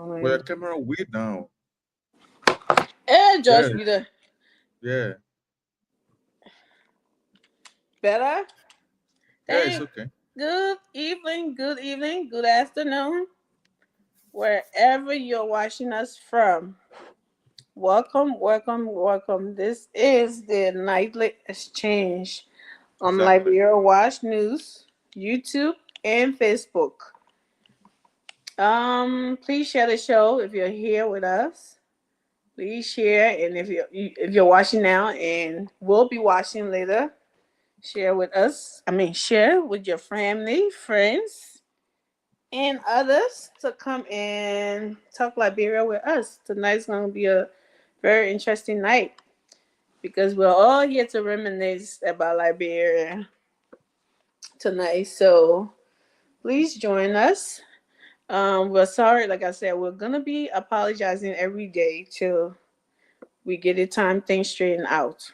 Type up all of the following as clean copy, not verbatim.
Well, your camera way down. Hey, Yeah, Josh, you the yeah, better? yeah. It's Thank. okay. Good evening, good afternoon, wherever you're watching us from. Welcome, welcome, welcome. This is the nightly exchange on Exactly. Liberia Watch News, YouTube, and Facebook. Please share the show if you're here with us. Please share, and if you're watching now and will be watching later, share with us. Share with your family, friends, and others to come and talk Liberia with us. Tonight's going to be a very interesting night because we're all here to reminisce about Liberia tonight. So please join us. We're sorry, like I said, we're gonna be apologizing every day till we get the time thing straightened out.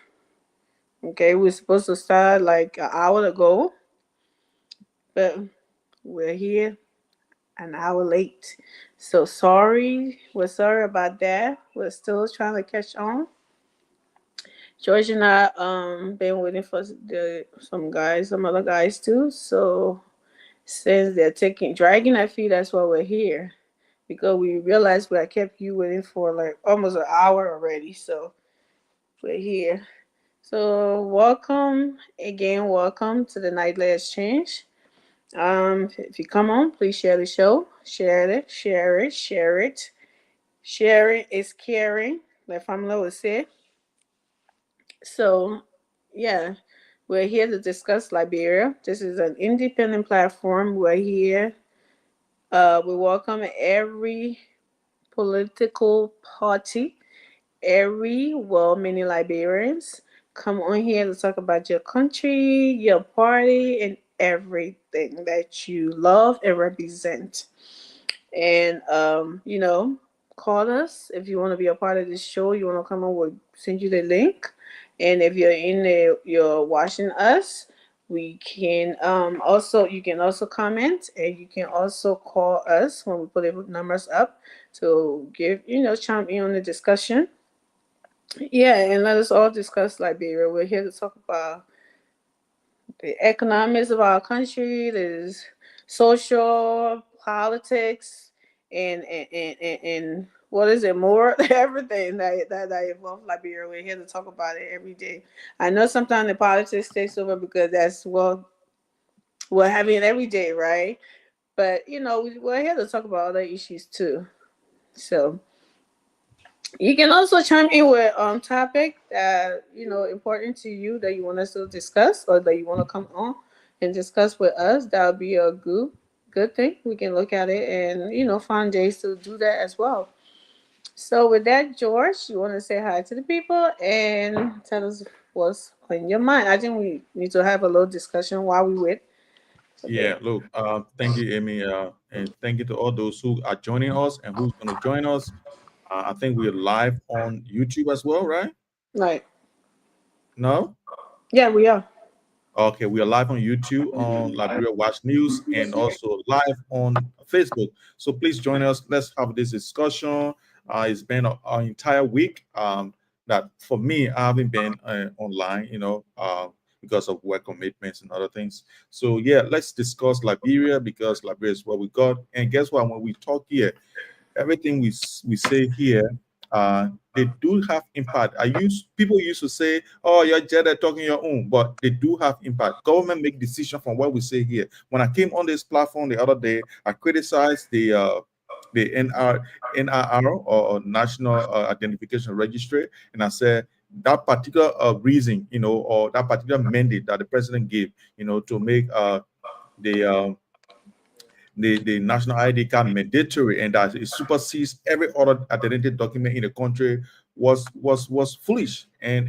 Okay, we're supposed to start like an hour ago, but we're here an hour late. So sorry. We're sorry about that. We're still trying to catch on. George and I been waiting for some other guys too. So since they're taking dragging our feet, that's why we're here. Because we realized we had kept you waiting for like almost an hour already. So we're here. So welcome again, welcome to the Nightly Exchange. If you come on, please share the show. Share it, share it, share it. Sharing is caring, like Famila would say. So, yeah, we're here to discuss Liberia. This is an independent platform. We're here. We welcome every political party, every well-meaning Liberians. Come on here to talk about your country, your party, and everything that you love and represent. And call us if you want to be a part of this show. You want to come on, we'll send you the link. And if you're watching us, we can also you can also comment, and you can also call us when we put the numbers up to give chime in on the discussion. Yeah, and let us all discuss Liberia. We're here to talk about the economics of our country. There's social politics and what is it more everything that involves Liberia. We're here to talk about it every day. I know sometimes the politics takes over because that's what we're having it every day, right? But we're here to talk about other issues too. So you can also chime in with topic that important to you that you want us to discuss or that you want to come on and discuss with us. That would be a good thing. We can look at it and find ways to do that as well. So with that, George, you want to say hi to the people and tell us what's on your mind. I think we need to have a little discussion while we wait. Okay. Yeah. Look. Thank you, Amy. And thank you to all those who are joining us and who's going to join us. I think we're live on YouTube as well, right? Right. No. Yeah, we are. Okay, we are live on YouTube on Liberia Watch News and also live on Facebook. So please join us. Let's have this discussion. It's been an entire week that for me, I haven't been online, because of work commitments and other things. So yeah, let's discuss Liberia because Liberia is what we got. And guess what? When we talk here, everything we say here, they do have impact. People used to say, "Oh, you're just talking your own," but they do have impact. Government make decision from what we say here. When I came on this platform the other day, I criticized the NRR or National Identification Registry, and I said that particular reason, or that particular mandate that the president gave, to make the the national ID card mandatory and that it supersedes every other identity document in the country was foolish and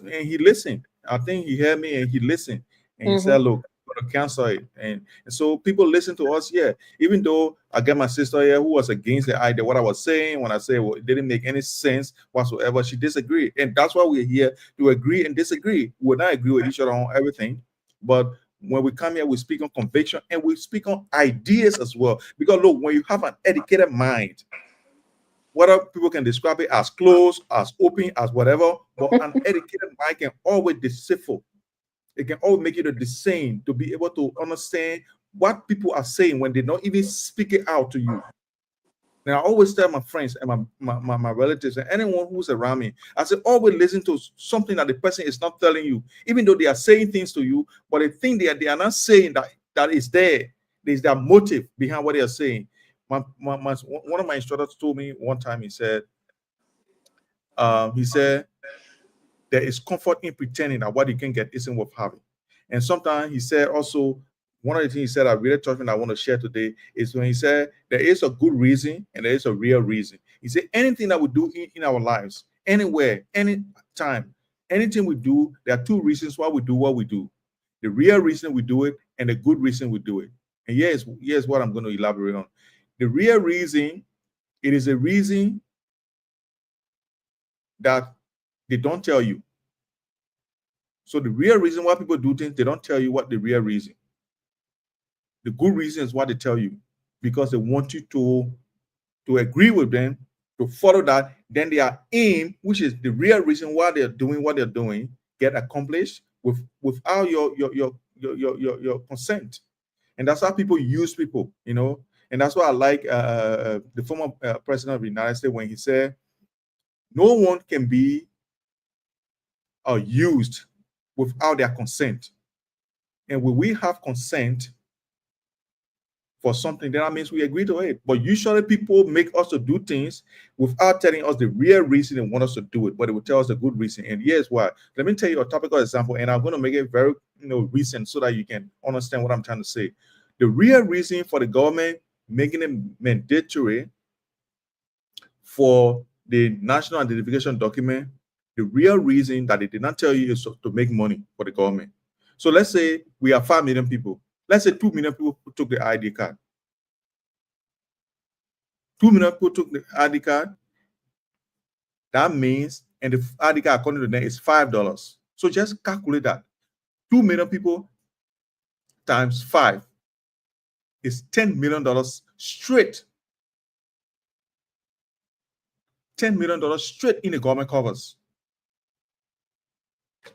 he listened. I think he heard me and he listened and he said, Mm-hmm. "Look, I'm gonna cancel it." And so people listen to us. Yeah, even though I got my sister here who was against the idea, what I was saying when I say well, it didn't make any sense whatsoever. She disagreed, and that's why we're here to agree and disagree. We will not agree with each other on everything, but When we come here, we speak on conviction and we speak on ideas as well. Because look, when you have an educated mind, whether people can describe it as closed, as open, as whatever, but an educated mind can always deceitful. It can always make you the same to be able to understand what people are saying when they don't even speak it out to you. Now, I always tell my friends and my relatives and anyone who's around me, I say, always listen to something that the person is not telling you, even though they are saying things to you, but the thing they are not saying that is there. There's that motive behind what they are saying. One of my instructors told me one time, he said, there is comfort in pretending that what you can get isn't worth having. And sometimes he said also, one of the things he said that really touched me that I want to share today is when he said there is a good reason and there is a real reason. He said anything that we do in our lives, anywhere, anytime, anything we do, there are two reasons why we do what we do. The real reason we do it and the good reason we do it. And here's what I'm going to elaborate on. The real reason, it is a reason that they don't tell you. So the real reason why people do things, they don't tell you what the real reason. The good reason is what they tell you because they want you to agree with them, to follow that. Then their aim, which is the real reason why they're doing what they're doing, get accomplished without your consent. And that's how people use people, you know. And that's why I like the former president of the United States when he said, "No one can be used without their consent." And when we have consent for something, then that means we agree to it. But usually people make us to do things without telling us the real reason they want us to do it, but they will tell us the good reason. And here's why. Let me tell you a topical example, and I'm going to make it very recent so that you can understand what I'm trying to say. The real reason for the government making it mandatory for the national identification document, the real reason that they did not tell you is to make money for the government. So let's say we have 5 million people. Let's say 2 million people took the ID card. 2 million people took the ID card. That means, and the ID card according to them is $5. So just calculate that. 2 million people times 5 is $10 million straight. $10 million straight in the government covers.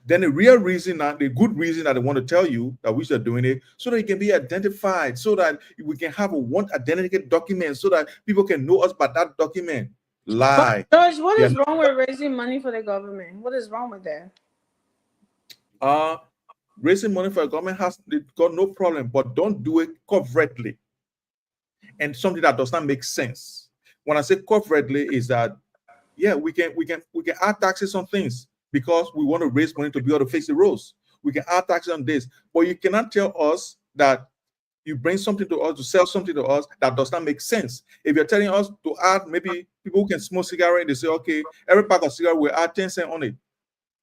Then the real reason, the good reason that they want to tell you that we should doing it, so that it can be identified, so that we can have a one identity document, so that people can know us by that document. Lie. George, what is wrong with raising money for the government? What is wrong with that? Raising money for the government has got no problem, but don't do it covertly and something that does not make sense. When I say covertly, is that we can add taxes on things because we want to raise money to be able to fix the roads. We can add taxes on this, but you cannot tell us that you bring something to us, to sell something to us that does not make sense. If you're telling us to add, maybe people who can smoke cigarette, they say, okay, every pack of cigarette will add 10 cents on it.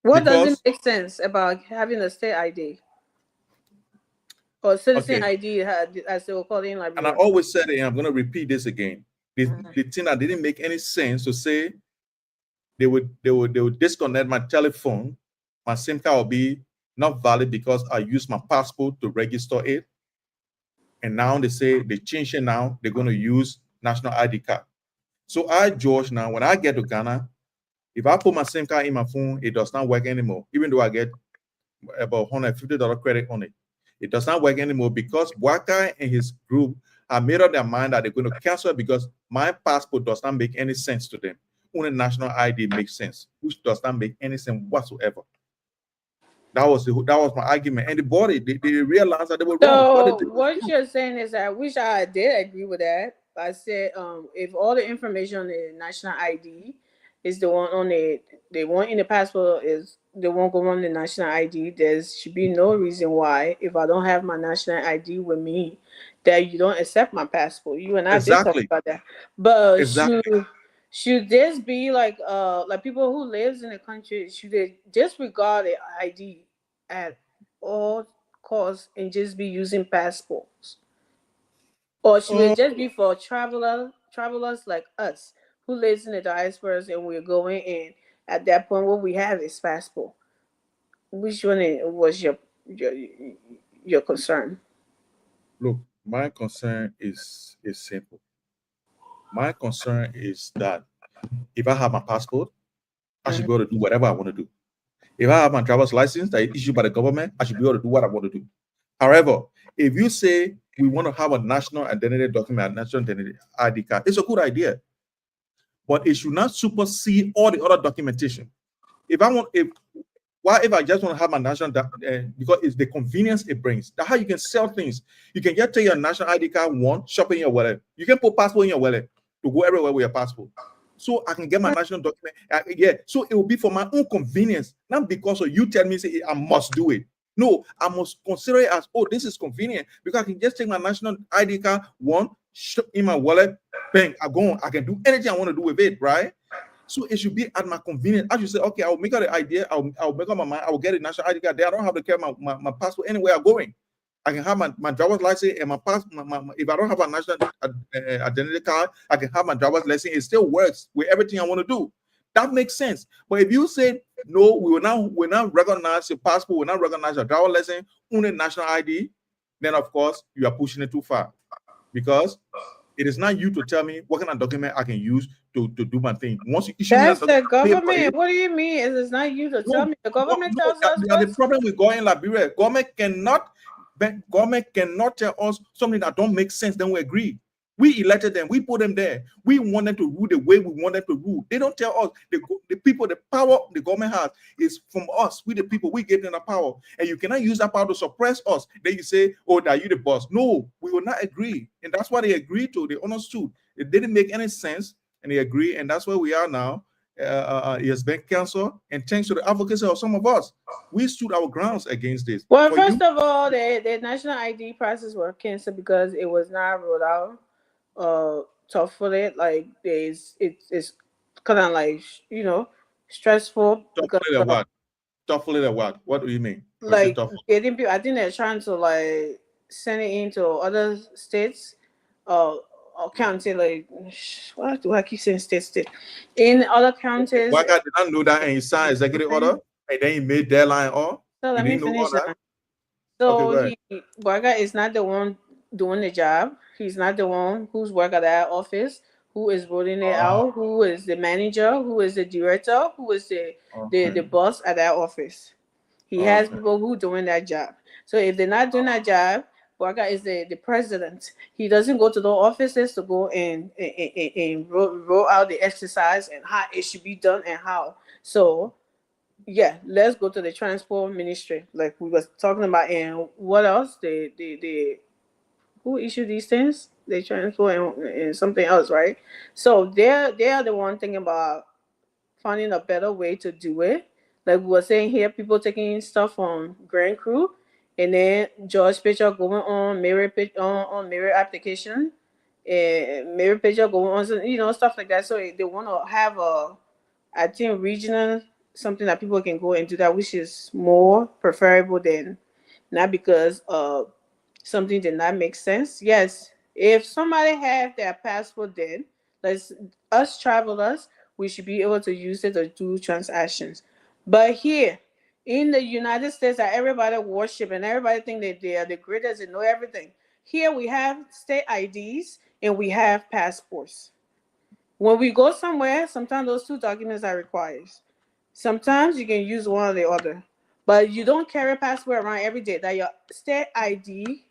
What doesn't make sense about having a state ID or citizen ID, as they will call it in Liberia? And I always said it, and I'm going to repeat this again. The thing that didn't make any sense to say they would disconnect my telephone, my SIM card will be not valid because I used my passport to register it. And now they say they change it now, they're going to use national ID card. So George, now when I get to Ghana, if I put my SIM card in my phone, it does not work anymore, even though I get about $150 credit on it. It does not work anymore because Waka and his group have made up their mind that they're going to cancel it because my passport does not make any sense to them. Only national ID makes sense, which does not make any sense whatsoever. That was my argument. And the body, they realized that they were wrong. So what you're saying is that I wish I did agree with that. I said, if all the information on the national ID is the one on the one in the passport is the one going on the national ID, there should be no reason why, if I don't have my national ID with me, that you don't accept my passport. You and I did talk about that. But should this be like people who lives in the country, should they disregard the ID at all costs and just be using passports? Or should it just be for travelers like us who lives in the diaspora and we're going in at that point what we have is passport? Which one was your concern? Look, my concern is simple. My concern is that if I have my passport, I should be able to do whatever I want to do. If I have my driver's license that is issued by the government, I should be able to do what I want to do. However, if you say we want to have a national identity document, a national identity ID card, it's a good idea. But it should not supersede all the other documentation. If I just want to have my national, because it's the convenience it brings. That's how you can sell things. You can just take your national ID card, shop in your wallet. You can put passport in your wallet to go everywhere with your passport. So I can get my national document. So it will be for my own convenience, not because of you tell me say I must do it. No, I must consider it as, oh, this is convenient because I can just take my national ID card, shop in my wallet, bang, I go on. I can do anything I want to do with it, right? So it should be at my convenience. I should say, okay, I'll make out the idea. I'll make up my mind. I will get a national ID card there. I don't have to carry my passport anywhere I'm going. I can have my driver's license and my passport. If I don't have a national identity card, I can have my driver's license. It still works with everything I want to do. That makes sense. But if you say no, we will not recognize your passport, we will not recognize your driver's license, only national ID, then of course you are pushing it too far, because it is not you to tell me what kind of document I can use to do my thing. Once you issue that's the government. What do you mean? It's not you to tell me. The government tells us. The problem with going in Liberia, government cannot tell us something that don't make sense. Then we agree. We elected them. We put them there. We want them to rule the way we want them to rule. They don't tell us. The people, the power the government has is from us. We the people. We give them the power. And you cannot use that power to suppress us. Then you say, oh, that you the boss. No, we will not agree. And that's what they agreed to. They understood. It didn't make any sense. And they agree. And that's where we are now. It has been canceled. And thanks to the advocacy of some of us, we stood our grounds against this. Well, first of all, the national ID process was canceled because it was not rolled out. Tough for it, like it's kind of like, stressful. Tough for what? What do you mean? Like getting people, I think they're trying to like send it into other states, or county. Like, what do I keep saying? State in other counties. Why God did not know that and he signed executive order and then he made deadline all? So let me finish that. So Boaga is not the one doing the job. He's not the one who's working at that office, who is rolling it out, who is the manager, who is the director, who is the boss at that office. He has people who doing that job. So if they're not doing that job, Boaga is the president. He doesn't go to the offices to go and roll out the exercise and how it should be done and how. So yeah, let's go to the transport ministry, like we was talking about. And what else? The who issued these things? They transport and something else, right? So they are the one thing about finding a better way to do it. Like we were saying here, people taking stuff from Grand Crew, and then George picture going on mirror on mirror application, and mirror picture going on, stuff like that. So they want to have I think regional something that people can go and do that, which is more preferable than not because something did not make sense. Yes, if somebody have their passport, then us travelers, we should be able to use it to do transactions. But here in the United States, that everybody worship and everybody think that they are the greatest and know everything. Here we have state IDs and we have passports. When we go somewhere, sometimes those two documents are required. Sometimes you can use one or the other, but you don't carry a passport around every day. That your state ID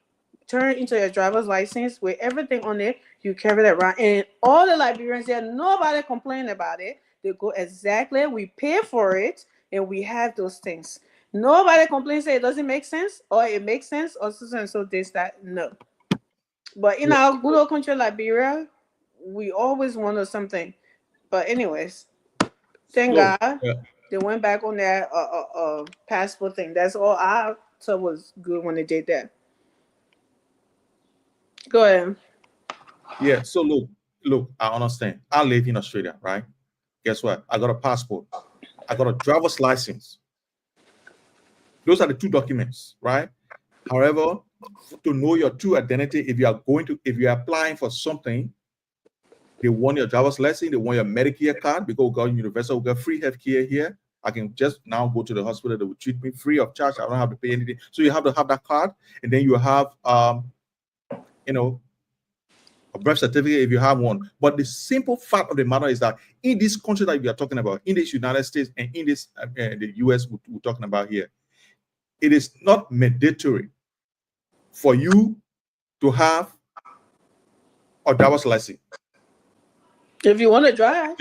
turn into your driver's license with everything on it. You carry that around, and all the Liberians there, nobody complain about it. They go exactly. We pay for it, and we have those things. Nobody complains say it doesn't make sense, or it makes sense, or so and so this that. No, but in our good old country, Liberia, we always wanted something. But anyways, thank God they went back on that passport thing. That's all I thought was good when they did that. Go ahead. Yeah, so look, I understand. I live in Australia, right? Guess what? I got a passport. I got a driver's license. Those are the two documents, right? However, to know your true identity, if you're applying for something, they want your driver's license, they want your Medicare card because we got universal, we got free healthcare here. I can just now go to the hospital. They will treat me free of charge. I don't have to pay anything. So you have to have that card, and then you have, you know, a birth certificate if you have one. But the simple fact of the matter is that in this country that we are talking about, in this United States and in this the US we're talking about here, it is not mandatory for you to have a driver's license. If you want to drive.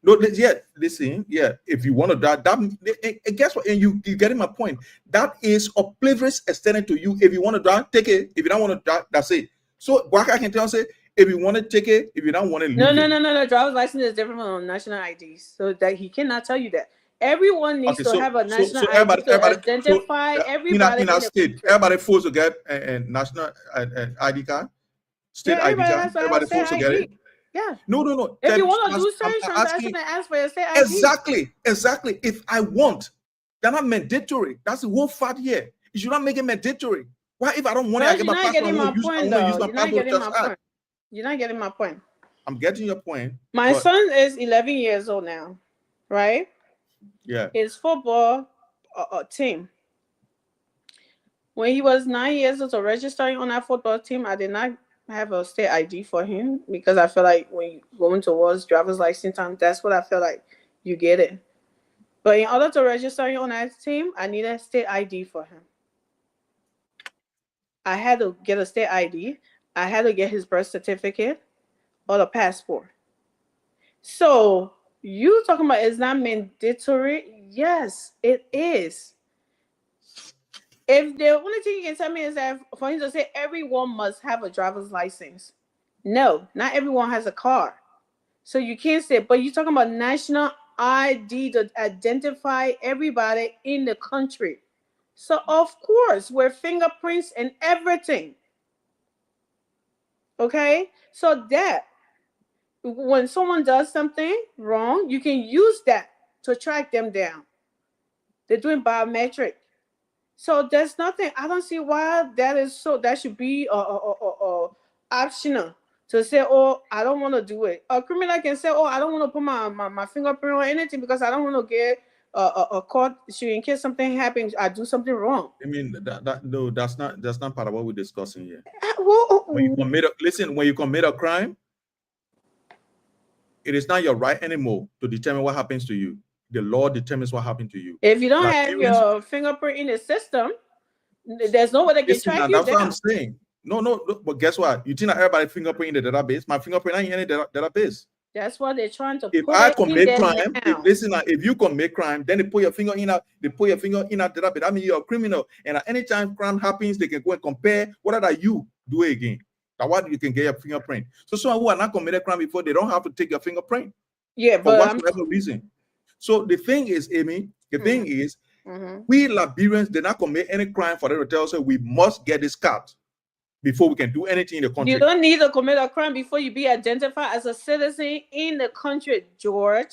No, yeah, listen, yeah. If you want to drive, that and guess what? And you getting my point. That is a privilege extended to you. If you want to drive, take it. If you don't want to drive, that's it. So what I can tell you, say, if you want to take it, if you don't want to leave no. Driver's license is different from national ID. So that he cannot tell you that. Everyone needs to have a national ID to identify everybody in our state. Everybody forced to get a national ID card. State ID card. Everybody forced to get it. Yeah. No. If you want to do certain transactions, ask for your state ID. Exactly. If I want, they're not mandatory. That's the whole fact here. You should not make it mandatory. Why if I don't want it, I get my passport. You're not getting my point. I'm getting your point. My son is 11 years old now, right? Yeah. His football team. When he was 9 years old, registering on that football team, I did not have a state ID for him because I feel like when you're going towards driver's license time, that's what I feel like you get it. But in order to register on that team, I need a state ID for him. I had to get a state ID. I had to get his birth certificate or the passport. So you talking about it's not mandatory? Yes, it is. If the only thing you can tell me is that for him to say everyone must have a driver's license. No, not everyone has a car. So you can't say, but you're talking about national ID to identify everybody in the country. So of course, with fingerprints and everything. Okay? So that when someone does something wrong, you can use that to track them down. They're doing biometric. So there's nothing. I don't see why that is so. That should be optional to say, "Oh, I don't want to do it." A criminal can say, "Oh, I don't want to put my fingerprint or anything because I don't want to get a court issue in case something happens. I do something wrong." I mean, no, that's not part of what we're discussing here. When you commit a crime, it is not your right anymore to determine what happens to you. The law determines what happened to you. If you don't have your fingerprint in the system, there's no way they can track you down. That's what I'm saying. No, but guess what? You think that everybody's fingerprint in the database? My fingerprint ain't in any database. That's what they're trying to. If I commit crime, if you commit crime, then they put your finger in that database. That means you're a criminal. And at any time crime happens, they can go and compare whether that you do it again. That's why you can get your fingerprint. So someone who are not committed crime before, they don't have to take your fingerprint. Yeah, for whatever reason. So the thing is, Amy, we Liberians did not commit any crime for them to tell us we must get this card before we can do anything in the country. You don't need to commit a crime before you be identified as a citizen in the country, George.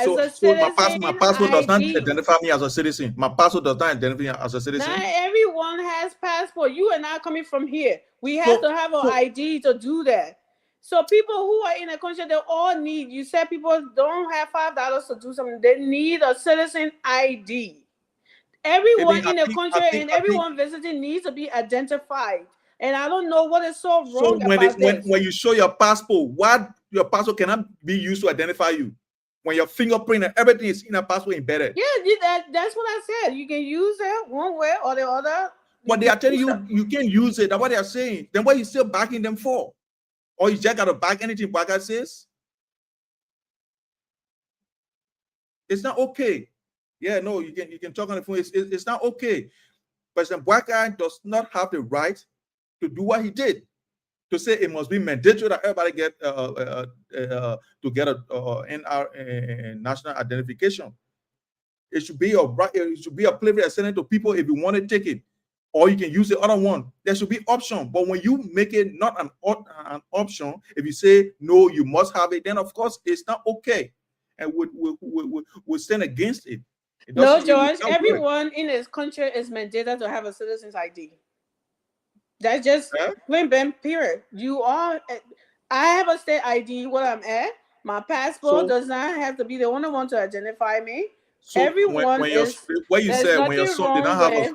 So my passport does not identify me as a citizen. My passport does not identify me as a citizen. Not everyone has passport. You and I coming from here. We have to have an ID to do that. So people who are in the country, they all need, you said people don't have $5 to do something. They need a citizen ID. Everyone in the country and everyone visiting needs to be identified. And I don't know what is so wrong about this. When you show your passport, your passport cannot be used to identify you. When your fingerprint and everything is in a passport embedded. Yeah, that's what I said. You can use it one way or the other. But they are telling you can't use it. That's what they are saying. Then what are you still backing them for? Or you just got to back anything Baka says? It's not okay. Yeah, no, you can talk on the phone. It's not okay. President Baka does not have the right to do what he did. To say it must be mandatory that everybody get to get a NR national identification. It should be a right. It should be a privilege extended to people if you want to take it. Or you can use the other one. There should be option. But when you make it not an option, if you say, no, you must have it, then of course it's not okay. And we stand against it. No, George, everyone in this country is mandated to have a citizen's ID. That's just plain been period. You are, I have a state ID where I'm at. My passport So, does not have to be the only one to identify me. so Everyone when your is. what you There's said when your nothing son did wrong not have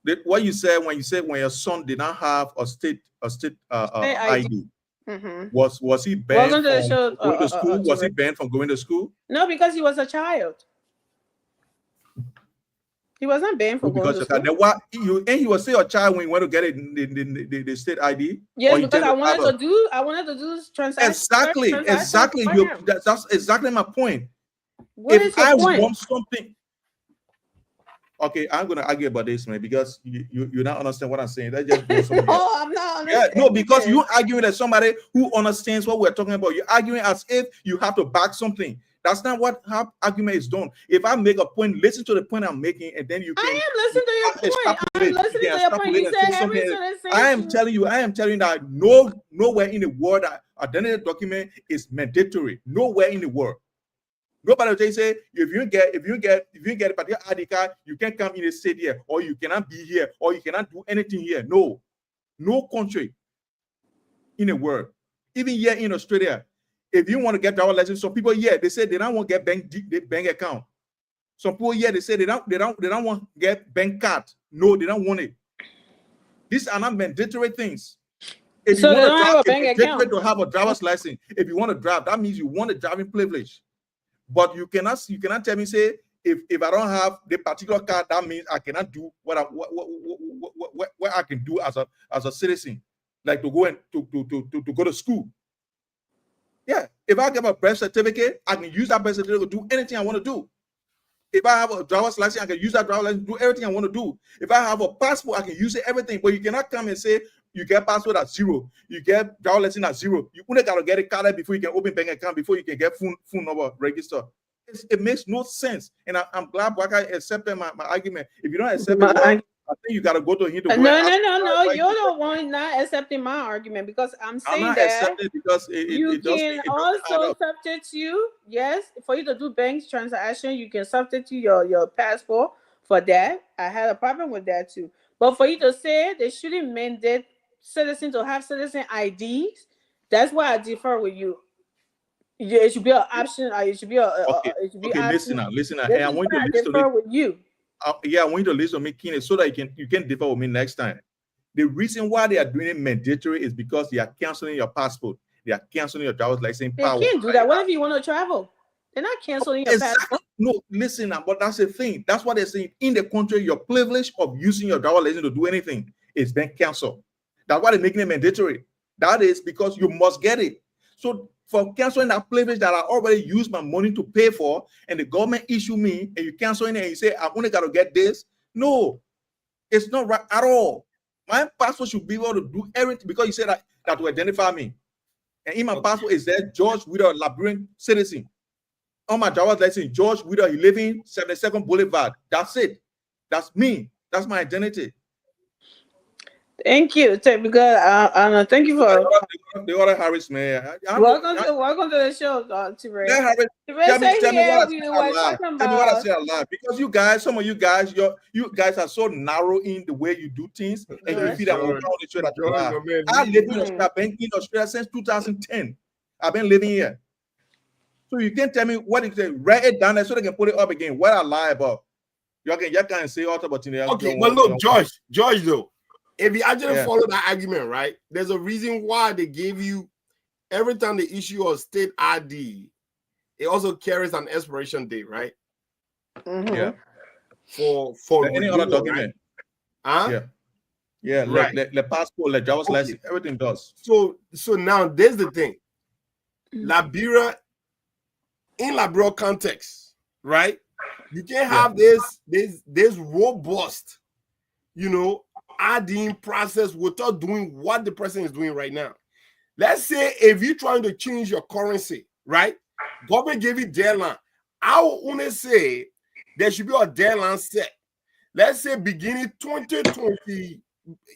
with what you said when you said when your son did not have a state state ID. ID, Mm-hmm. was he banned Welcome to the from show, going to school? Was he Teresa. banned from going to school? No, because he was a child. He was not banned No, from going because to you school. then what you and he was still a child when you went to get it the state ID, Yes, or he because just I wanted to do exactly transaction for you him. that's exactly my point. What If is your I point? want something, okay, I'm gonna argue about this, man, because you don't understand what I'm saying. Let's just go somewhere else. I'm not Yeah, no, because understanding. you arguing as somebody who understands what we're talking about. You're arguing as if you have to back something. That's not what how argument is done. If I make a point, listen to the point I'm making, and then you I can am listening to your point. I'm listening to your point. You and said say something every else. citizen. I am telling you that nowhere in the world that identity document is mandatory. Nowhere in the world. Nobody will say if you get a particular ID card, you can't come in the state here, or you cannot be here, or you cannot do anything here. No country in the world, even here in Australia, if you want to get driver license, some people here they say they don't want to get bank account. Some people here they say they don't want to get bank card. No, they don't want it. These are not mandatory things. If So you they want don't to have a drive, bank it's mandatory account. to have a driver's license. If you want to drive, that means you want a driving privilege. But you cannot tell me say if I don't have the particular card, that means I cannot do what I can do as a citizen, like to go and to go to school. Yeah, if I get a birth certificate, I can use that birth certificate to do anything I want to do. If I have a driver's license, I can use that driver's license to do everything I want to do. If I have a passport, I can use it everything. But you cannot come and say you get passport at 0, you get driver's license at 0. You only gotta get it carded before you can open bank account, before you can get phone number register. It makes no sense. And I'm glad Waka accepted my argument. If you don't accept it, I think you gotta go to him to go. No. You're the one not accepting my argument, because I'm saying not that accepting because you can also substitute. Yes, for you to do bank transaction, you can substitute your passport for that. I had a problem with that too. But for you to say they shouldn't mandate citizens to have citizen IDs, that's why I differ with you. Yeah, it should be an option. It should be it should be option. Listen. This Hey, I is want why you I to listen to differ me. with you. Yeah, I want you to listen to me, Keenan, so that you can differ with me next time. The reason why they are doing it mandatory is because they are canceling your passport. They are canceling your driver's license. They can't do that. What if you want to travel? They're not canceling your passport. No, listen, but that's the thing. That's what they're saying. In the country, your privilege of using your driver's license to do anything is being canceled. That's why they're making it mandatory. That is because you must get it. So for canceling that privilege that I already used my money to pay for, and the government issue me, and you cancel it and you say, I only got to get this. No, it's not right at all. My passport should be able to do everything because you said that to identify me. And in my passport is there George Whittle, Liberian citizen. On my driver's license, George Whittle, he live in 72nd Boulevard. That's it. That's me. That's my identity. Thank you. Because thank you for the other Harris, man. welcome to the show, Teresa. Yeah, Harris. Tell me what I said a lot. Because you guys, some of you guys, you guys are so narrow in the way you do things, and you feel that we're trying to show that you are. I live in Australia. I've been in Australia since 2010. I've been living here. So you can't tell me what it is. Write it down there so they can put it up again. What I lie about. You can't say all about it. Okay, but look, George, though, if you actually follow that argument, right, there's a reason why they gave you every time they issue a state ID, it also carries an expiration date, right? Mm-hmm. Yeah. For any other document. Right? Huh? Yeah, right. The passport, the driver's license, everything does. So now there's the thing. Liberia, in Liberia context, right? You can't have this robust, IDing process without doing what the person is doing right now. Let's say if you're trying to change your currency, right? Government gave you deadline. I will only say there should be a deadline set. Let's say beginning 2020,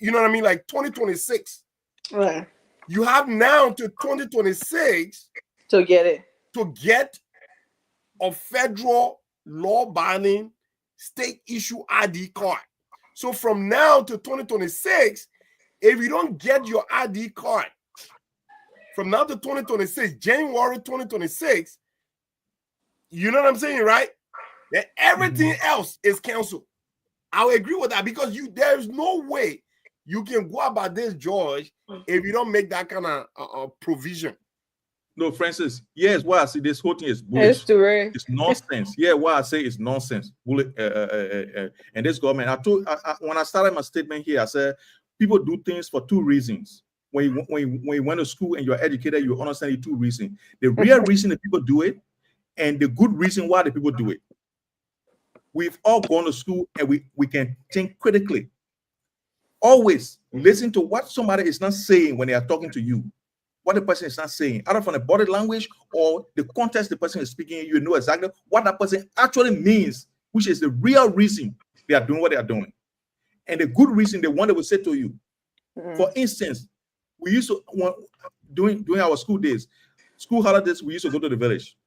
you know what I mean? Like 2026. Right. You have now to 2026 to get it. To get a federal law-binding state issue ID card. So from now to 2026, if you don't get your ID card, from now to 2026, January 2026, you know what I'm saying, right? That everything else is canceled. I will agree with that because there's no way you can go about this, George, if you don't make that kind of provision. No, Francis. Yes, why I see this whole thing is bullish. It's too rare. It's nonsense. Yeah, why I say it's nonsense. And this government, when I started my statement here, I said people do things for two reasons. When you went to school and you're educated, you understand the two reasons. The real reason that people do it, and the good reason why the people do it. We've all gone to school and we can think critically. Always listen to what somebody is not saying when they are talking to you. What the person is not saying, either from the body language or the context the person is speaking, you know exactly what that person actually means, which is the real reason they are doing what they are doing. And the good reason, the one that will say to you. For instance, we used to, during our school days, school holidays, we used to go to the village.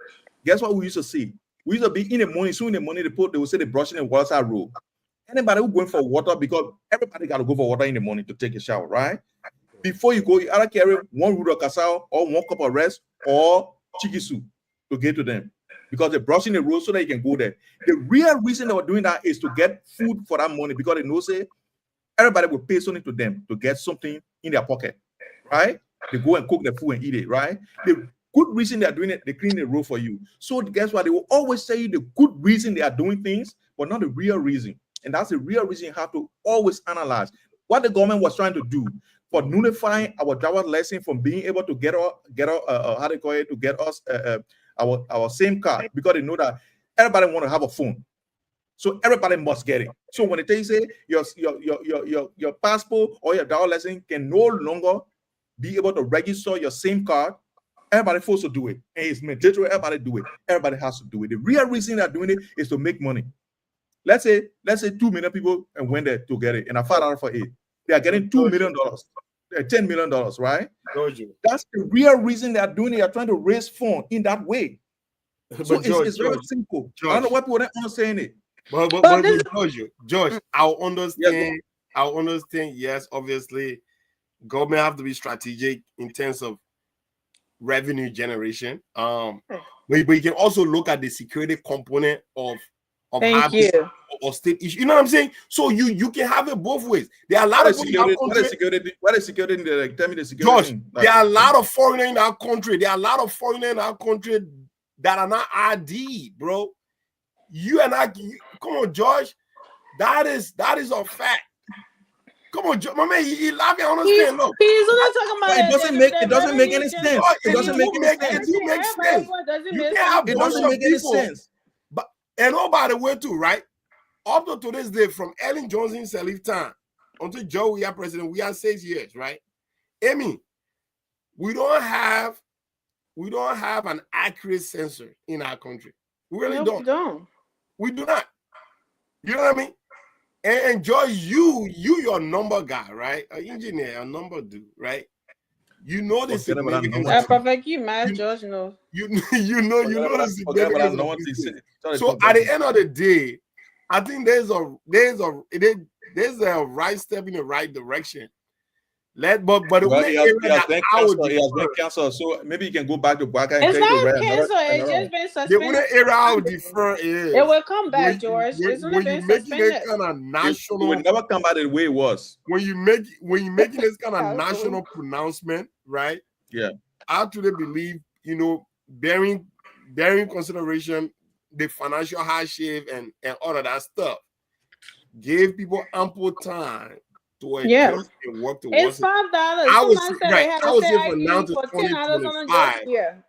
Guess what we used to see? We used to be in the morning, soon in the morning, they will say they're brushing the water side road. Anybody who going for water, because everybody got to go for water in the morning to take a shower, right? Before you go, you either carry one root of casao or one cup of rice or chicken soup to get to them because they're brushing the road so that you can go there. The real reason they were doing that is to get food for that money because they know, say, everybody will pay something to them to get something in their pocket, right? They go and cook the food and eat it, right? The good reason they are doing it, they clean the road for you. So guess what? They will always say you the good reason they are doing things, but not the real reason. And that's the real reason you have to always analyze what the government was trying to do. For nullifying our driver's license from being able to get us our same card because they know that everybody want to have a phone, so everybody must get it. So when they tell you say your passport or your driver's license can no longer be able to register your same card, everybody forced to do it, and it's mandatory. Everybody do it. Everybody has to do it. The real reason they're doing it is to make money. Let's say 2 million people and went there to get it, and I found out for it. They are getting $2 million. $10 million, right? That's the real reason they are doing it. They are trying to raise funds in that way. So it's very simple. I don't know why people don't understand it. But George, I'll understand. I'll understand. Yes, obviously, government have to be strategic in terms of revenue generation. But you can also look at the security component of or state issue. You know what I'm saying? So you can have it both ways. There are a lot of security. What is security? Tell me the security. George, there are a lot of foreigners in our country. There are a lot of foreigners in our country that are not ID, bro. You and I, come on, George. That is a fact. Come on, my man. He laughing. I understand. Look, he's not talking about it. It doesn't make any sense. It doesn't make any sense. It doesn't make any sense. But and nobody way too, right? Up to today's day, from Ellen Johnson Sirleaf time until Joe we are president, we are 6 years, right? Amy, we don't have an accurate census in our country. We really don't. We do not. You know what I mean? And George, you your number guy, right? An engineer, a number dude, right? You know this. I perfect you, man, George. No. You know the significance. So at the end of the day, I think there's a right step in the right direction. He has been canceled, so maybe you can go back to Baka and it's not canceled. It's just been suspended. The only area I would defer is it will come back, George. It's only been suspended. Kind of national, it will never come back the way it was. When you're making this kind of national pronouncement, right? Yeah. I actually believe, bearing consideration the financial hardship and all of that stuff, gave people ample time to adjust and work towards it's $5. I would say from now to 2025,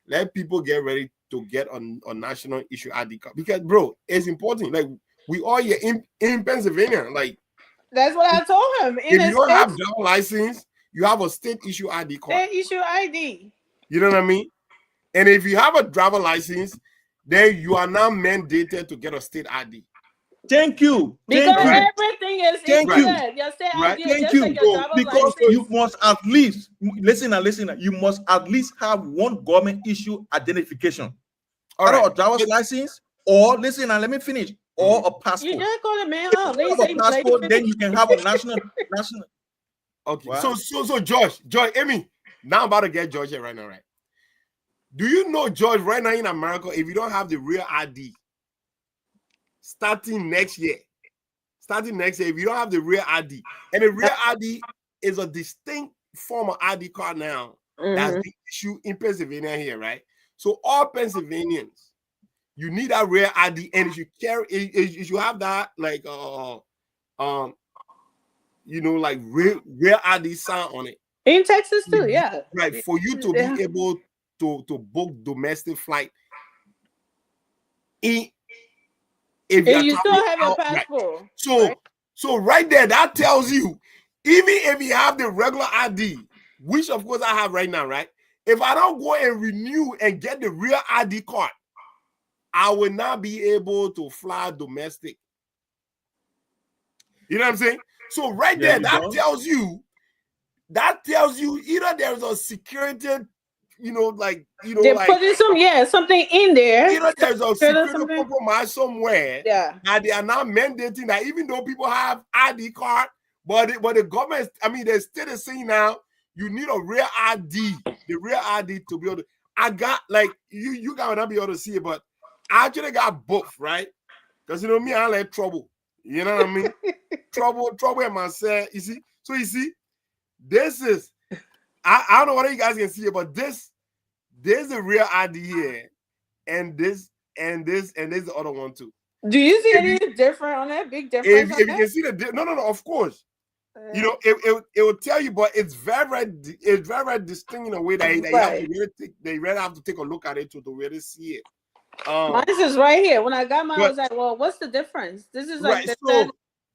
let people get ready to get on national issue ID card because, bro, it's important. Like we all here in Pennsylvania, like that's what I told him. If you don't have driver license, you have a state issue ID card. State issue ID. You know what I mean? And if you have a driver license, then you are now mandated to get a state ID. Thank you. Because everything is Thank you. Thank you. Because you must at least listen. You must at least have one government issue identification, or a driver's license, or let me finish, or a passport. You just call it man up. They say passport, then you can have a national. Okay. Wow. So George, Amy, Now I'm about to get Georgia right now, right? Do you know, George, right now in America, if you don't have the real ID, starting next year, if you don't have the real ID, and the real ID is a distinct form of ID card now that's being issued in Pennsylvania here, right? So all Pennsylvanians, you need that real ID, and if you carry, if you have that, like like real ID sign on it. In Texas too, yeah. Right, for you to be able to book domestic flight. If you still have your passport. Right? So right there, that tells you, even if you have the regular ID, which of course I have right now, right? If I don't go and renew and get the real ID card, I will not be able to fly domestic. You know what I'm saying? So right there, that tells you either there's a security, they're putting something in there. Either there's a security compromise somewhere that they are now mandating that even though people have ID card, but the government, they're still saying now you need a real ID, the real ID to be able to. I got you guys will not be able to see it, but I actually got both, right? Because me, I like trouble. You know what I mean? trouble in myself. You see? So you see, this is I don't know whether you guys can see it, but there's a real ID here, and this the other one too. Do you see any different on that? Big difference? If you can see no, of course. It will tell you, but it's very distinct in a way that they really have to take a look at it to really see it. Mine is right here. When I got mine, I was like, well, what's the difference? This is like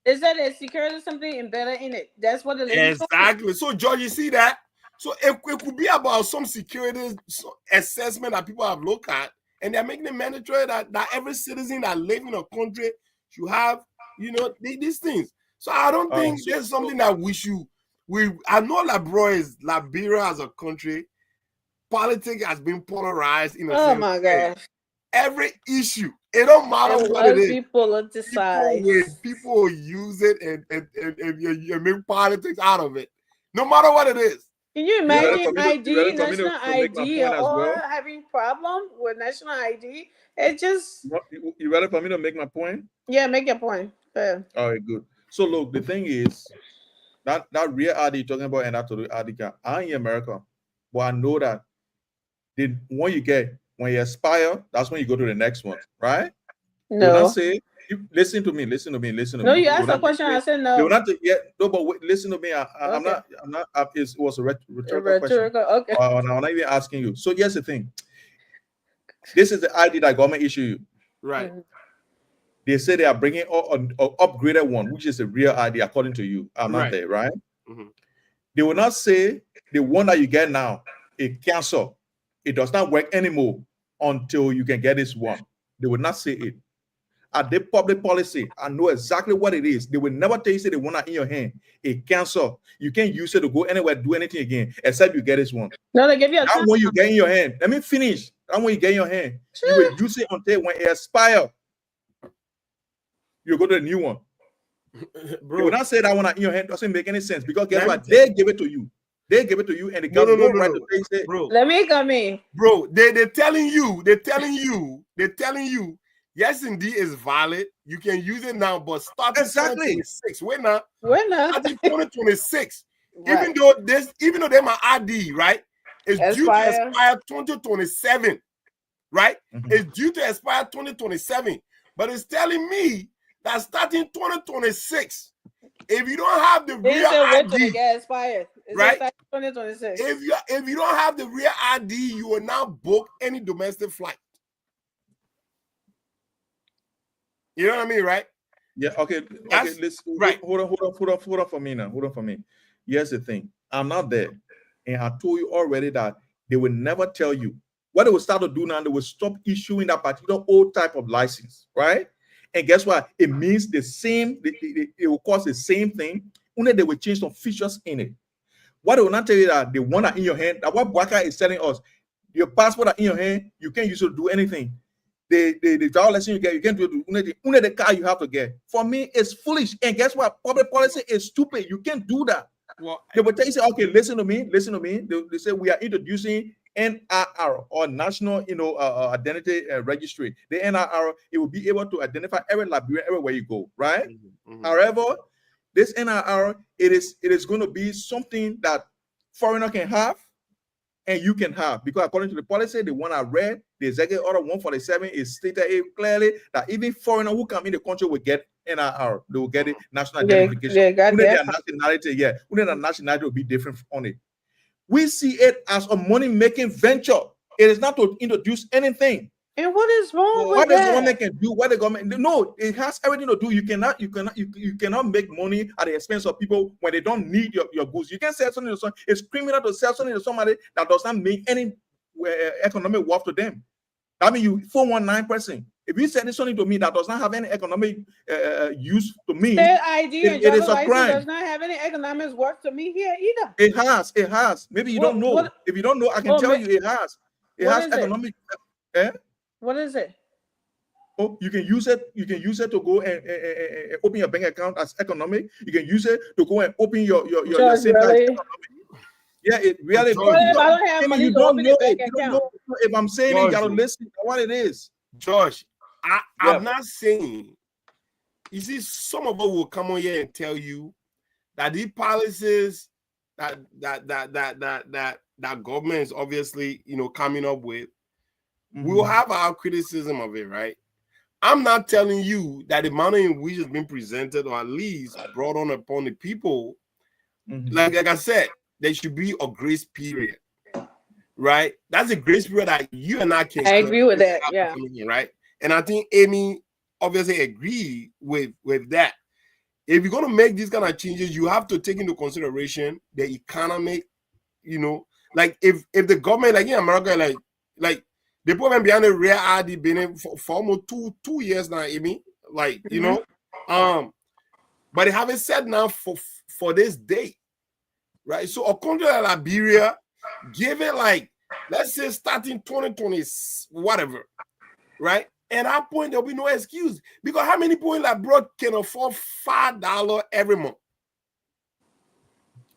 is that a security something embedded in it? That's what it is. Exactly. So George, you see that? So it could be about some security assessment that people have looked at, and they're making it mandatory that every citizen that lives in a country should have, these things. So I don't think there's something that I know Liberia as a country, politics has been polarized in a sense. Oh my gosh. Every issue, it don't matter what it is. People will use it and make politics out of it, no matter what it is. Can you imagine national ID, or having problem with national ID? It just. You ready for me to make my point? Yeah, make your point. All right, good. So look, the thing is that real ID you're talking about and that to ID card. I'm in America, but I know that the one you get when you expire, that's when you go to the next one, right? No. Listen to me. No, you asked a question. I said no. But listen to me. I'm not. It was a rhetorical question. Okay. I'm not even asking you. So here's the thing. This is the ID that government issue you. Right. They say they are bringing an upgraded one, which is a real ID according to you. I'm not there, right? Mm-hmm. They will not say the one that you get now, it cancel. It does not work anymore until you can get this one. They will not say it. At the public policy, I know exactly what it is. They will never tell you say the one in your hand, it cancel. You can't use it to go anywhere, do anything again, except you get this one. No, they give you that one you get in your hand. Let me finish. That one you get in your hand. You will use it until when it expires. You go to the new one. Bro. You will not say that one in your hand doesn't make any sense because guess what? They give it to you. They give it to you, and the government no right to taste it. Bro, let me come in. Bro, they're telling you. Yes, indeed, it's valid. You can use it now, but starting 2026. When now? Starting 2026. Right. Even though they're my ID, right? It's due to expire 2027, right? Mm-hmm. It's due to expire 2027, but it's telling me that starting 2026, if you don't have the real ID, right? 2026. If you don't have the real ID, you will not book any domestic flight. You know what I mean, right? Yeah. Okay. Let's right. Hold on for me now. Hold on for me. Here's the thing. I'm not there, and I told you already that they will never tell you what they will start to do now. They will stop issuing that particular old type of license, right? And guess what? It means the same. It will cost the same thing. Only they will change some features in it. What they will not tell you that the one that in your hand. That what Bwaka is telling us. Your passport that in your hand, you can't use it to do anything. The driver license you get, you can't do it. Only the car you have to get. For me, it's foolish. And guess what? Public policy is stupid. You can't do that. Well, They will tell you, say, okay, listen to me. They say we are introducing NIR, or National, Identity Registry. The NIR, it will be able to identify every Liberian everywhere you go, right? However, this NIR, it is going to be something that foreigner can have and you can have, because according to the policy, the one I read, the Executive Order 147 is stated clearly that even foreigner who come in the country will get NIR. They will get it, national identification. They got their nationality, their nationality will be different on it. We see it as a money-making venture. It is not to introduce anything. And what is wrong with what that? the government can do? What the government? No, it has everything to do. You cannot make money at the expense of people when they don't need your goods. You can sell something to someone. It's criminal to sell something to somebody that does not make any economic worth to them. I mean, you 419 person. If you sell something to me that does not have any economic use to me, State ID and it is a crime. does not have any economic worth to me here either. It has. Maybe you don't know. If you don't know, I can tell you it has. It has economic. What is it? Oh, you can use it. You can use it to go and open your bank account as economic. You can use it to go and open your SIM card as economic. Yeah, it really. If I don't have money to open a bank account. If I'm saying it, you gotta listen to what it is. Josh, I'm not saying. You see, some of us will come on here and tell you that these policies that government is obviously coming up with. We will have our criticism of it, right? I'm not telling you that the manner in which it's been presented, or at least brought on upon the people, like I said, there should be a grace period, right? That's a grace period that you and I can. I agree with that, yeah. Right? And I think Amy obviously agreed with that. If you're going to make these kind of changes, you have to take into consideration the economic, like if the government, like in America, like the problem behind the rare ID been for almost two years now, Amy. Like, but they haven't said now for this date, right? So a country like Liberia, give it like, let's say starting 2020, whatever, right? And at that point, there'll be no excuse. Because how many people in Liberia can afford $5 every month?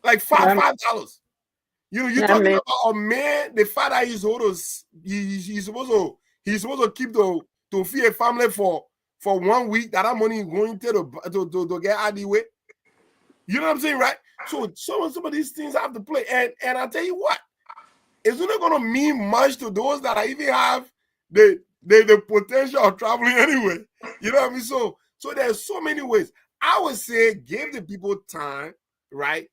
Like $5. You're talking about a man, the father is he's supposed to keep to feed a family for 1 week. That money is going to get out of the way. You know what I'm saying, right? So some of these things have to play. And I tell you what, it's not going to mean much to those that even have the potential of traveling anyway. You know what I mean? So there's so many ways. I would say give the people time, right?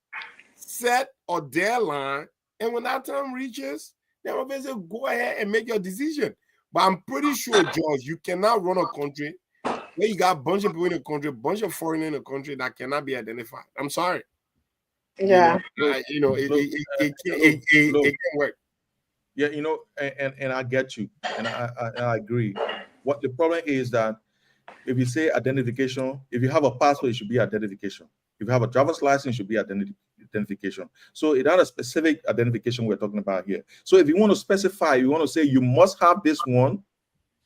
Set a deadline, and when that time reaches, then obviously go ahead and make your decision. But I'm pretty sure, George, you cannot run a country where you got a bunch of people in the country, a bunch of foreigners in the country that cannot be identified. I'm sorry. Yeah. It can't work. Yeah, and I get you, and I agree. What the problem is that if you say identification, if you have a passport, it should be identification. If you have a driver's license, it should be identification. So it has a specific identification we're talking about here. So if you want to specify, you want to say you must have this one,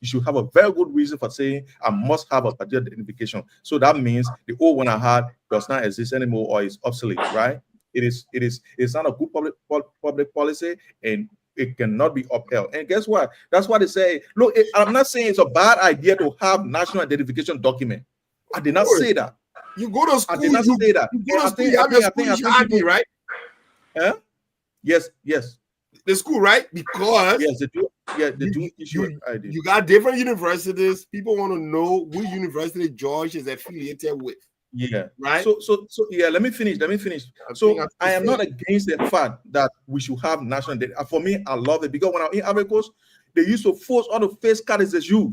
you should have a very good reason for saying I must have a particular identification. So that means the old one I had does not exist anymore or is obsolete, right? It's not a good public policy, and it cannot be upheld. And guess what? That's why they say, look, I'm not saying it's a bad idea to have national identification document. I did not say that. You go to school. I did not say that. You go to school. You have your school ID, right? Yes. The school, right? Because yes, they do. Yeah, they do issue ID. You got different universities. People want to know which university George is affiliated with. Yeah. Right. So yeah. Let me finish. So I am not against the fact that we should have national data. For me, I love it because when I'm in Ivory Coast, they used to force all the face cards as you.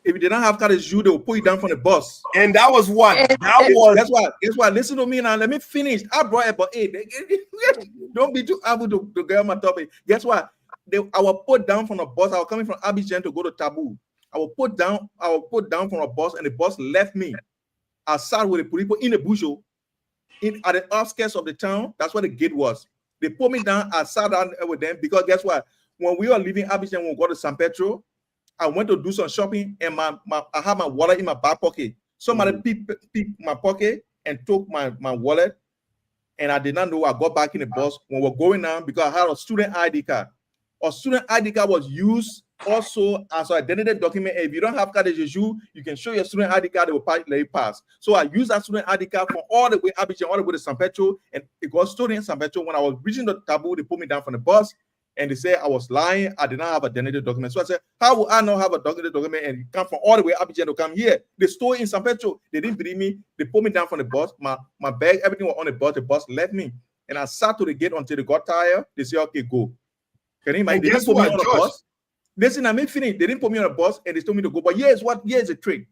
If you did not have cards, they will put you down from the bus. And that was what? Guess what? Listen to me now. Let me finish. I brought it, but hey, don't be too able to get on my topic. Guess what? I will put down from the bus. I was coming from Abidjan to go to Tabou. I will put down from a bus, and the bus left me. I sat with the people in the bush, at the outskirts of the town. That's where the gate was. They put me down. I sat down with them because guess what? When we were leaving Abidjan, when we got to San Pedro, I went to do some shopping, and I had my wallet in my back pocket. Somebody peeped my pocket and took my wallet and I did not know. I got back in the bus when we're going down because I had a student ID card. A student ID card was used also as an identity document. If you don't have carte de séjour, you can show your student ID card, they will let you pass. So I used that student ID card from all the way Abidjan, all the way to San Pedro, and it got stored in San Pedro. When I was reaching the taboo, they put me down from the bus, and they said I was lying. I did not have a identity document. So I said, how would I not have a identity document and come from all the way Abidjan to come here? They stored in San Pedro. They didn't believe me. They put me down from the bus. My bag, everything was on the bus. The bus left me, and I sat to the gate until they got tired. They said, okay, go. Can you imagine? They didn't put me on a bus. Listen, I made finish. They didn't put me on a bus and they told me to go. But here's the trick.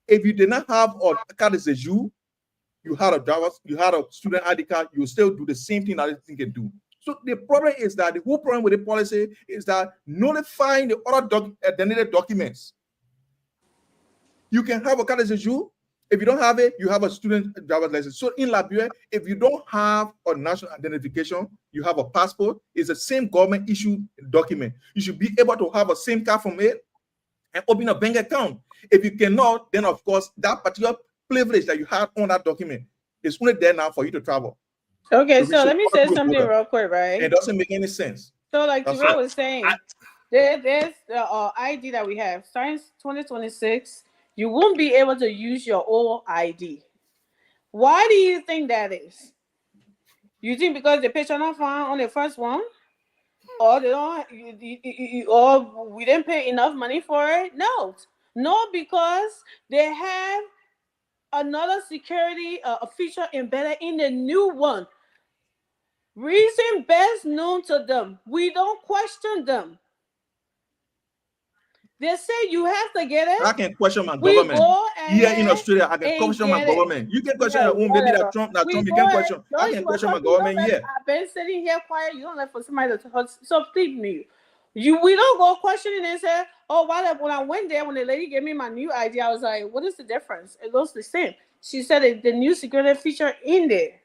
If you did not have a carte de séjour, you had a student ID card, you still do the same thing that you can do. So the problem is that the whole problem with the policy is that notifying the other identity documents. You can have a carte de séjour. If you don't have it, you have a student driver's license. So in Liberia, if you don't have a national identification, you have a passport. It's the same government issued document. You should be able to have a SIM card from it and open a bank account. If you cannot, then of course that particular privilege that you have on that document is only there now for you to travel. Okay, so let me say something real quick, right? It doesn't make any sense. So like Terrell was saying, there's the ID that we have. Starting 2026, you won't be able to use your old ID. Why do you think that is? You think because the picture not found on the first one, or they don't, or we didn't pay enough money for it? No, because they have another security feature embedded in the new one. Reason best known to them. We don't question them. They say you have to get it. I can question my government. Here in Australia, I can question my government. You can question your own. Maybe that Trump, you can question. I can question my government here. I've been sitting here quiet. You don't let for somebody to so please me. We don't go questioning and say, oh, when I went there, when the lady gave me my new ID, I was like, what is the difference? It looks the same. She said the new security feature in there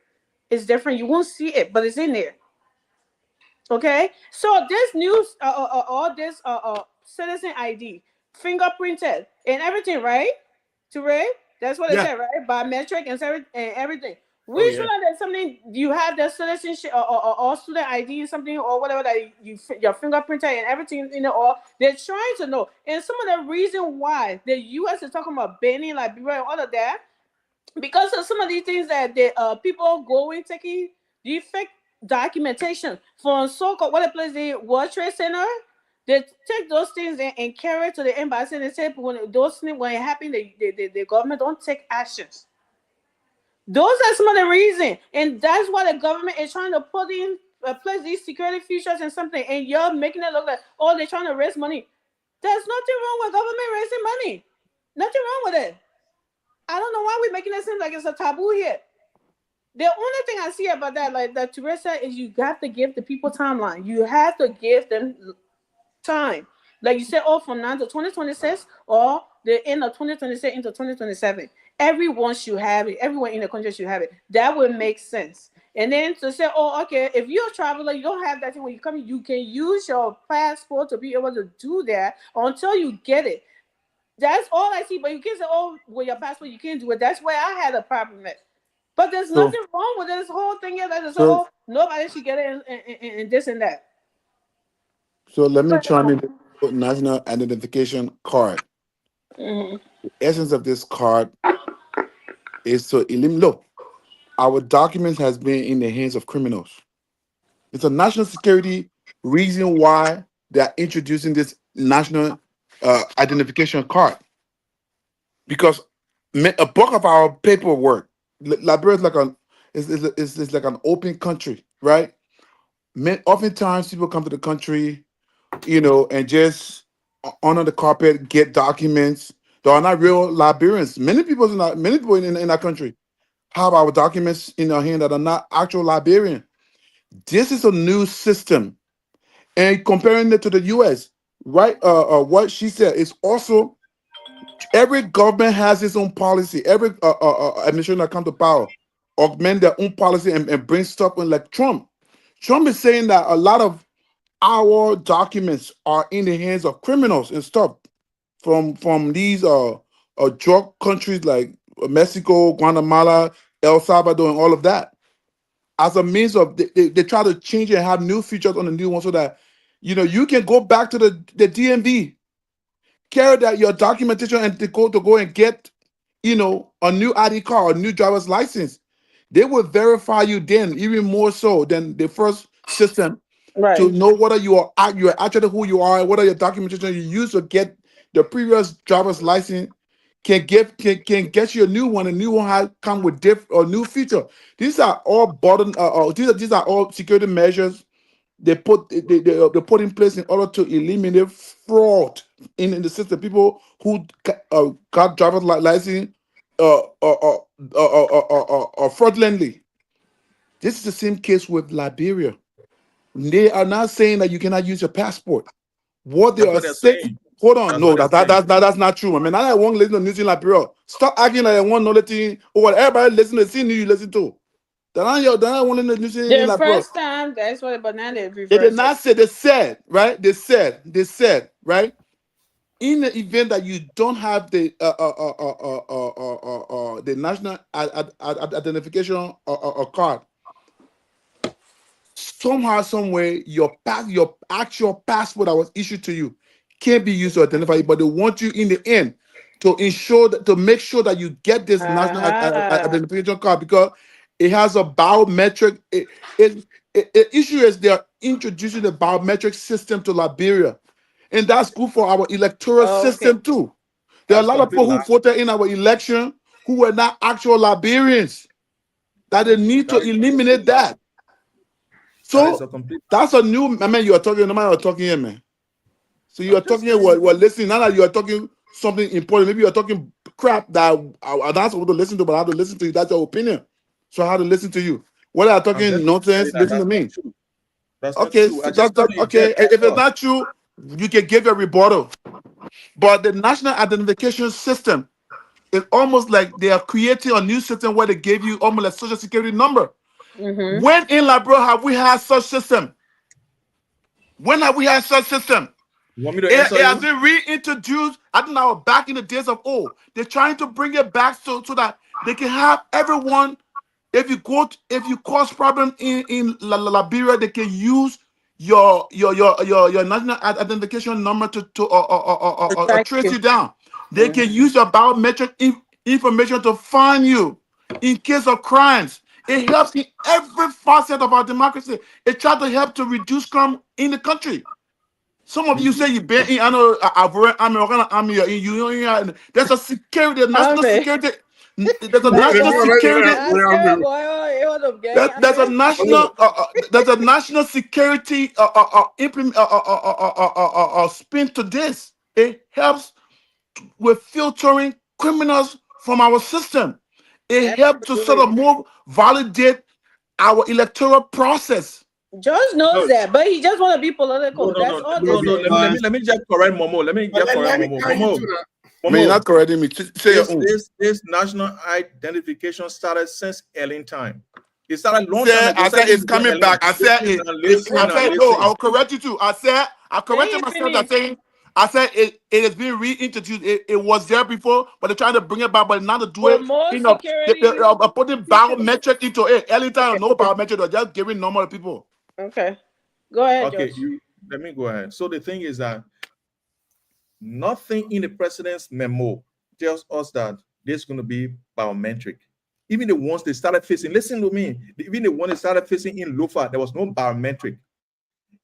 is different. You won't see it, but it's in there. Okay, so this news, all this citizen ID, fingerprinted and everything, right? Ture, that's what it said, right? Biometric and everything. We should have something. You have the citizenship or student ID, something or whatever that your fingerprinted and everything, or they're trying to know. And some of the reason why the U.S. is talking about banning Liberia and all of that, because of some of these things that the people going taking the fake documentation from so-called what a place the World Trade Center. They take those things and carry it to the embassy and they say when those things when it happen, the government don't take actions. Those are some of the reasons, and that's why the government is trying to put in place these security features and something, and you're making it look like they're trying to raise money. There's nothing wrong with government raising money. Nothing wrong with it. I don't know why we're making it seem like it's a taboo here. The only thing I see about that, like that Teresa, is you have to give the people timeline. You have to give them time. Like you said, from now to 2026 or the end of 2026 into 2027. Everyone should have it. Everyone in the country should have it. That would make sense. And then to say, okay, if you're a traveler, you don't have that thing when you come in, you can use your passport to be able to do that until you get it. That's all I see. But you can't say, with your passport, you can't do it. That's where I had a problem with. But there's nothing wrong with this whole thing here. That is nobody should get it and this and that. So let me try me with national identification card. Mm-hmm. The essence of this card is to eliminate. Look, our documents has been in the hands of criminals. It's a national security reason why they are introducing this national identification card. Because a bulk of our paperwork, Liberia is like an open country, right? Oftentimes people come to the country, and just under the carpet get documents. They are not real Liberians. Many people in our country have our documents in our hand that are not actual Liberian. This is a new system, and comparing it to the U.S., right? What she said is also every government has its own policy. Every administration that comes to power augment their own policy and bring stuff in. Like Trump is saying that a lot of our documents are in the hands of criminals and stuff from these drug countries like Mexico, Guatemala, El Salvador, and all of that. as a means of they try to change it and have new features on the new one so that you can go back to the DMV, carry that your documentation and to go and get a new ID card, a new driver's license. They will verify you then even more so than the first system to Right. know whether you are actually who you are, what are your documentation you use to get the previous driver's license can get you a new one. A new one has come with new feature. These are all button. These are all security measures they put in place in order to eliminate fraud in the system. People who got driver's license fraudulently. This is the same case with Liberia. They are not saying that you cannot use your passport. What they That's are what they're saying. saying. Hold on, That's no, what they're saying. that's not true. I mean, I won't listen to news in Liberia. Stop acting like I want no thing or what everybody listen to. See you listen to. Then I want to news in The Liberia. first time, that's what, but now they They did reverse not it. say. They said right. They said right. In the event that you don't have the national identification card, somehow, some way, your actual passport that was issued to you can't be used to identify you. But they want you in the end to make sure that you get this national identification card because it has a biometric. The issue is they are introducing the biometric system to Liberia, and that's good for our electoral Okay. system too. There are a That's lot of people who complete voted in our election who were not actual Liberians. That they need to That is eliminate that. That is So a complete. that's a new. I mean, you are talking. No matter you're talking here, man. So you I'm are just talking here. We're listening. Now that you are talking something important, maybe you are talking crap that I'm not supposed to listen to, but I have to listen to you. That's your opinion. So I have to listen to you. Whether I'm I'm talking just nonsense, saying that listen to that's not me. true. That's not Okay, true. so I just told you okay. that If it's not true, you can give your rebuttal. But the national identification system is almost like they are creating a new system where they gave you almost a social security number. Mm-hmm. When in Liberia have we had such system? When have we had such system? You want me to It answer has you? been reintroduced. I think now back in the days of old. They're trying to bring it back so that they can have everyone. If you cause problem in Liberia, they can use your national identification number to Thank trace you. you down. They Mhm. can use your biometric information to find you in case of crimes. It helps in every facet of our democracy. It tries to help to reduce crime in the country. Some of you say you've been in, I know, army, there's a security, national Army. security, there's a Like national security, I said, boy, it was a gang. there's a national security spin to this. It helps with filtering criminals from our system. It helps to sort of Absolutely. more validate our electoral process. George knows No, that, but he just want to be no, political. no, That's no, all no, this no. is. Let me just correct Momo. Let me But just let correct me Momo. tell you too now. I mean, you're Momo. not correcting me. Say your own. This national identification started since Ellen time. It started a long time ago. I said it's coming back. I said no. Listen. I'll correct you too. I corrected myself. I said it has been reintroduced. It was there before, but they're trying to bring it back. But now to do For it, more they security are putting features. biometric into it. Early time, Okay. no biometric. They're just giving normal people. Okay. Go ahead, Okay, George. let me go ahead. So the thing is that nothing in the president's memo tells us that there's going to be biometric. Even the ones they started facing, listen to me, even the ones they started facing in Lofa, there was no biometric.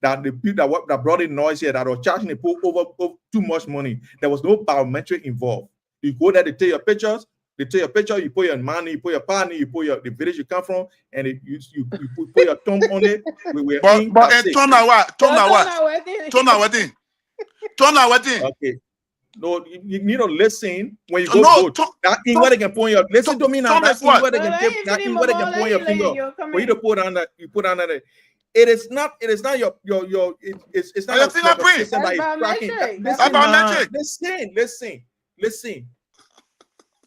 That the people that brought in noise here, that were charging the people over too much money, there was no biometric involved. You go there, they take your pictures, you put your money, you put your partner, you put the village you come from, and you put your thumb on it. But turn out what? Okay. No, you need to listen when you go No, vote. That in where they can point your listen to me now. That in where they can Let him that finish, in where they can Momo. point your Let finger. you come For you in. to put on that, you put on that. It's not your it's not your a fingerprint. system that is That's tracking. biometric. Listen.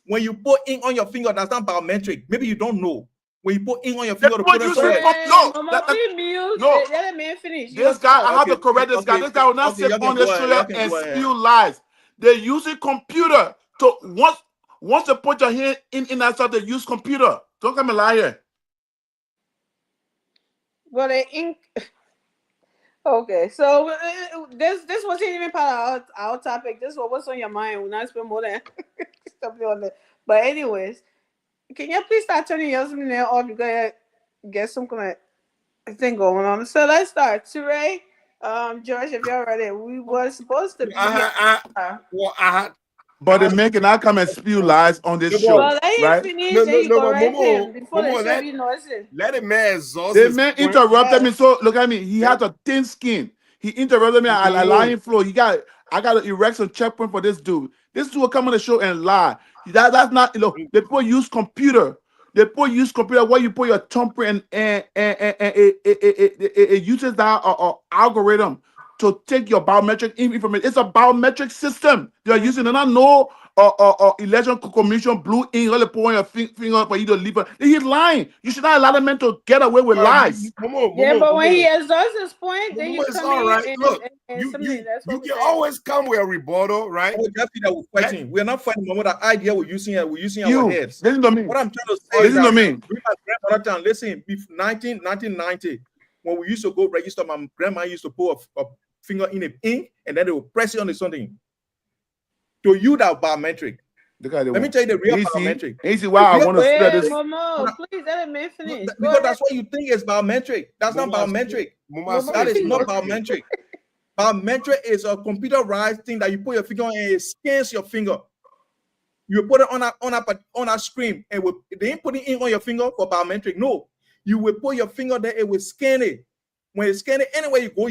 When you put ink on your finger, that's not biometric. Maybe you don't know. When you put ink on your finger to put on somewhere. Momo, please mute. No. Let the man finish. This guy, I have to Okay, correct this guy. okay, This guy will not okay, sit y'all can on the go ahead, shoulder y'all can and go ahead. spew lies. They're using computer to once they put your hand in that stuff, they use computer. Don't come and lie here. Well, the ink. Okay, so this wasn't even part of our topic. This was what's on your mind. We're not spend more than something on it. But anyways, can you please start turning your screen off? You gotta get some kind of thing going on. So let's start. Today, George, if you're ready, we were supposed to be. Well, I had. But the man cannot come and spew lies on this show, Well, let him right? finish, No, then no, you no, but correct Momo, him before the Momo, show be noisy. let a man exhaust The his man point. interrupted me. So look at me. He had a thin skin. He interrupted me at a lying floor. I got to erect some checkpoint for this dude. This dude will come on the show and lie. That's not, look, the people use computer. The people use computer where you put your thumbprint and it uses that algorithm to take your biometric information. It's a biometric system they are using. And I know election commission blue ink all put on your finger for you to leave. He's lying. You should not allow the man to get away with lies. Yeah, but when he exhausts his point, then you Momo, it's come all in right. Look, and you something. That's what you we can say. always come with a rebuttal, right? Oh, that's that we're fighting. We're not fighting Mama. That idea we're using our heads. Listen to me. What I'm trying to say is Listen to that me. we my grandmother time. Listen, 1990, when we used to go register, my grandma used to put a finger in the ink and then they will press it on the something. To you, that biometric. Let me tell you the real biometric. Easy, why I want to spread Wait, this. Momo, please let him finish. Go Because ahead. that's what you think is biometric. That's not biometric. That is not biometric. Biometric is a computerized thing that you put your finger on and it scans your finger. You put it on a screen and they ain't putting it on your finger for biometric. No, you will put your finger there, it will scan it. When it scan it, anywhere you go,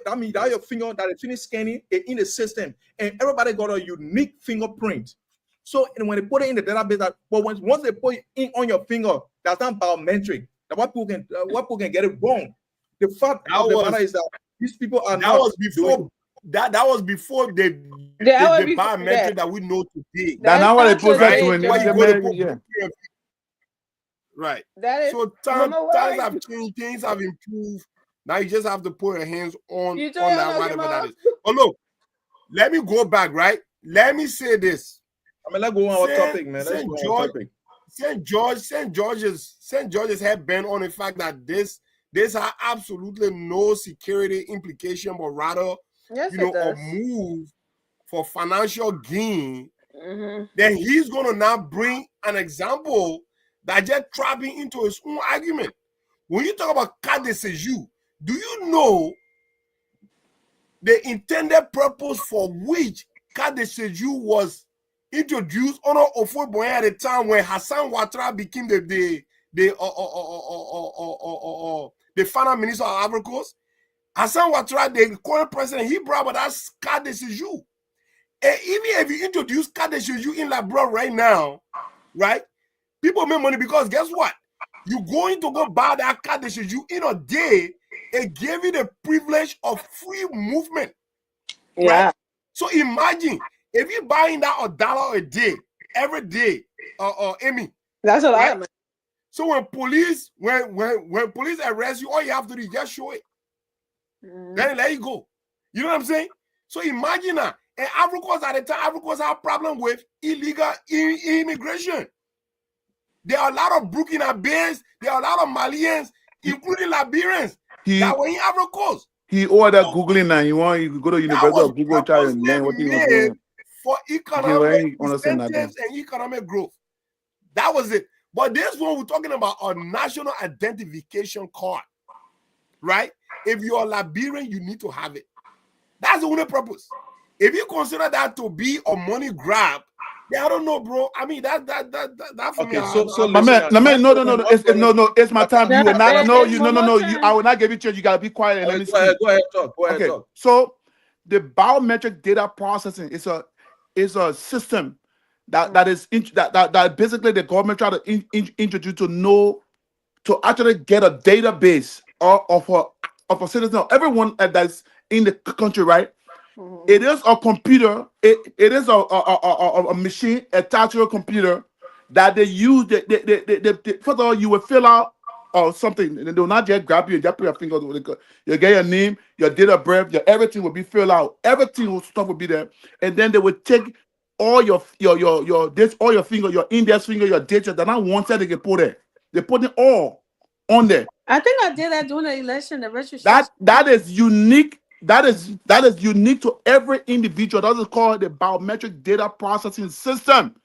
that means that your finger that is finished scanning it in the system, and everybody got a unique fingerprint. So and when they put it in the database, but once they put it on your finger, that's not biometric. That what people can get it wrong. The fact of the matter is that these people are that was before that was before the biometric that we know today. That's not what they put that doing. Right. That is, so times have changed, things have improved. Now you just have to put your hands on that, whatever that is. But look, let me go back, right? Let me say this. I mean, let's go on our topic, man. St. George's head bent on the fact that this has absolutely no security implication, but rather, a move for financial gain. Then he's gonna now bring an example that just trapping into his own argument. When you talk about carte de séjour, do you know the intended purpose for which carte de séjour was introduced under Houphouët-Boigny at the time when Hassan Ouattara became the final minister of Ivory Coast? Hassan Ouattara, the current president, he brought about that carte de séjour. And even if you introduce carte de séjour in Labrador right now, right? People make money because guess what? You're going to go buy that carte de séjour in a day. It gave you the privilege of free movement. Yeah. Right? So imagine if you're buying that $1 a day, every day, Amy. That's a lot. Right? So when police arrest you, all you have to do is just show it. Then they let you go. You know what I'm saying? So imagine that. And Ivory Coast at the time, Ivory Coast have a problem with illegal immigration. There are a lot of Burkinabés, there are a lot of Malians, including Liberians, that were in Ivory Coast. He ordered Googling now. You go to University of Google, try and learn what you want to do. For economic incentives and economic growth. That was it. But this one, we're talking about a national identification card, right? If you're a Liberian, you need to have it. That's the only purpose. If you consider that to be a money grab, then I don't know, bro. I mean, that for okay, me. So my man, no, it's my time. You will not, I will not give you chance. You gotta be quiet and let me speak. Go ahead, talk. So the biometric data processing is a system that basically the government try to introduce to actually get a database of a citizen of everyone that's in the country, right? It is a computer. It is a machine attached to a computer that they use. First of all, you will fill out something, and they will not just grab you and just put your finger. You get your name, your date of birth, your everything will be filled out. Everything stuff will be there, and then they will take all your finger, your index finger, your date. They're not one set they can put there. They put it all on there. I think I did that during the election, the registration. That is unique. That is unique to every individual. That is called the biometric data processing system.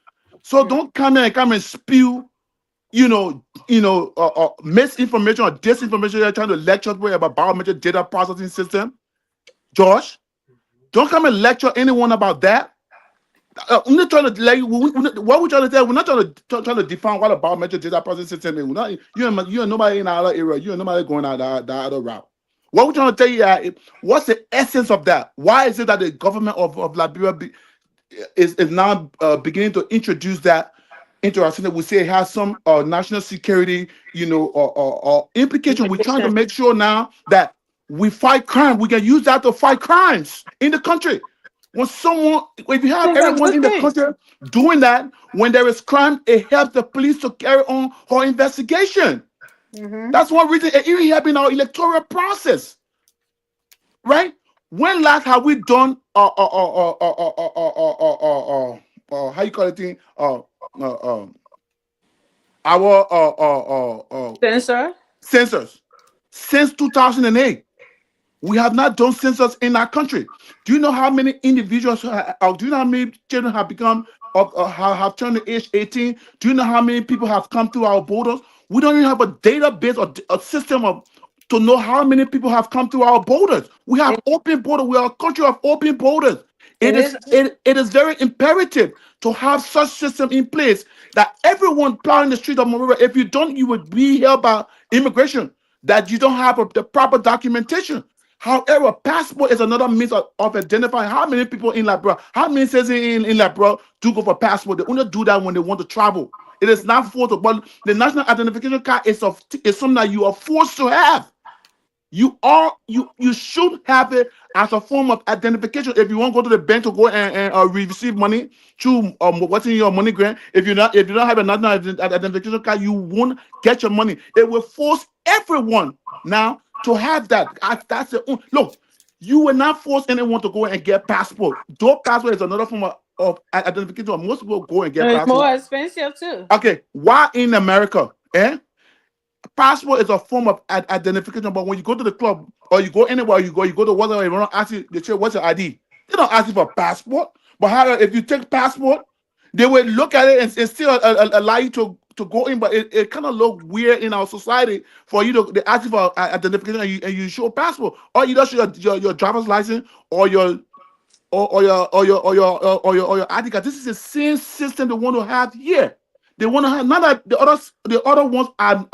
So don't come and spew, misinformation or disinformation. You're trying to lecture people about biometric data processing system. Josh, don't come and lecture anyone about that. I'm not trying to what we're trying to tell. We're not trying to define what a biometric data processing system is. We're not, you and nobody in our area. You and nobody going out that other route. What we're trying to tell you what's the essence of that? Why is it that the government of Liberia is now beginning to introduce that into our system? We say it has some national security, or implication. We're trying to make sure now that we fight crime. We can use that to fight crimes in the country. If you have everyone in the country doing that, when there is crime, it helps the police to carry on her investigation. That's one reason it even helps in our electoral process, right? When last have we done how you call it thing our census since 2008? We have not done census in our country. Do you know how many individuals, do you know how many children have become, have turned the age 18? Do you know how many people have come through our borders? We don't even have a database or a system to know how many people have come through our borders. We have open borders. We are a country of open borders. It is very imperative to have such system in place that everyone plowing the street of Monrovia, if you don't, you would be held by immigration, that you don't have the proper documentation. However, passport is another means of identifying how many people in Liberia, how many citizens in Liberia do go for passport. They only do that when they want to travel. It is not forced, but the national identification card is something that you are forced to have. You should have it as a form of identification. If you want to go to the bank to go and receive money through what's in your money grant, if you don't have a national identification card, you won't get your money. It will force everyone now to have that. That's it. Look, you will not force anyone to go and get passport. Though passport is another form of identification. Most people go and get passport. It's more expensive too. Okay, why in America? Passport is a form of identification, but when you go to the club or you go anywhere, you go to whatever, you don't ask you, they say, what's your ID? They don't ask you for passport. But however, if you take passport, they will look at it and still allow you to go in, but it kind of look weird in our society for you to ask you for identification and you show a passport, or you just show your driver's license or your ID card. This is the same system they want to have here. They want to have, not that the other ones are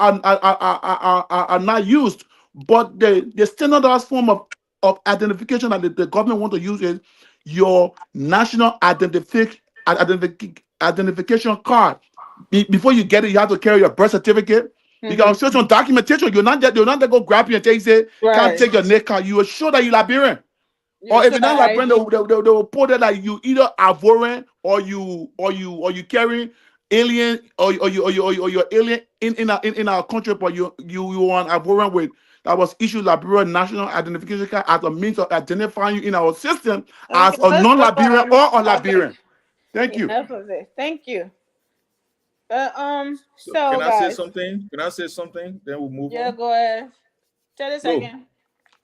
not used, but the standardized form of identification that the government want to use is your national identification card. Before you get it, you have to carry your birth certificate. You got to show some documentation. You're not there go grab you and say, can't take your neck card. You will show that you're Liberian. Or if you're not Liberian, they will put it like you either Ivorian or you carry alien or you're alien in our country, but you are an Ivorian with that was issued Liberian national identification card as a means of identifying you in our system as a non-Liberian or a Liberian. Thank you. Enough of it. Thank you. So can I say something? Can I say something? Then we'll move on. Yeah, go ahead. Tell us again.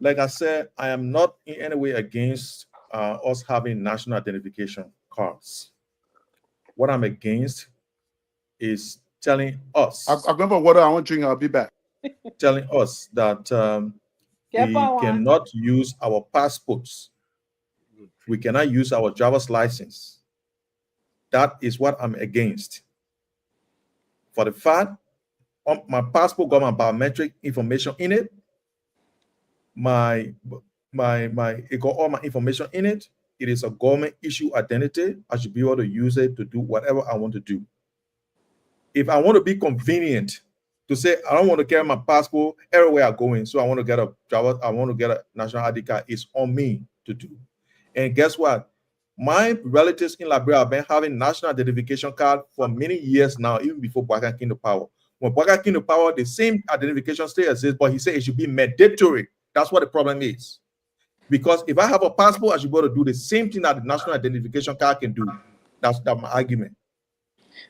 Like I said, I am not in any way against us having national identification cards. What I'm against is telling us. I'm going for water. I want to drink. I'll be back. Telling us that we cannot use our passports. We cannot use our driver's license. That is what I'm against. For the fact, my passport got my biometric information in it. It got all my information in it. It is a government issue identity. I should be able to use it to do whatever I want to do. If I want to be convenient to say I don't want to carry my passport everywhere I go in, so I want to get a national ID card, it's on me to do. And guess what? My relatives in Liberia have been having national identification card for many years now, even before Boakai came to power. When Boakai came to power, the same identification still exists, but he said it should be mandatory. That's what the problem is. Because if I have a passport, I should be able to do the same thing that the national identification card can do. That's my argument.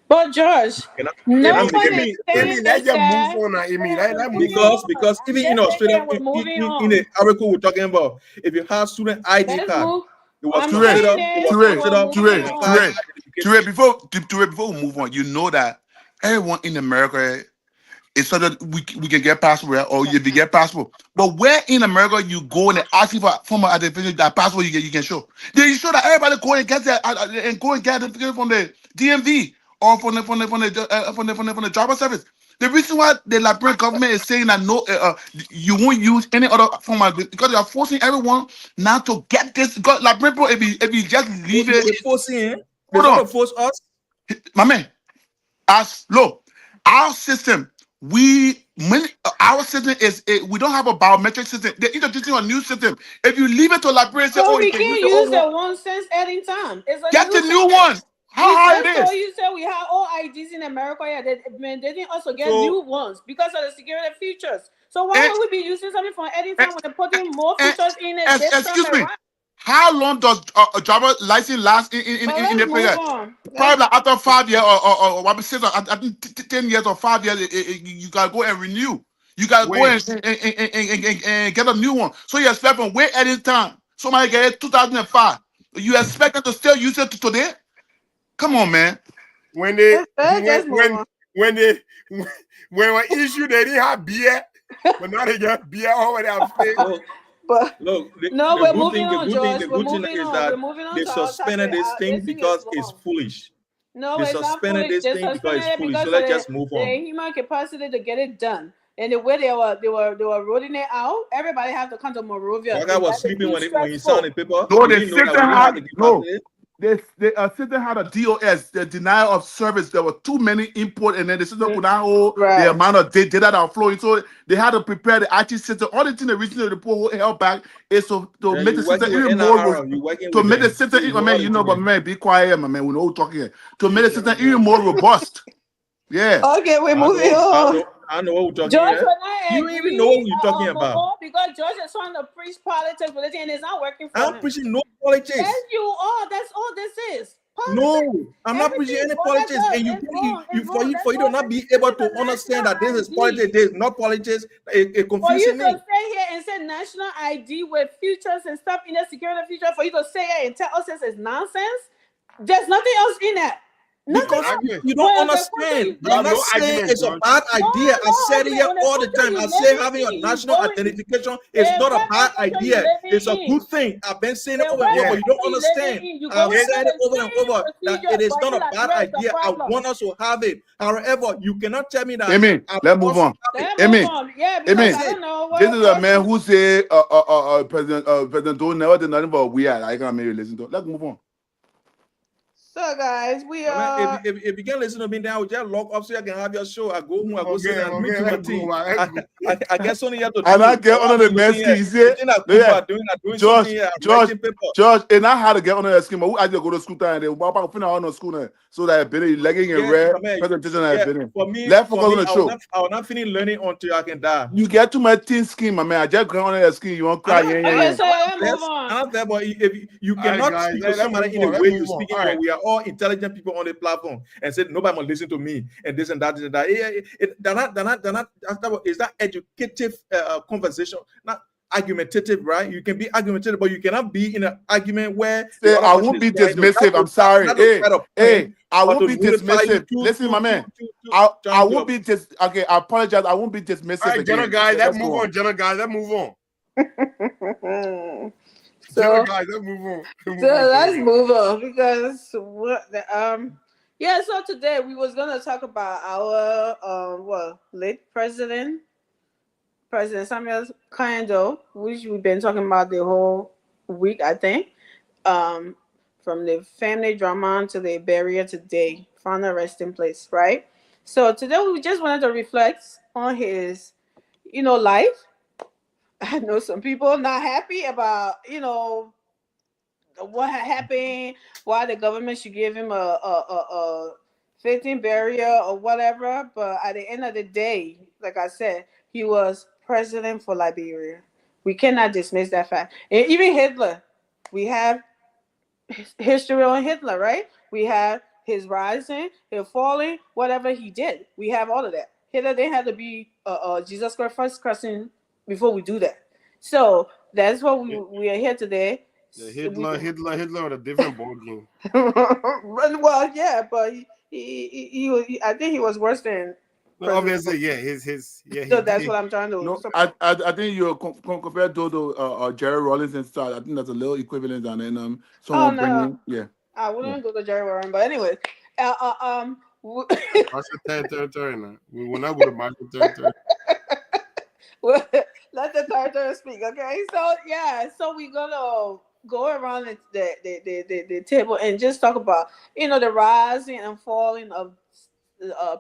But George, Cannot- no cannot one make Amy, is it. saying let's is just that. move on now, Amy. Let's move Because on. even I'm in just Australia, saying we're moving in on. the article we're talking about, if you have student ID Let's card, move. it was I'm Ture, considered saying it was this. considered We're moving a on. high Ture, identification. before we move on, you know that everyone in America is so that we can get passport, or if you get passport. But where in America you go and they ask you for form of identification, that passport you can show. Then you show that everybody go and get that and go and get identification from the DMV or from the driver service. The reason why the Liberian government is saying that no, you won't use any other form of, because they are forcing everyone now to get this. Because Liberian people, if you just leave They it, forcing, they hold trying on, to force us. my man. As look, our system, our system we don't have a biometric system. They're introducing a new system. If you leave it to Liberia and say, So oh, you we can use can't the use old the one, one since adding time. It's a get new the new system. one. How We hard just it told is. you said we have all IDs in America. Yeah, they didn't also get So- new ones because of the security features. So why And- would we be using something from adding time when they're putting more and- features in it this Excuse time me. around? How long does a driver license last in But the let's player? move on. Probably like after 5 years or what 6 or I think 10 years or 5 years, you gotta go and renew. You gotta go Wait. and get a new one. So you expect from wait at this time. Somebody get it 2005. You expect them to still use it today? Come on, man. When they Let's just move on. when they were issued, they didn't have beer, but now they got beer over their face. Look, But look, no, the we're good moving thing, on, the George. good We're thing moving is on. that We're moving on they to our suspended topic. this thing This thing because is it's long. foolish. No, They it's not suspended foolish. this They thing because suspended it's it foolish. because So of let's just move the on. human capacity to get it done. And the way they were rolling it out, everybody have to come to Monrovia. That guy was sleeping when he saw the paper. No, He the didn't know that system we had to get past it. The system had a DOS, the denial of service. There were too many import, and then the system could not hold Right. the amount of data that are flowing. So they had to prepare the IT system. All the thing the reason the report held back is to Yeah, make you the system working with even more NRR, you working to with make the them. system. You I know mean, all you the know, but things. man, be quiet, my man. We know who talking here. To make the system even more robust. Yeah. Okay, we're I moving know, on. I know what we're talking George, here. when I You agree, even know what you're talking about. Momo, because George is trying to preach politics, and it's not working for I'm him. preaching no politics. Yes, you are. That's all this is. Politics. No, I'm not preaching any Everything politics. politics And you, is wrong. you It's for wrong. you That's for you to why not be this able is to a understand that national this is ID. politics, this is not politics, a For you confusing to thing. stay here and say national ID with futures and stuff in the security feature, for you to say it and tell us this is nonsense, there's nothing else in that. Nothing Because else. you don't Well, the understand. question I'm No not saying argument, it's a George. bad No, idea. I said it here argument. all the When time. the I country say you having a living in, national you go in- identification is Yeah, not a what bad country you idea. living It's a in? good thing. I've been saying it Yeah, over and what over. You don't country you living understand. in? You go I've in said there it over and the over same that it procedure, is but not you a like, bad where's the idea. I problem? want us to have it. However, you cannot tell me that. Amen. I Let's move also on. have it. Let's Amen. move on. Yeah, because Amen. I don't know what This is a man person- who say President Donald never did nothing but we are. I can't maybe listen to. Let's move on. So guys, we I mean, are. if you can listen to me, then I will just log up so I can have your show. I go home, I go sit Okay, and meet okay, my let's team. go, man, let's go. I guess only have to do. And I get under the What I'm Messi. looking He at, said, the thing that no, people yeah. are doing George, something here, George, writing paper. George, and I had to get under the scheme. Who I just go to school time and then walk back finish on the school now. So that Billy legging and Yeah, red come here. presentation Yeah, has been. for me, Let's focus on the show. I will not finish learning until I can die. You get too much thin skin, my man. I just go under the skin. You won't cry. I'm Yeah, not- yeah, Okay, yeah. so let's Yes, move on. I'm not there, but if you All right, cannot guys, speak to let's somebody move in the on, way let's you move on. speaking, All but right. we are all intelligent people on the platform, and said nobody must listen to me and this and that, this and that. They're not. After is that educative conversation, not argumentative, right? You can be argumentative, but you cannot be in an argument where the Say, other I person won't is be trying to- dismissive. I'm sorry. not to Hey, try to hey, point, I but won't to be notify you dismissive. Listen, my man. I trying won't to- be okay. I apologize. I won't be dismissive All right, again. general guys, let's Let's go move on. on. General guys, let's move on. So, General guys, let's move on. Move so on, let's general. move on because what the yeah. So today we was gonna talk about our late President Samuel Kando, which we've been talking about the whole week, I think. From the family drama to the burial today, final resting place, right? So today we just wanted to reflect on his, life. I know some people not happy about, what had happened, why the government should give him a fitting burial or whatever. But at the end of the day, like I said, he was president for Liberia. We cannot dismiss that fact. And even Hitler, we have history on Hitler, right? We have his rising, his falling, whatever he did. We have all of that. Hitler didn't have to be Jesus Christ first person before we do that. So that's what we are here today. Yeah, So Hitler with a different ball game. well, yeah, but I think he was worse than Well, President. obviously, yeah, his yeah, So he that's did. what I'm trying to. No, I think you're compared to Jerry Rollins and stuff. I think that's a little equivalent, and then Oh someone no, bringing yeah. I wouldn't go to Jerry Warren, but anyway, w- Marshall territory now. We will not go to Marshall territory. let the character speak, okay? So yeah, so we're gonna go around the table and just talk about the rising and falling of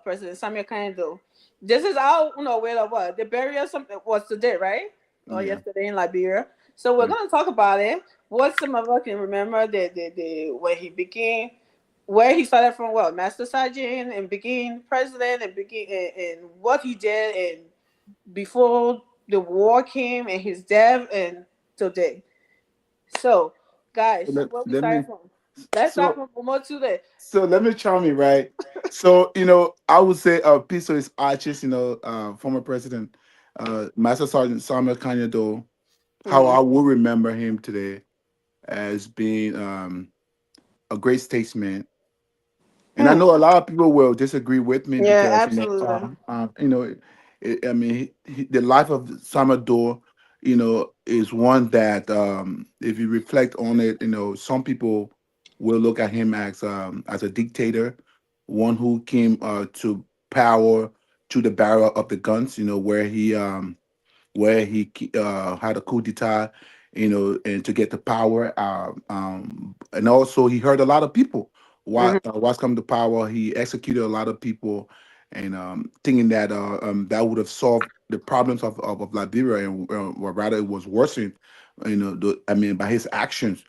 President Samuel Kando. This is our aware of what the burial something was today, right? Or Yeah. yesterday in Liberia. So we're Yeah. gonna talk about it. What some of us can remember the when he became where he started from, well, Master Sergeant, and became president, and became and what he did, and before the war came, and his death, and today. So, guys, Let, where we let me started from? Let's start so from Momotu. so let me chime in, right? So I would say peace to his arches, former president, Master Sergeant Samuel Kanyado, how I will remember him today as being a great statesman. And I know a lot of people will disagree with me Yeah, because absolutely. I mean, the life of Samador, is one that if you reflect on it, some people will look at him as a dictator, one who came to power to the barrel of the guns, where he had a coup d'état, and to get the power. And also he hurt a lot of people. Mhm. What's come to power? He executed a lot of people, and thinking that that would have solved the problems of Liberia, and or rather it was worsened. By his actions.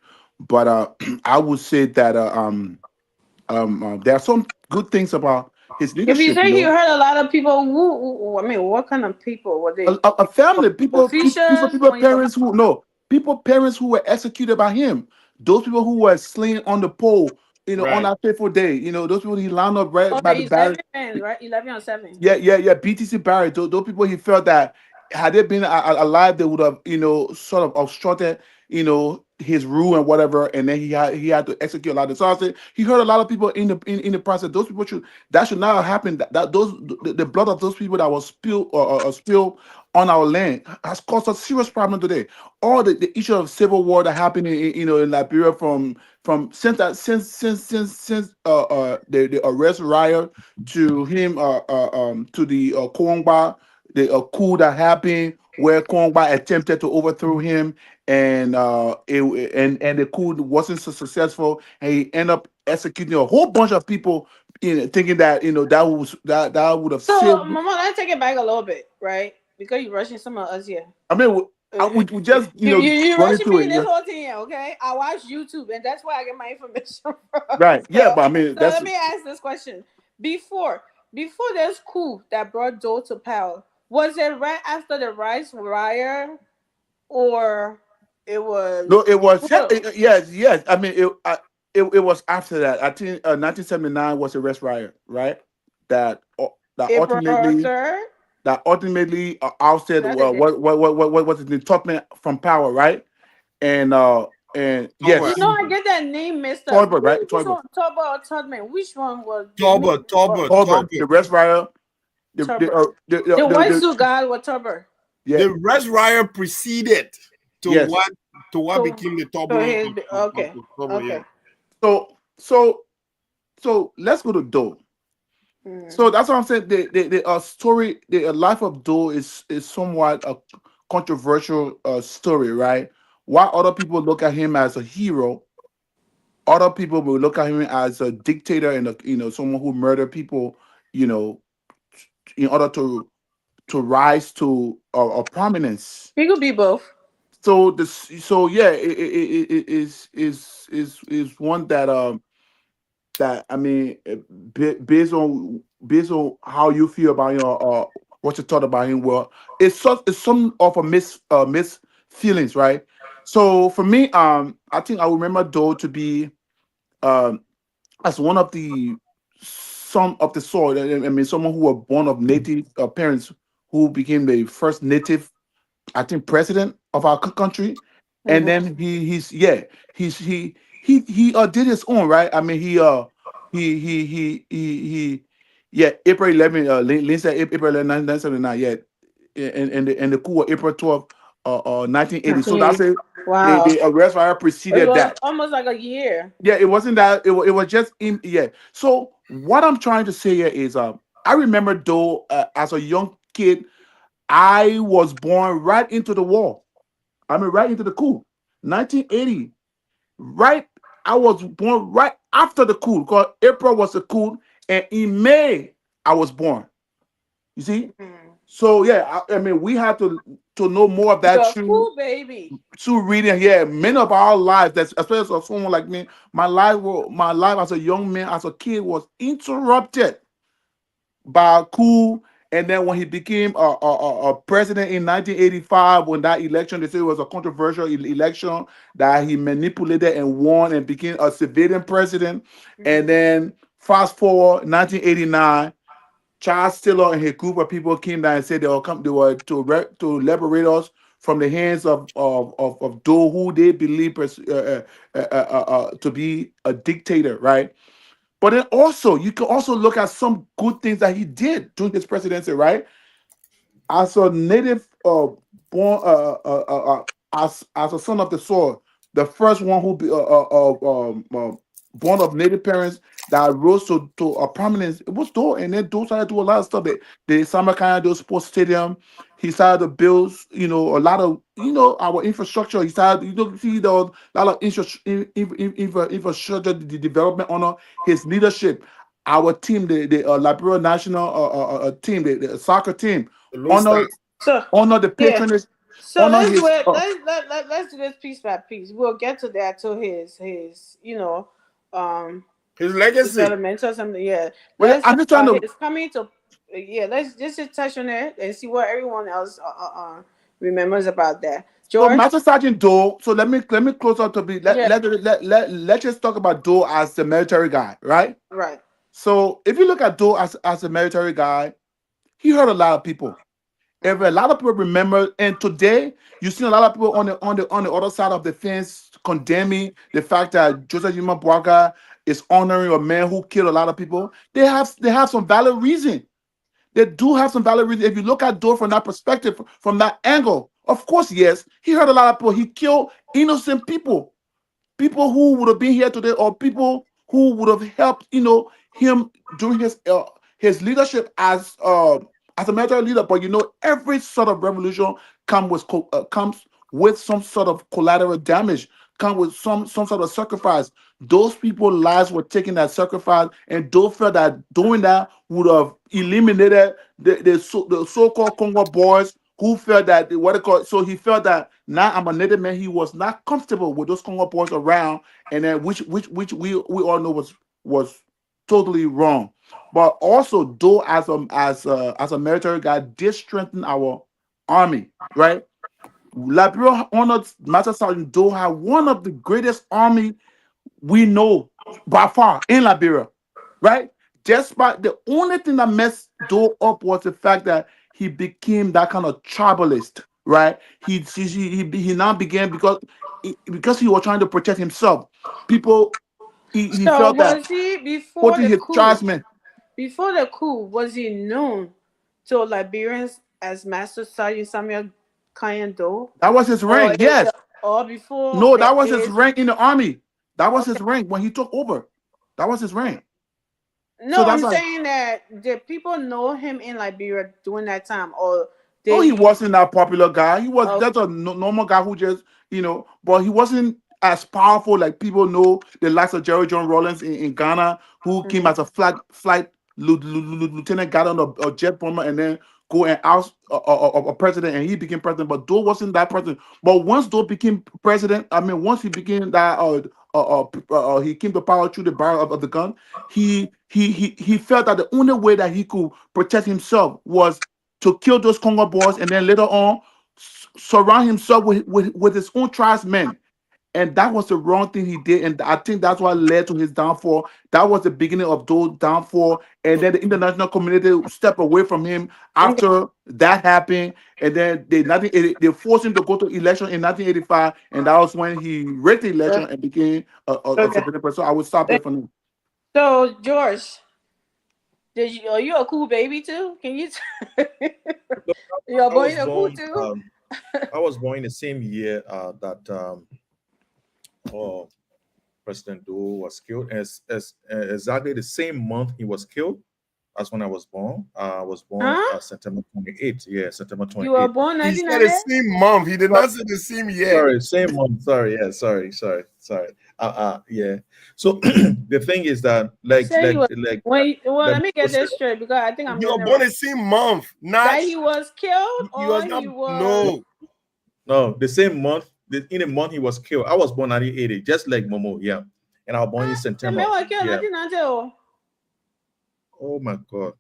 But I would say that there are some good things about his If you leadership. say you heard a lot of people, I mean, what kind of people were they? A family, Officials? When you talk parents who no people, parents who were executed by him. Those people who were slain on the pole, on Right. that fateful day. Those people he lined up right by the okay, barrel. 11, right? 11 or 7. Yeah. BTC Barrett. Those people he felt that had they been alive, they would have, sort of obstructed, his rule and whatever. And then he had to execute a lot of. So I said he hurt a lot of people in the process. Those people should not have happened. The blood of those people that was spilled or spilled on our land has caused a serious problem today. All the issue of civil war that happened in Liberia since the arrest riot to him to the Kongba, the coup that happened where Kongba attempted to overthrow him, and and the coup wasn't so successful, and he ended up executing a whole bunch of people, thinking that that would have So, saved. Mama, let's take it back a little bit, right? Because you're rushing some of us here. I mean, we just You run rushing into me it. in Yeah. this whole thing here, okay? I watch YouTube, and that's where I get my information from. Right. Yeah, So, but I mean so that's let me ask this question: before before this coup that brought Joe to power, was it right after the rice riot, or it was no. It was before? yes. I mean it was after that. I think 1979 was a arrest riot, right? That that April ultimately 3rd? ousted That's the day. what was it, the Tubman from power, right? And Talbot. You yes, know, I get that name mixed up. Tolbert, right? Which Tolbert, one, Turbo or Tubman? Which one was Talbot, Talbot, Tolbert, the Talbot. arrest riot, Turbo? The white suit guy was Turbo. yeah, The Red Riot preceded to yes. what So, became the so Talbot his of okay, Talbot, yeah. okay. So so let's go to Doe. Mm. So that's what I'm saying. The story, the life of Doe is somewhat a controversial story, right? While other people look at him as a hero, other people will look at him as a dictator and someone who murdered people, you know, in order to rise to a prominence. He could be both. So yeah, it is one that that I mean, based on how you feel about what you thought about him. Well, it's some of a miss feelings, right? So for me, I think I remember Doe to be um as one of the son of the soil. I mean, someone who were born of native parents who became the first native, I think, president of our country. And Mm-hmm. then he's he did his own, right. I mean, he yeah, April 11, Lindsay, April 11, 1979, yeah, and the coup was April 12th, 1980. So that's it. Wow. The arrest fire It preceded was that. almost like a year. Yeah, it wasn't that. It was just in. Yeah. So what I'm trying to say here is, I remember though, as a young kid, I was born right into the war. I mean, right into the coup, 1980. Right, I was born right after the coup because April was the coup, and in May I was born. You see. Mm. So yeah, I mean, we have to know more of that You're a through cool baby. reading. Yeah, many of our lives, that's especially for someone like me, my life as a young man, as a kid, was interrupted by a coup. And then when he became a president in 1985, when that election, they said it was a controversial election that he manipulated and won and became a civilian president. And Mm-hmm. then fast forward 1989, Charles Taylor and his group of people came down and said they were to liberate us from the hands of those who they believe to be a dictator, right? But then also, you can also look at some good things that he did during his presidency, right? As a native born as a son of the soil, the first one who born of native parents that rose to a prominence, it was Doe. And then Doe started to do a lot of stuff. The Samarkand, those sports stadium, he started to build, a lot of, our infrastructure. He started, see there was a lot of infrastructure development under his leadership. Our team, the Liberia national team, the soccer team, The Lone honor Stars. So the yeah. patronage, So honor let's do his it. Let's do this piece by piece. We'll get to that to his um His legacy. development or something. Yeah. well, Let's I'm just trying to. his coming to yeah. Let's just touch on it and see what everyone else remembers about that. So George. Master Sergeant Doe. So let me close out to be Yeah. let's just talk about Doe as the military guy, right? Right. So if you look at Doe as a military guy, he hurt a lot of people. If a Mm-hmm. lot of people remember, and today you see a lot of people on the other side of the fence condemning the fact that Joseph Yuma Boaga is honoring a man who killed a lot of people. They have some valid reason. They do have some valid reason. If you look at Doe from that perspective, from that angle, of course, yes, he hurt a lot of people. He killed innocent people who would have been here today, or people who would have helped, him during his leadership as a military leader. But every sort of revolution comes with some sort of collateral damage, come with some sort of sacrifice. Those people's lives were taking that sacrifice, and those felt that doing that would have eliminated the so-called Congo boys who felt that what they call. So he felt that now I'm a native man. He was not comfortable with those Congo boys around, and then which we all know was totally wrong. But also, though, as a military guy, did strengthen our army, right? Liberia honored Master Sergeant Doha, one of the greatest army we know by far in Liberia, right? Despite the only thing that messed Doe up was the fact that he became that kind of tribalist, right? He now began because he was trying to protect himself. People he So felt that was he before putting the his coup? tribesmen. Before the coup, was he known to Liberians as Master Sergeant Samuel Kayando? That was his Or rank. is Yes, or before no, that that was his is rank in the army. That was okay. his rank when he took over. That was his rank. So No, that's I'm like, saying that did people know him in Liberia during that time, or no, did he he? wasn't that popular guy. He was Okay. just a normal guy who just, but he wasn't as powerful like people know the likes of Jerry John Rawlings in Ghana, who came Mhm. as a flight lieutenant, got on a jet bomber, and then go and oust a president, and he became president. But Doe wasn't that president. But once Doe became president, I mean, once he became that, he came to power through the barrel of the gun. He felt that the only way that he could protect himself was to kill those Congo boys, and then later on surround himself with his own tribesmen. And that was the wrong thing he did. And I think that's what led to his downfall. That was the beginning of those downfall. And then the international community stepped away from him after that happened. And then they forced him to go to election in 1985. And that was when he rigged the election and became a Okay. civilian person. So I would stop there for now. So George, are you a cool baby too? Can you? You're I born was a cool born. too. I was born in the same year that President Doe was killed. As exactly the same month he was killed. That's when I was born. I was born Huh? September 28th. Yeah, September You were 28th. born He said the 1990. same month. He did not say the same year. Sorry, same month. Sorry, yeah, sorry. Yeah. So the thing is that Say he was well. like Let me get this straight because I think I'm You were getting it born wrong. the same month. Not That he was killed, he or was not. he was No, the same month. In the month he was killed. I was born 1980, just like Momo. Yeah, and I was born in The September. man was killed Yeah. 1990. Oh my God.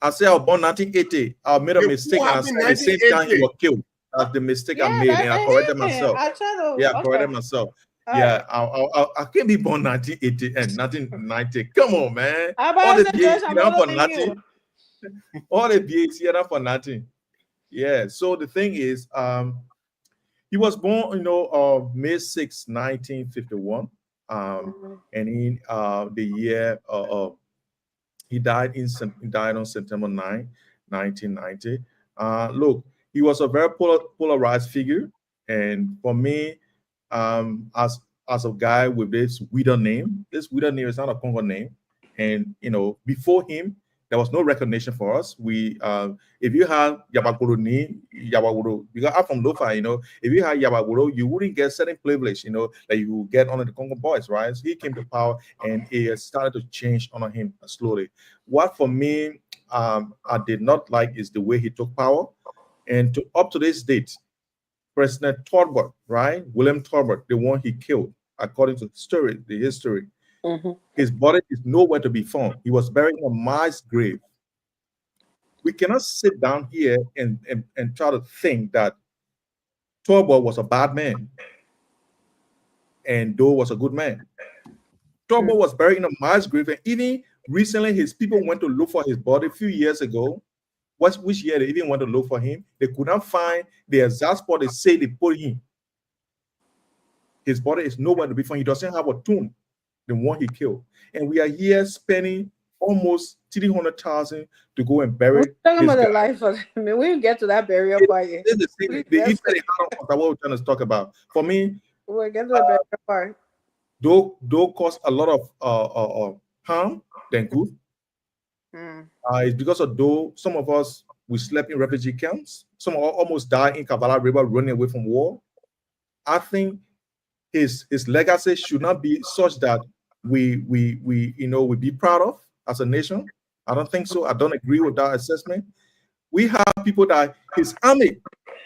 I said I was born 1980. I made a The mistake coup and I happened said the same time he 1980. was killed. That's the mistake I Yeah, made, and I that's corrected it. myself. I try to. Yeah, I Okay. corrected myself. All Yeah, right. I can't be born 1980 and 1990. Come on, man. How All about the I say, BAs George, I'm here older for than nothing. you. All the BAs here for nothing. Yeah. So the thing is, he was born, May 6, 1951. And in the year he died on September 9, 1990. Look, he was a very polarized figure, and for me, as a guy with this Wida name is not a Congo name, and before him there was no recognition for us. We if you had Yabaguro, because I'm from Lofa, if you had Yabaguro, you wouldn't get certain privilege, that you would get under the Congo boys, right? So he came to power and it started to change under him slowly. What for me I did not like is the way he took power, and up to this date, President Torbert, right? William Torbert, the one he killed, according to the history, his body is nowhere to be found. He was buried in a mass grave. We cannot sit down here and try to think that Torbert was a bad man and Doe was a good man. Torbert was buried in a mass grave, and even recently, his people went to look for his body a few years ago. Which year they even went to look for him? They could not find the exact spot they say they put him. His body is nowhere to be found. He doesn't have a tomb, the one he killed. And we are here spending almost 300,000 to go and bury. We're talking about the life of him. We get to that burial part. It's the same. He said it what we're trying to talk about. For me, we'll get to the burial part. Though caused a lot of harm than good. It's because of though some of us we slept in refugee camps. Some almost died in Kavala River running away from war. I think his legacy should not be such that we be proud of as a nation. I don't think so. I don't agree with that assessment. We have people that his army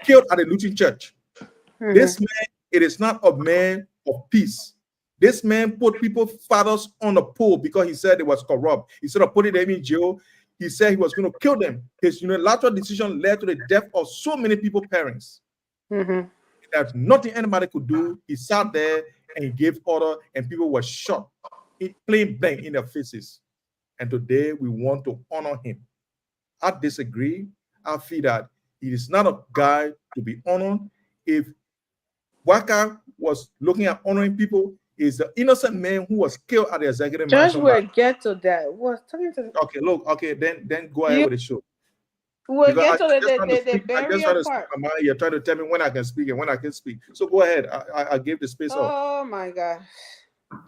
killed at a Lutheran church. This man, it is not a man of peace. This man put people's fathers on the pole because he said it was corrupt. Instead of putting them in jail, he said he was going to kill them. His unilateral decision led to the death of so many people's parents. There's nothing anybody could do. He sat there and he gave order, and people were shot plain blank in their faces. And today we want to honor him. I disagree. I feel that he is not a guy to be honored. If Waka was looking at honoring people, is the innocent man who was killed at the executive mansion. Just will get to that. What talking to? Okay, look. Okay, then go ahead with the show. We'll get to the burial part. You're trying to tell me when I can speak and when I can speak. So go ahead. I gave the space. Oh my God.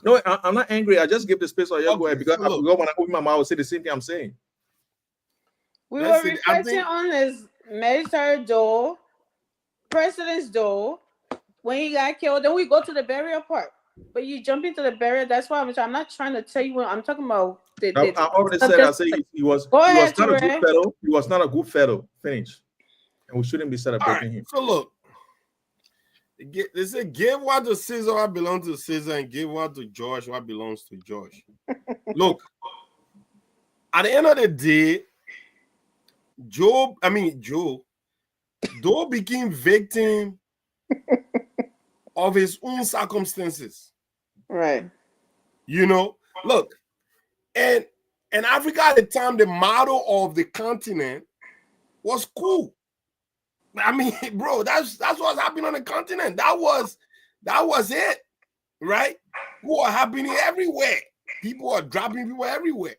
No, I'm not angry. I just give the space. Go ahead, because when I open my mouth, I will say the same thing I'm saying. We were reflecting on his military door, president's door, when he got killed. Then we go to the burial part. But you jump into the burial. That's why I'm not trying to tell you what I'm talking about. I already said. I say he was not a good fellow. He was not a good fellow. Finish. And we shouldn't be celebrating him. So look, they say give what to Caesar what belongs to Caesar, and give what to George what belongs to George. Look, at the end of the day, Joe became victim of his own circumstances. Right. You know, look, and Africa at the time, the model of the continent was cool. I mean, bro, that's what's happening on the continent. That was it, right? War happening everywhere. People are dropping people everywhere.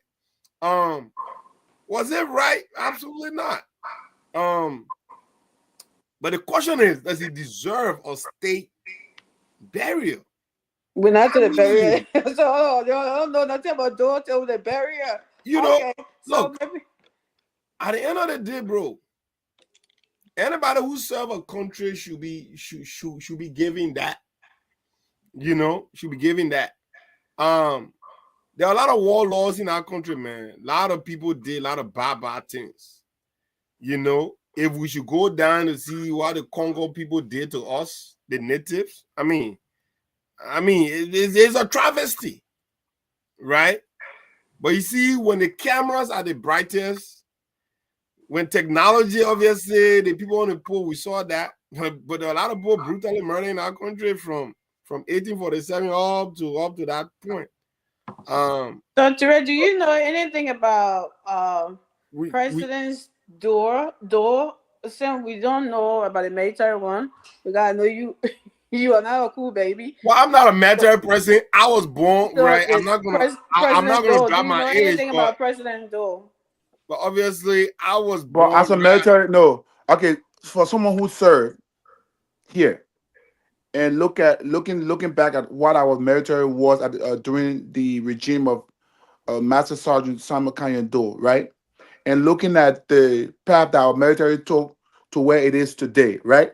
Was it right? Absolutely not. But the question is, does he deserve a state burial? We're not to the barrier. So don't know nothing about door to the barrier. You know, Okay, so look, maybe at the end of the day, bro, anybody who serve a country should be giving that. You know, should be giving that. There are a lot of war laws in our country, man. A lot of people did a lot of bad things. You know, if we should go down to see what the Congo people did to us, the natives, I mean, it's a travesty, right? But you see, when the cameras are the brightest, when technology, obviously, the people on the pole, we saw that, but a lot of people brutally murdered in our country from 1847 up to that point. So Ture, do you know anything about President's door? Since we don't know about the military one, we gotta know you. You are not a cool baby. Well, I'm not a military person. I was born So right. I'm not gonna drop my age. Anything about President Doe? But obviously, I was But born. as a military, no. Okay, for someone who served here, and looking back at what our military was at, during the regime of Master Sergeant Samuel Kenyon Doe, right? And looking at the path that our military took to where it is today, right?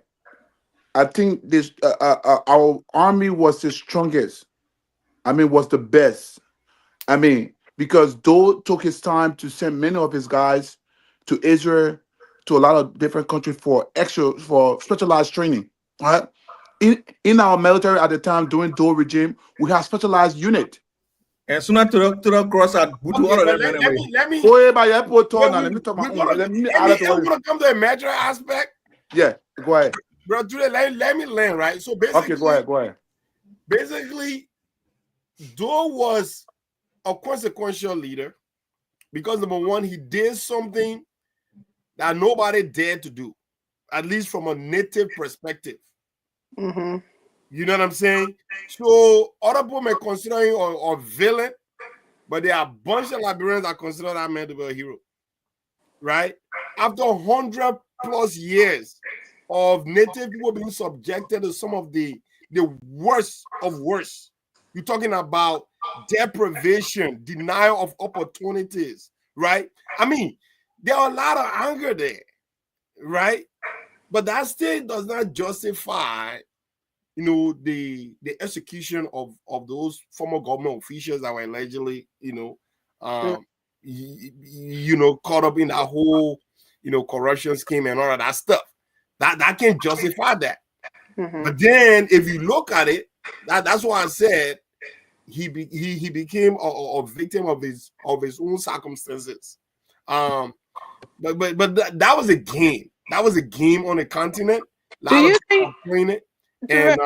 I think this our army was the strongest. I mean, was the best. I mean, because Doe took his time to send many of his guys to Israel, to a lot of different countries for specialized training. Right? In our military at the time during Doe regime, we had specialized unit. And soon to the cross at Butu. Let me. Let me talk to come to the military aspect. Yeah, go ahead. Bro, let me learn, right? So basically, okay, go ahead. Basically, Doe was a consequential leader because number one, he did something that nobody dared to do, at least from a native perspective. Mm-hmm. You know what I'm saying? So other people may consider him a villain, but there are a bunch of Liberians that consider that man to be a hero, right? After 100+ years of native people being subjected to some of the worst of worst. You're talking about deprivation, denial of opportunities, right? I mean, there are a lot of anger there, right? But that still does not justify, you know, the execution of those former government officials that were allegedly, caught up in that whole, corruption scheme and all of that stuff. That can't justify that. Mm-hmm. But then if you look at it, that's why I said he became a victim of his own circumstances. But that was a game. That was a game on the continent. Do you think playing it? And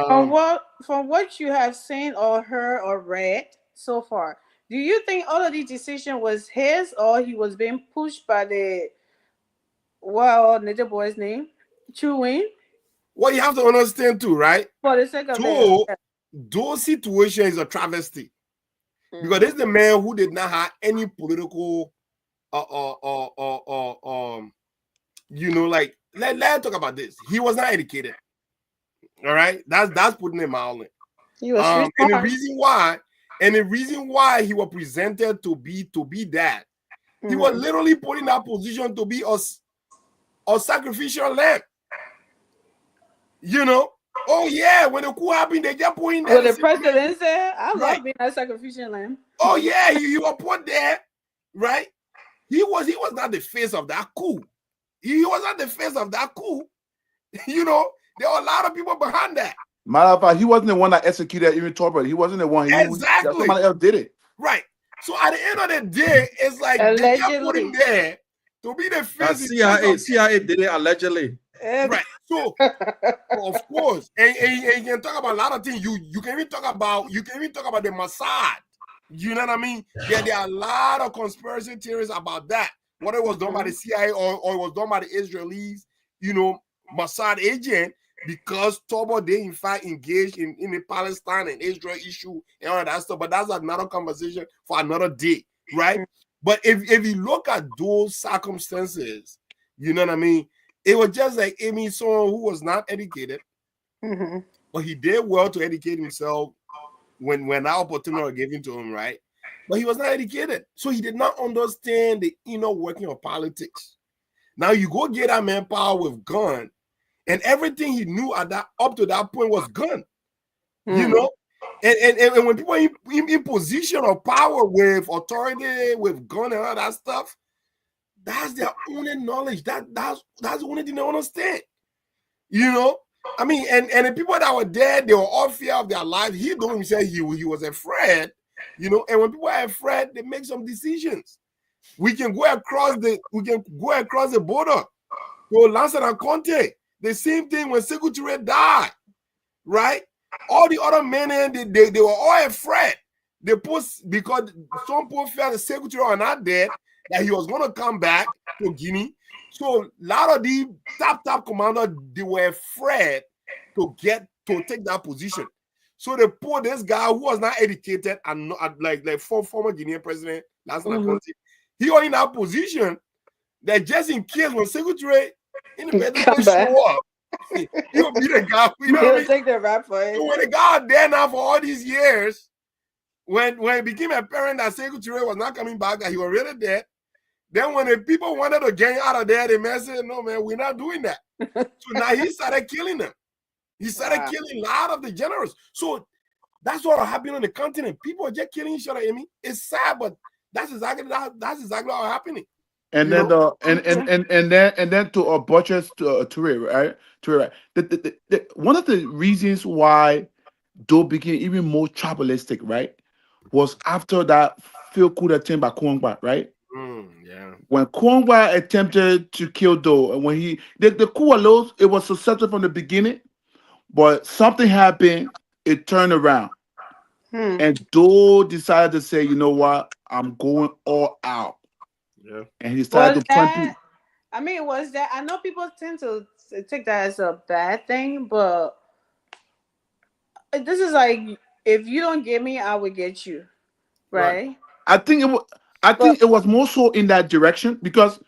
from what you have seen or heard or read so far, do you think all of these decisions was his, or he was being pushed by the native boy's name? Chewing. Well, you have to understand too, right? For the sake of those situation is a travesty. Because this is the man who did not have any political let's talk about this. He was not educated. All right, that's putting him mildly. He was and the reason why he was presented to be that, he was literally put in that position to be a sacrificial lamb. You know, oh yeah, when the coup happened, they just put in there. Well, the president said, "I love being a sacrificial lamb." Oh yeah, you were put there, right? He was not the face of that coup. He was not the face of that coup. You know, there were a lot of people behind that. Matter of fact, he wasn't the one that executed even Torberg. He wasn't the one. Exactly. Somebody else did it. Right. So at the end of the day, it's like they put him there to be the face. CIA did it allegedly. Right. So of course, and you can talk about a lot of things. You can even talk about the Mossad. You know what I mean? There are a lot of conspiracy theories about that. Whether it was done by the CIA or it was done by the Israelis, Mossad agent, because Tobo they in fact engaged in the Palestine and Israel issue and all that stuff. But that's another conversation for another day, right? But if you look at those circumstances, you know what I mean? It was just like someone who was not educated, but he did well to educate himself when that opportunity was given to him, right? But he was not educated, so he did not understand the inner working of politics. Now you go get that manpower with gun, and everything he knew at that up to that point was gun, you know. And when people in position of power with authority, with gun and all that stuff, that's their only knowledge. That's the only thing they understand. You know, I mean, and the people that were there, they were all fear of their life. He told himself he was afraid, you know. And when people are afraid, they make some decisions. We can go across the border to Lancet and Conte. The same thing when Sekou Touré died, right? All the other men, they were all afraid. They because some people felt that Sekou Touré was not dead, that he was going to come back to Guinea. So a lot of the top commanders, they were afraid to take that position. So they put this guy who was not educated and not, like former Guinean president, Lansana Conte. He was in that position that just in case when Sekou Touré independently show up, he'll be the guy. You know, he'll take the rap for it. So when the guy there now for all these years, when it became apparent that Sekou Touré was not coming back, that he was really dead, then when the people wanted to get out of there, they said, "No, man, we're not doing that." So now he started killing them. He started killing a lot of the generals. So that's what happened on the continent. People are just killing each other. I mean, it's sad, but that's exactly what happening. And then and then to butchers to Touré, right? Touré, right? One of the reasons why Doe became even more tribalistic, right, was after that failed coup attempt by Kouangba, right? Yeah. When Kouangba attempted to kill Doe, and when the coup alone, it was successful from the beginning, but something happened, it turned around. And Doe decided to say, you know what, I'm going all out. Yeah. And he started was that I know people tend to take that as a bad thing, but this is like, if you don't get me, I will get you. Right? I think it was more so in that direction because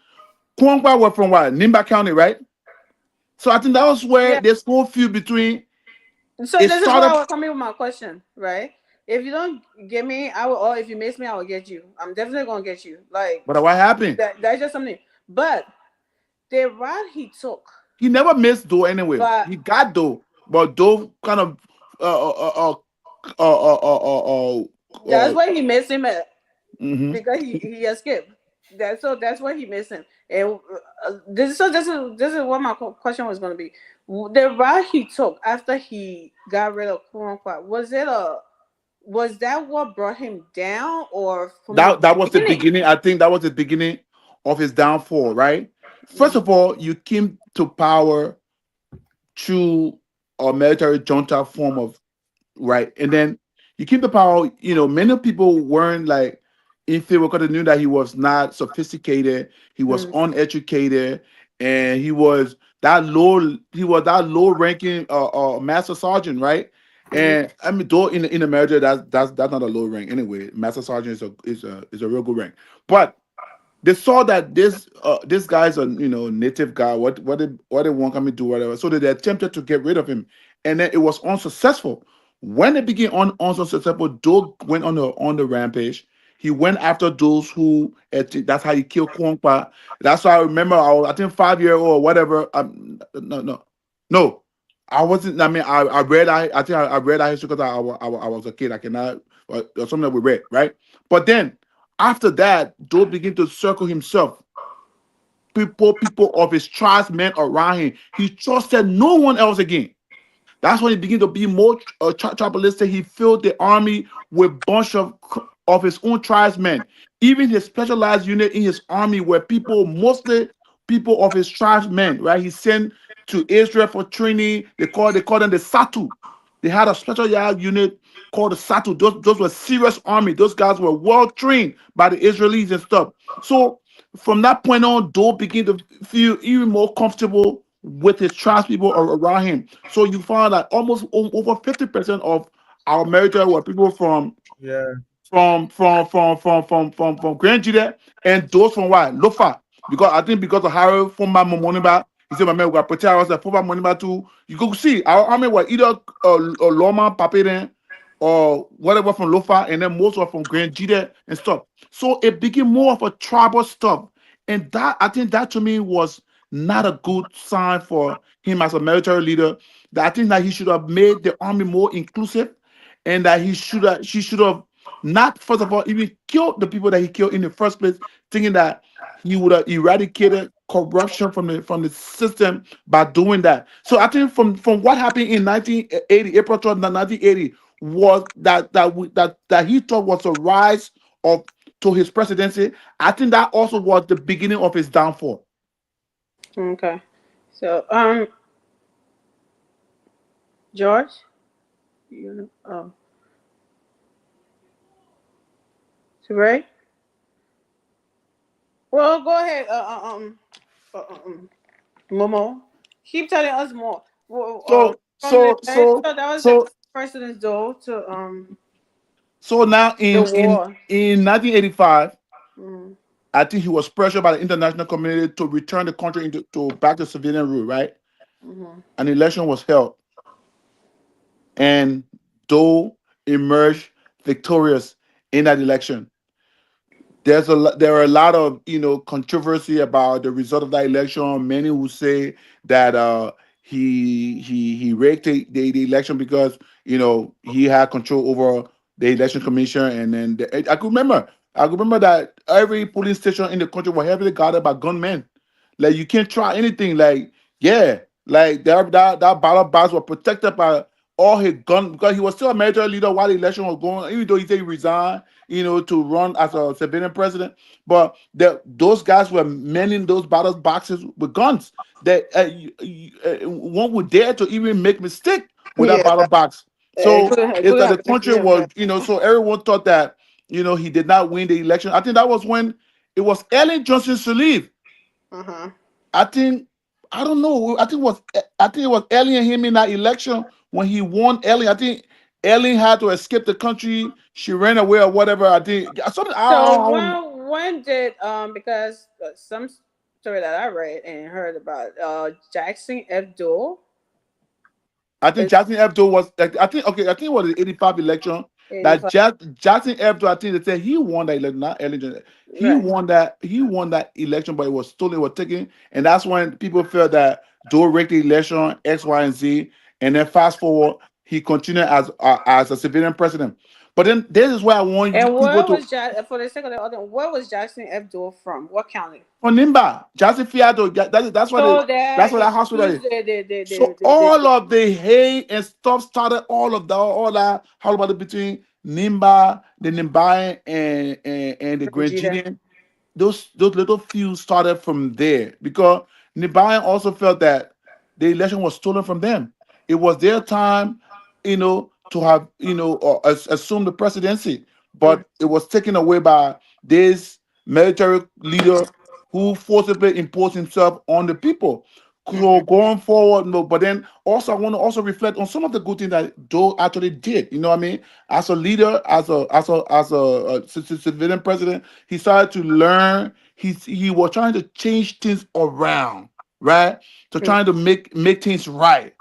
Kouangba was from what? Nimba County, right? So I think that was where there's no feud between. So this is where I was coming with my question, right? If you don't get me, I will. Or if you miss me, I will get you. I'm definitely gonna get you. Like, but what happened? That's just something. But the route he took, he never missed Doe anyway. He got Doe, but Doe kind of that's why he missed him at, because he escaped. That's why he missed him. And this is what my question was going to be. The route he took after he got rid of Kouangba, was that what brought him down, or that was the beginning? I think that was the beginning of his downfall, right? First of all, you came to power through a military junta form of, right, and then you came to power. You know, many people weren't like in favor because they knew that he was not sophisticated, he was uneducated, and he was that low ranking master sergeant, right? And I mean, though in America, that's not a low rank anyway. Master sergeant is a real good rank, but they saw that this guy's a native guy. What they want come and do whatever. So they attempted to get rid of him, and then it was unsuccessful. When it became unsuccessful, Doe went on the rampage. He went after those who. That's how he killed Kouangba. That's why I remember. I think 5-year-old or whatever. No. I wasn't. I mean, I read. I think I read that history because I was a kid. I cannot or something that we read, right? But then after that, Doe began to circle himself. People of his tribesmen around him. He trusted no one else again. That's when he began to be more tribalistic. He filled the army with a bunch of his own tribesmen. Even his specialized unit in his army were mostly people of his tribesmen, right? He sent to Israel for training. They call them the Satu. They had a special yard unit called the Satu. Those were serious army. Those guys were well trained by the Israelis and stuff. So from that point on, Doe began to feel even more comfortable with his tribes people around him. So you found that almost over 50% of our military were people Yeah. from Grand Judah and those from what? Lofa. Because I think because of Harry former Moniba, he said, my man, we got protect ourselves, former Moniba too. You go see our army were either Loma, Papeden, or whatever from Lofa, and then most were from Grand Judah and stuff. So it became more of a tribal stuff. And that I think that to me was not a good sign for him as a military leader. That I think that he should have made the army more inclusive and that she should have not first of all even killed the people that he killed in the first place, thinking that he would have eradicated corruption from the system by doing that. So I think from what happened in 1980, April 12th, 1980, was that he thought was a rise of to his presidency. I think that also was the beginning of his downfall. Okay. So George, oh, Ray. Well, go ahead. Momo, keep telling us more. So From the so so so that was the so president's door to so now the in war. 1985, Mm, I think he was pressured by the international community to return the country into to back to civilian rule, right? mm-hmm. An election was held, and Doe emerged victorious in that election. There are a lot of controversy about the result of that election. Many who say that he rigged the election because he had control over the election commission, and then I could remember that every polling station in the country was heavily guarded by gunmen. Like you can't try anything. Like yeah, like that ballot box was protected by all his gun because he was still a military leader while the election was going. Even though he said he resigned, to run as a civilian president, but those guys were manning those ballot boxes with guns. That one would dare to even make mistake with that Yeah, ballot box. So it it's could that the have been country was, so everyone thought that he did not win the election. I think that was when it was Ellen Johnson Sirleaf. Uh-huh. I think I don't know. I think it was Ellen and him in that election when he won. Ellen, I think Ellen had to escape the country. She ran away or whatever. I think something. So I don't know. when did because some story that I read and heard about Jackson F. Dole I think is Jackson Hebdo was. I think okay. I think it was the '85 election that 85, Jackson Hebdo. I think they said he won that election. Not Ellen Johnson. He right? won that. He won that election, but it was stolen. It was taken, and that's when people felt that Doe rigged the election X, Y, and Z. And then fast forward, he continued as a civilian president. But then this is where I want you And people where to was for the sake of the other? Where was Jackson F. Dole from? What county? on Nimba, Jackson Fiato. That's what So that's that what that hospital includes is. So all of the hate and stuff started all that how about it between Nimba, the Nimbayan and the Vegeta. Grangidian. Those little feuds started from there because Nimbayan also felt that the election was stolen from them. It was their time, to have assume the presidency, Mm, but it was taken away by this military leader who forcibly imposed himself on the people. So mhm. going forward, no, but then also I want to also reflect on some of the good things that Joe actually did. You know what I mean? As a leader, as a civilian president, he started to learn. He was trying to change things around, right? To Mm. trying to make things right.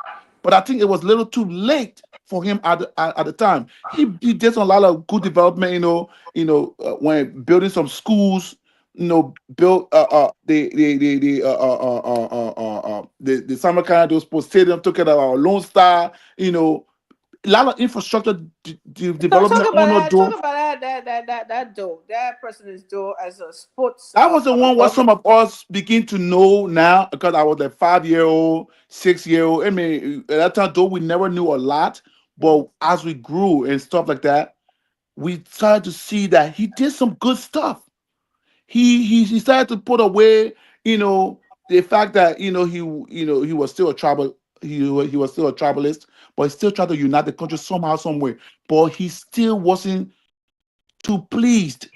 But I think it was a little too late for him at the time. He did a lot of good development. When building some schools, built the summer kind of those sports stadium, took it our Lone Star, a lot of infrastructure So talk development about on the that. Talk door. about that Dole. That President's Dole as a sports That was the one what governor. some of us begin to know now because I was a 5 year old, 6 year old. I mean, at that time, though we never knew a lot, but as we grew and stuff like that, we started to see that he did some good stuff. He started to put away, you know, the fact that he was still a tribal, he was still a tribalist, but he still tried to unite the country somehow, some way. But he still wasn't too pleased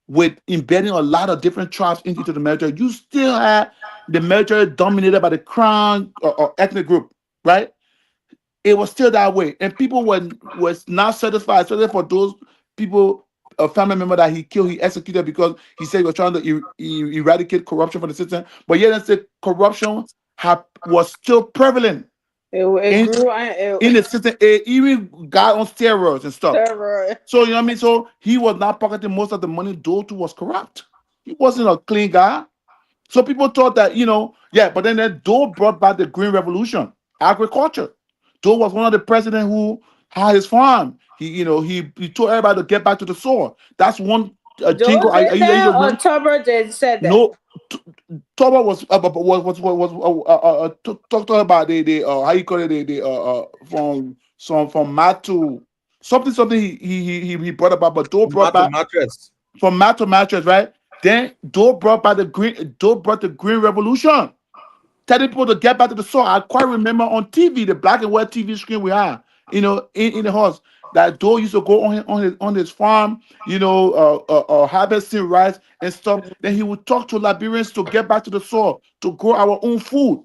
with embedding a lot of different tribes into the military. You still had the military dominated by the crown or ethnic group, right? It was still that way, and people was not satisfied, especially for those people, a family member that he killed, he executed because he said he was trying to eradicate corruption from the system. But yet, the corruption was still prevalent It in grew in the system. It even got on steroids and stuff. terror. So you know what I mean. So he was not pocketing most of the money. Doe too was corrupt. He wasn't a clean guy. So people thought that but then Doe brought back the Green Revolution, agriculture. Doe was one of the presidents who had his farm. He told everybody to get back to the soil. That's one jingle. Joe did that, or Tuber did said that? No, Toba was talked about the how you call it from Matthew something he brought about, but Doe brought back mattress. from mat to mattress, right? Then Doe brought the Green Revolution, telling people to get back to the soil. I quite remember on TV, the black and white TV screen we had, in the house, that Doe used to go on his farm, harvesting rice and stuff. Then he would talk to Liberians to get back to the soil, to grow our own food.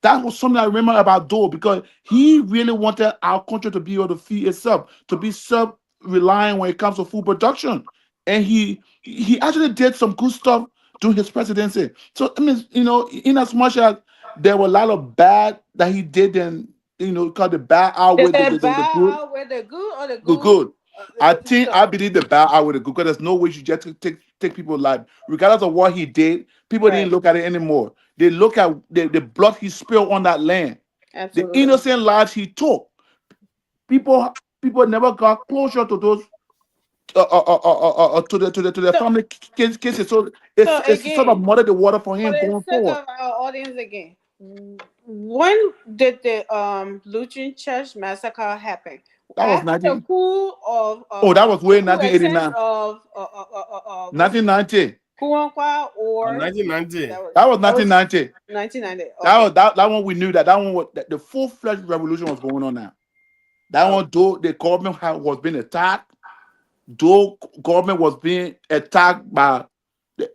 That was something I remember about Doe, because he really wanted our country to be able to feed itself, to be self-reliant when it comes to food production. And he actually did some good stuff during his presidency. So I mean, in as much as there were a lot of bad that he did, and called the bad outweigh Did the that bad good. outweigh the good, or the The good? good. I believe the bad outweigh the good, because there's no way you just take people's life, regardless of what he did. People Right. didn't look at it anymore. They look at the blood he spilled on that land, Absolutely. the innocent lives he took. People never got closure to those to the family cases. So it's again, sort of muddy the water for for him the going sake forward. of our audience again, when did the Lutheran Church massacre happen? That was After the 19. coup of That was way the coup $1989. attempt of 1990. Kuankwa, or 1990. That was 1990. 1990. That one we knew that one was the full-fledged revolution was going on now. That one, though the government was being attacked, though government was being attacked by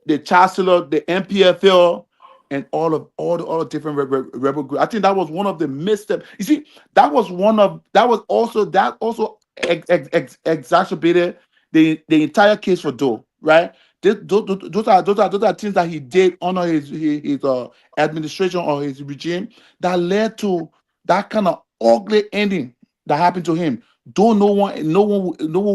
the chancellor, the MPFL, and all the different rebel groups. I think that was one of the missteps. You see, that also exacerbated the entire case for Doe, right? Those are things that he did under his administration or his regime that led to that kind of ugly ending that happened to him. Though no one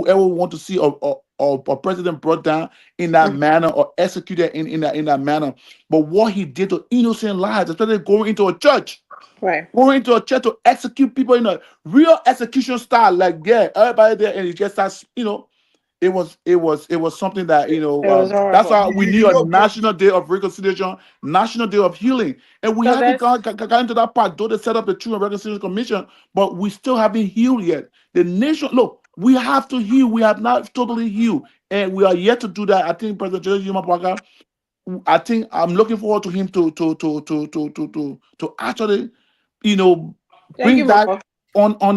ever want to see a president brought down in that manner or executed in that manner. But what he did to innocent lives, especially going into a church, Right. going into a church to execute people in a real execution style, like everybody there, and it just starts, it was something that was that's horrible. why we need a national day of reconciliation, national day of healing, and we So haven't got into that part. Though they set up the Truth and Reconciliation Commission, but we still haven't healed yet. The nation, look, we have to heal. We have not totally healed, and we are yet to do that. I think President Joseph Yuma Parker, I think I'm looking forward to him to actually, bring that Mama. on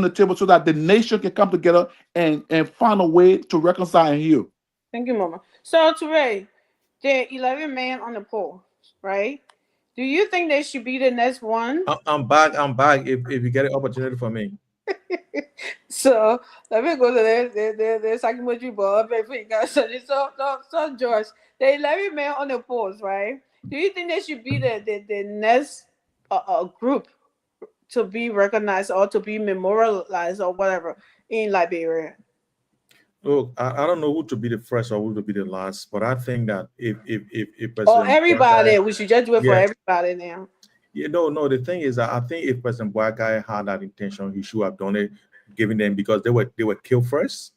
the table, so that the nation can come together and find a way to reconcile and heal. Thank you, Mama. So today, the 11 men on the poll, right? Do you think they should be the next one? I'm back. If you get an opportunity for me. So let me go to the psychometry board. So George, the 11 men on the polls, right? Do you think they should be the next group to be recognized or to be memorialized or whatever in Liberia? Look, I don't know who to be the first or who to be the last, but I think that if Or President everybody, Boakai, we should just do it for Yeah. everybody now. no, the thing is that I think if President Boakai had that intention, he should have done it, giving them, because they were killed first.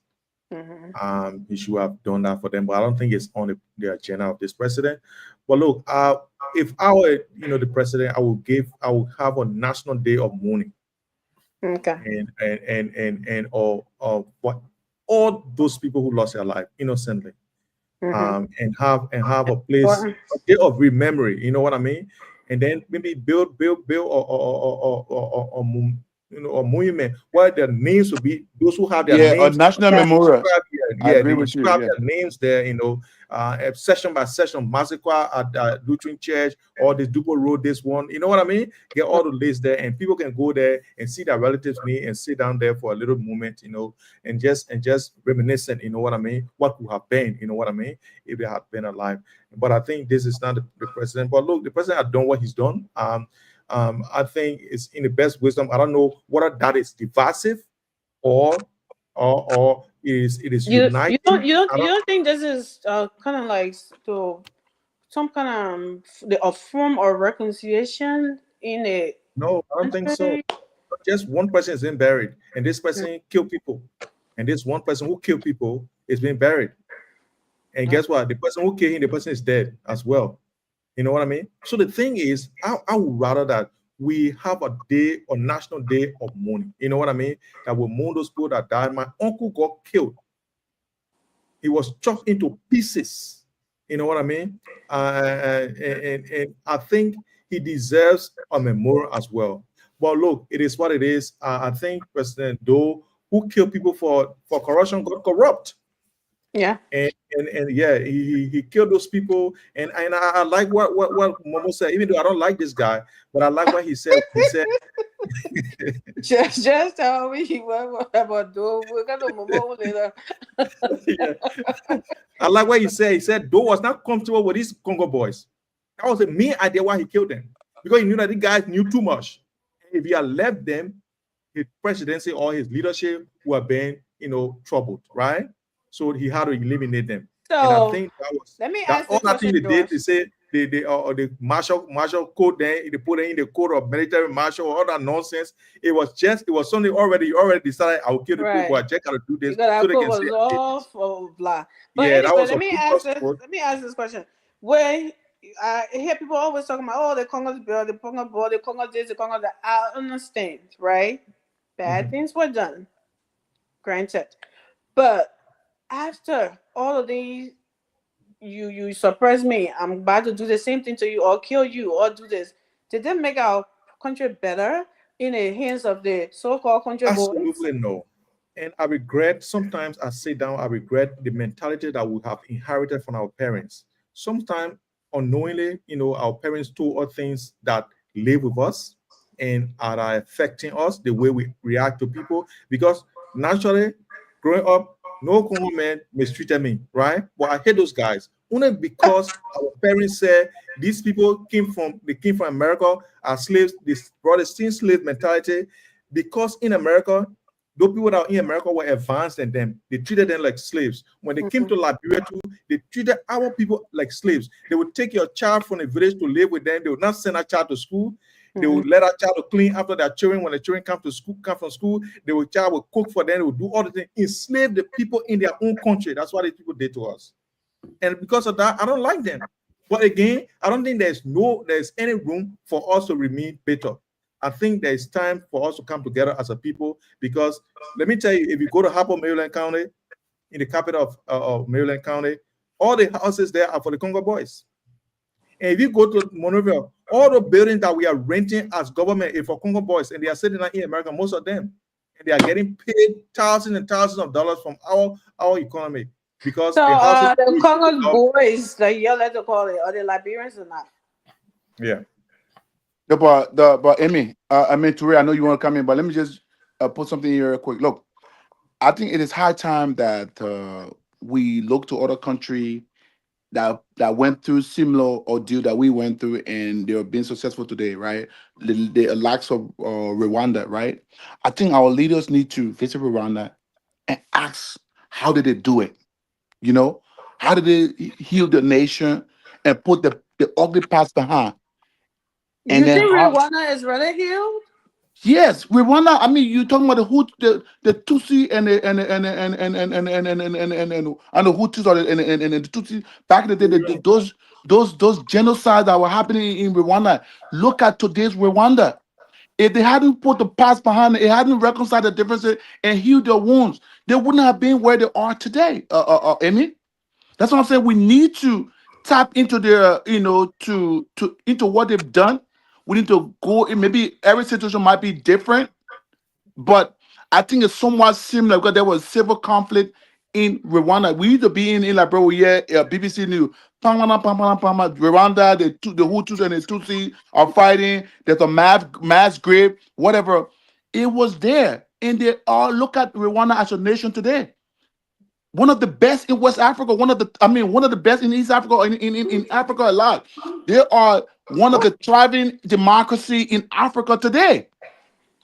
Mhm. He should have done that for them, but I don't think it's on the agenda of this president. But look, if I were, the president, I would have a national day of mourning, Okay. and or what all those people who lost their life innocently. Mhm. and have a place, Important. a day of memory. You know what I mean? And then maybe build a monument where their names will be those who have their Yeah, a names. national Yeah. memorial. I Yeah, agree they with you. inscribe Yeah. their names there. Session by session, massacre at Lutheran Church, or this Dupo Road, this one. You know what I mean? Get all the lists there, and people can go there and see their relatives' name and sit down there for a little moment. And just reminiscent. You know what I mean? What would have been? You know what I mean? If they had been alive. But I think this is not the president. But look, the president has done what he's done. I think it's in the best wisdom. I don't know whether that is divisive or or it is You don't uniting. you don't I you don't don't think this is kind of like to some kind of a form of reconciliation in a know. I don't think so. country? Just one person is being buried, and this person killed people, and this one person who killed people is being buried. And guess what? The person who killed him, the person is dead as well. You know what I mean? So the thing is, I would rather that we have a day, a national day of mourning. You know what I mean? That will mourn those people that died. My uncle got killed. He was chopped into pieces. You know what I mean? And I think he deserves a memorial as well. But look, it is what it is. I think President Doe, who killed people for corruption, got corrupt. Yeah. And yeah, he killed those people. And I like what Momo said, even though I don't like this guy, but I like what he said. He said, Just tell me what about do we got the moment later. yeah, I like what he said. He said Doe was not comfortable with these Congo boys. That was the main idea why he killed them, because he knew that the guys knew too much. If he had left them, his presidency or his leadership would have been, troubled, right? So he had to eliminate them. And I So think that was let me that ask all this that thing question, they did. George. They say the martial code, then they put it in the code of military martial, all that nonsense. It was something already decided. I will kill the people, Right. but I just gotta do this Because so our they code can say was I did all this. for blah. But Yeah, that anyway, was a bogus code. let me ask this question. Where I hear people always talking about, oh, the Congo's bill, the Congo ball, the Congo this, the Congo that. I understand, right? Bad Mhm. things were done, granted. But after all of these, you surprise me. I'm about to do the same thing to you, or kill you, or do this. Did that make our country better in the hands of the so-called country boys? Absolutely no. And I regret, sometimes I sit down, I regret the mentality that we have inherited from our parents. Sometimes unknowingly, our parents told us things that live with us and are affecting us the way we react to people. Because naturally, growing up, no Congo man mistreated me, right? But I hate those guys. Only because our parents said these people came from America as slaves, this brought a slave mentality, because in America, those people that are in America were advanced than them. They treated them like slaves. When they came Mhm. to Liberia too, they treated our people like slaves. They would take your child from the village to live with them. They would not send a child to school. They Mhm. would let a child to clean after their children. When the children come from school, child would cook for them. They would do all the things. Enslave the people in their own country. That's what these people did to us. And because of that, I don't like them. But again, I don't think there's any room for us to remain bitter. I think there's time for us to come together as a people, because let me tell you, if you go to Harper, Maryland County, in the capital of Maryland County, all the houses there are for the Congo boys. And if you go to Monrovia, all the buildings that we are renting as government is for Congo boys, and they are sitting out in America, most of them, and they are getting paid thousands and thousands of dollars from our economy, because So the houses the we Congo develop. boys, like you like to call it, are they Liberians or not? Yeah. But Amy, I mean Ture, I know you want to come in, but let me just put something here real quick. Look, I think it is high time that we look to other country that went through similar ordeal that we went through, and they're being successful today, right? The likes of Rwanda, right? I think our leaders need to visit Rwanda and ask how did they do it. You know, how did they heal the nation and put the ugly past behind, and You then think how? Rwanda is really healed? Yes, Rwanda. I mean, you talking about the Hut, the Tutsi and the Hutus or and the Tutsi back in the day. Those genocides that were happening in Rwanda. Look at today's Rwanda. If they hadn't put the past behind it, hadn't reconciled the differences and healed their wounds, they wouldn't have been where they are today. Amy. That's what I'm saying. We need to tap into their, to into what they've done. We need to go in. Maybe every situation might be different, but I think it's somewhat similar because there was civil conflict in Rwanda. We used to be in Liberia, BBC News. Rwanda, the Hutus and the Tutsi are fighting. There's a mass grave, whatever. It was there. And they all look at Rwanda as a nation today. One of the best in West Africa, one of the best in East Africa, in Africa a lot. They are one of the thriving democracy in Africa today.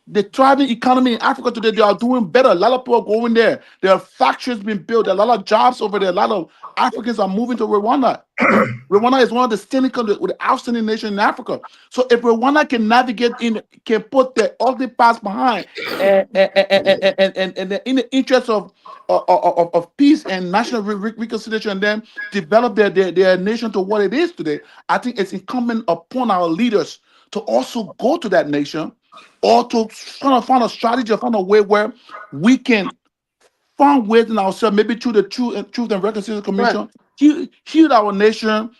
The thriving economy in Africa today, they are doing better. A lot of people are going there. There are factories being built. There are a lot of jobs over there. A lot of Africans are moving to Rwanda. Rwanda is one of the standing countries with the outstanding nation in Africa. So if Rwanda can navigate can put their ugly past behind, and in the interest of peace and national reconciliation, and then develop their nation to what it is today, I think it's incumbent upon our leaders to also go to that nation, or to find a strategy or find a way where we can find ways in ourselves, maybe through the Truth and Reconciliation Commission, heal our nation.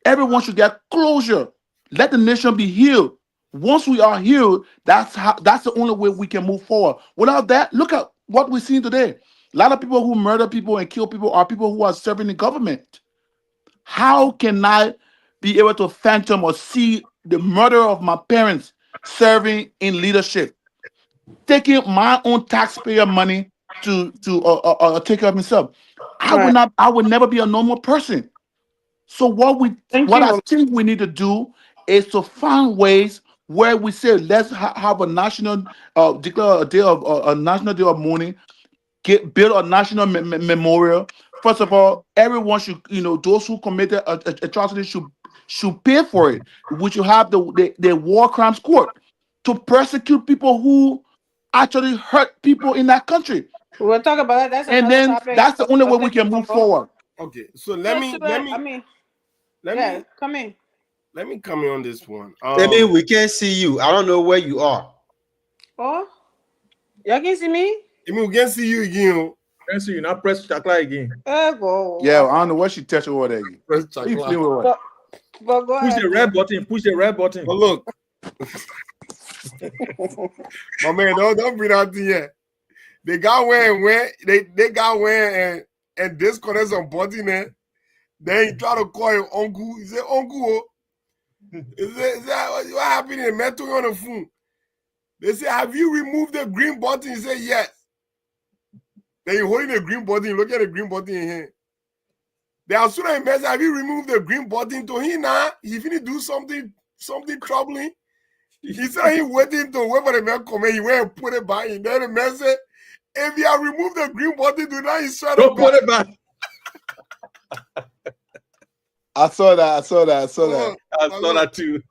Everyone should get closure. Let the nation be healed. Once we are healed, that's the only way we can move forward. Without that, look at what we're seeing today. A lot of people who murder people and kill people are people who are serving the government. How can I be able to phantom or see the murder of my parents serving in leadership, taking my own taxpayer money to take care of himself? I would never be a normal person. So what I think we need to do is to find ways where we say let's have a national declare a day of a national day of mourning, build a national memorial. First of all, everyone should, those who committed atrocities should pay for it. We should have the war crimes court to prosecute people who actually hurt people in that country. We'll talk about that. That's And another then topic. that's the only way we can move forward. Okay, so let me come in. Let me come in on this one. We can't see you. I don't know where you are. Oh, y'all can see me? We can see you again. Can see you not press chakra again. Go. Yeah, I don't know what she touched over there. Press chakra. But go Push ahead. the red button. Push the red button. But look, my man, don't bring out the here. They got where and disconnect some button there. Then he try to call him uncle. He say, uncle, is that what happened? They met to you on the phone. They say, have you removed the green button? He say, yes. Then you holding the green button, you look at the green button in here. Then as soon as he message, have you removed the green button to him now? He finna do something troubling. He said he waiting to wait for the man come in. He went and put it back in. Then the man said, if you have removed the green button, do not insert Don't put it back. I saw that. I saw that too.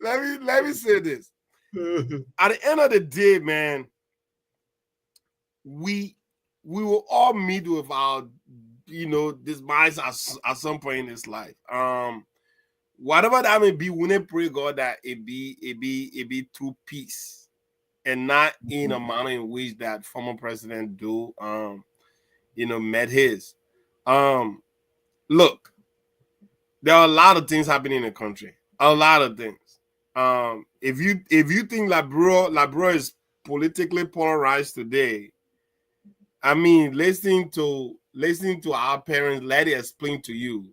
Let me say this. At the end of the day, man, we will all meet with our, demise at some point in this life. Whatever that may be, we need to pray God that it be through peace and not in a manner in which that former president met his. Look, there are a lot of things happening in the country. A lot of things. If you think Labrador is politically polarized today, I mean, listening to our parents, let it explain to you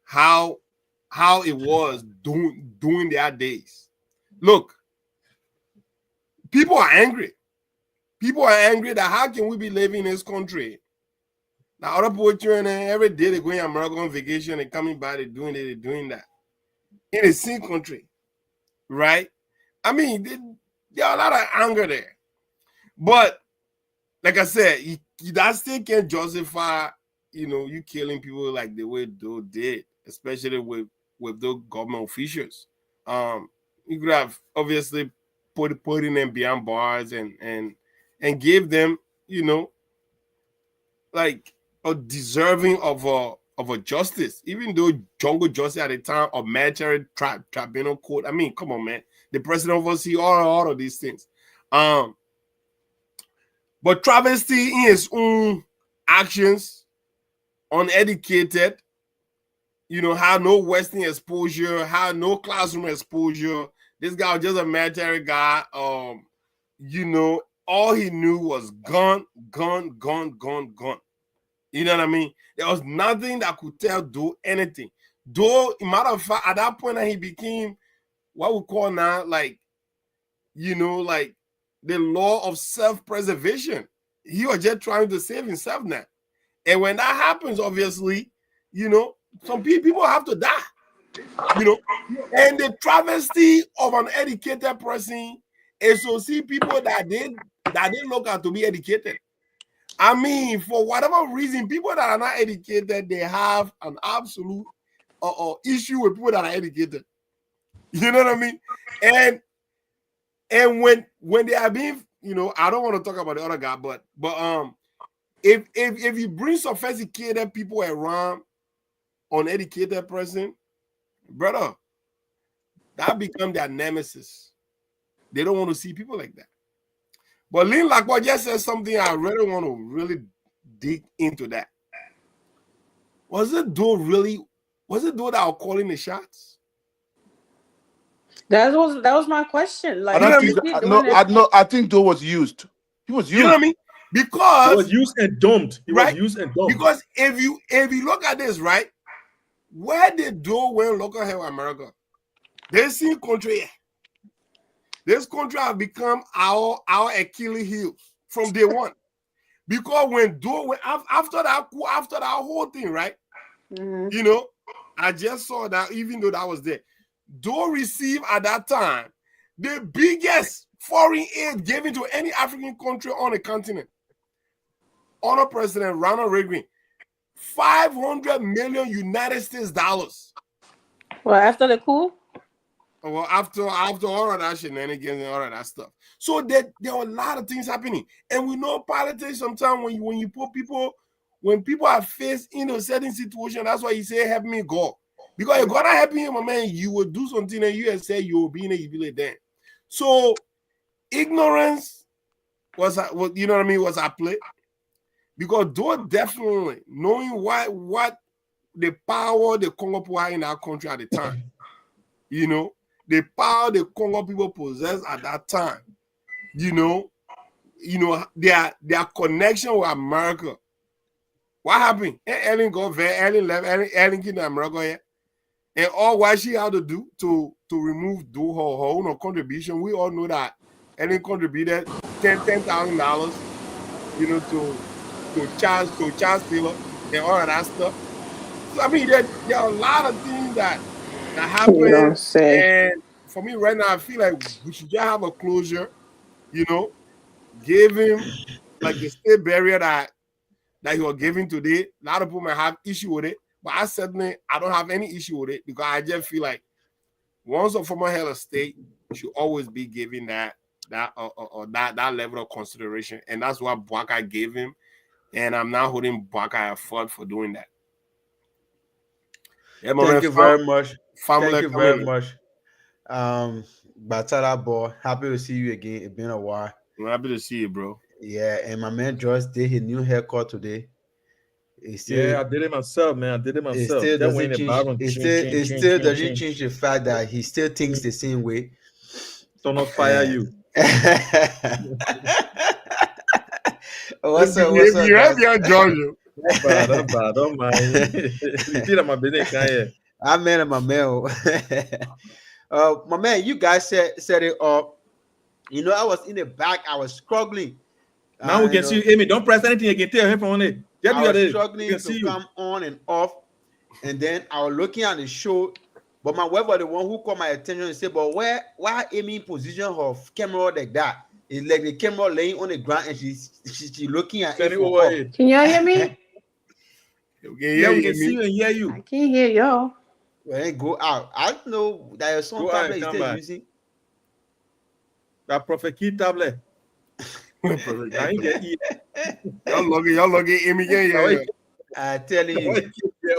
how it was during their days. Look, people are angry. People are angry that how can we be living in this country? Now other people every day they going America on vacation and coming back, they're doing that. In the same country. Right? I mean, there are a lot of anger there. But like I said, that still can't justify, you killing people like the way Doe did, especially with those government officials. You could have obviously putting them behind bars and give them, like a deserving of a justice, even though jungle justice at the time of military tribunal court. I mean, come on, man. The president oversee all of these things. But travesty in his own actions uneducated, had no Western exposure, had no classroom exposure. This guy was just a military guy. All he knew was gun, gun, gun, gun, gun. You know what I mean? There was nothing that could tell Doe anything. Doe, matter of fact, at that point, he became what we call now, like the law of self-preservation. He was just trying to save himself now. And when that happens, obviously, some people have to die. And the travesty of an educated person is to see people that they look at to be educated. I mean, for whatever reason, people that are not educated, they have an absolute issue with people that are educated. You know what I mean? And when they are being, I don't want to talk about the other guy, but if you bring sophisticated people around uneducated person, brother, that become their nemesis. They don't want to see people like that. But Lynn Lacroix just said something I really want to really dig into that. Was it Doe that was calling the shots? That was my question. Like, I think Doe was used. He was used. You know what I mean? Because he was used and dumped. Because if you look at this, right, where did Doe win local health America? This country have become our Achilles heel from day one. Because when Doe went after that whole thing, right? Mm-hmm. I just saw that even though that was there, Doe received at that time the biggest foreign aid given to any African country on the continent. Honor President Ronald Reagan, $500 million United States dollars. Well, after the coup? Well, after all of that shenanigans and all of that stuff. So there are a lot of things happening. And we know politics sometimes when you put people, when people are faced in a certain situation, that's why you say, help me God. Because if God not helping you, my man, you will do something and you say you will be in a jubilee then. So ignorance was at play. Because Doe definitely knowing what the power the Congo people had in our country at the time, the power the Congo people possess at that time, their connection with America. What happened? Ellen got there, Ellen left, Ellen came to America here. And all what she had to do to remove Doe her own contribution, we all know that Ellen contributed $10,000, to Charles Taylor and all of that stuff. So, I mean, there are a lot of things that happen. And for me right now, I feel like we should just have a closure, give him like the state burial that he was giving today. A lot of people might have issue with it, but I don't have any issue with it because I just feel like once a former head of state should always be given that level of consideration. And that's what Bouaka gave him. And I'm not holding Bouaka at fault for doing that. Yeah, thank you very much. Thank you very much. Batala boy, happy to see you again. It's been a while. I'm happy to see you, bro. Yeah, and my man Joyce did his new haircut today. I did it myself, man. I did it myself. It still doesn't change the fact that he still thinks the same way. So not fire you. What's up? You have your Georgia. Don't mind. My business. I met my man. My man, you guys set it up. I was in the back. I was struggling. Now we can see you, Amy. Don't press anything. You can tell him from it. I was struggling to come on and off, and then I was looking at the show. But my wife was the one who caught my attention and said, "But why Amy position her camera like that? It's like the camera laying on the ground and she's looking at it." Can y'all hear me? Yeah, we can see you and hear you. I can't hear y'all. Well, go out. I know that your son tablet is still using. That Prophet Key tablet. Y'all looking Amy again. I'm telling you.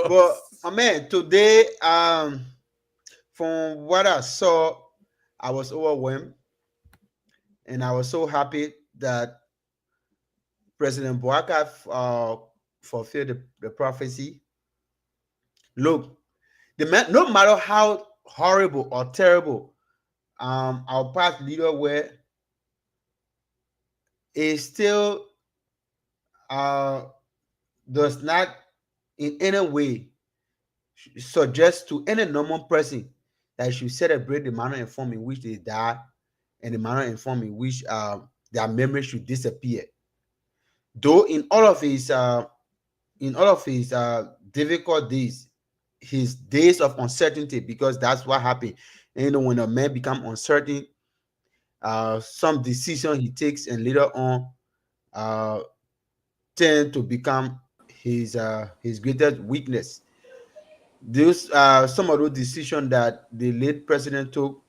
But my man, today, from what I saw, I was overwhelmed. And I was so happy that President Bouaka fulfill the prophecy. Look, the man, no matter how horrible or terrible our past leader were, it still does not in any way suggest to any normal person that you should celebrate the manner and form in which they die and the manner and form in which their memory should disappear. Though in all of his difficult days, his days of uncertainty, because that's what happened. And, you know, when a man become uncertain, some decision he takes and later on tend to become his greatest weakness. Those some of those decisions that the late president took,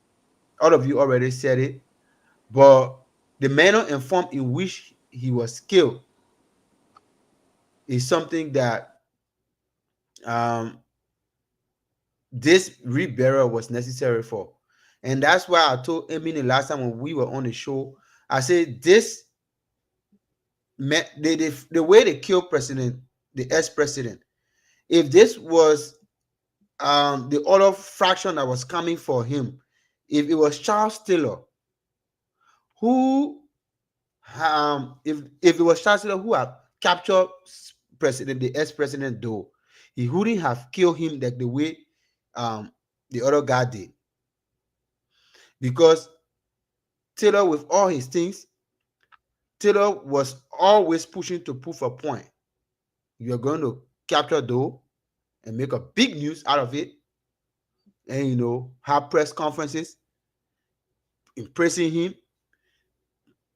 all of you already said it, but the manner and form in which he was killed is something that this reburial was necessary for. And that's why I told Amy the last time when we were on the show, I said this, the way they killed the ex-president, if this was the other fraction that was coming for him, if it was Charles Taylor, who if it was Charles Taylor who had captured the ex-president, though, he wouldn't have killed him like the way the other guy did. Because Taylor, with all his things, Taylor was always pushing to prove a point. You're going to capture Doe and make a big news out of it, and, you know, have press conferences, impressing him,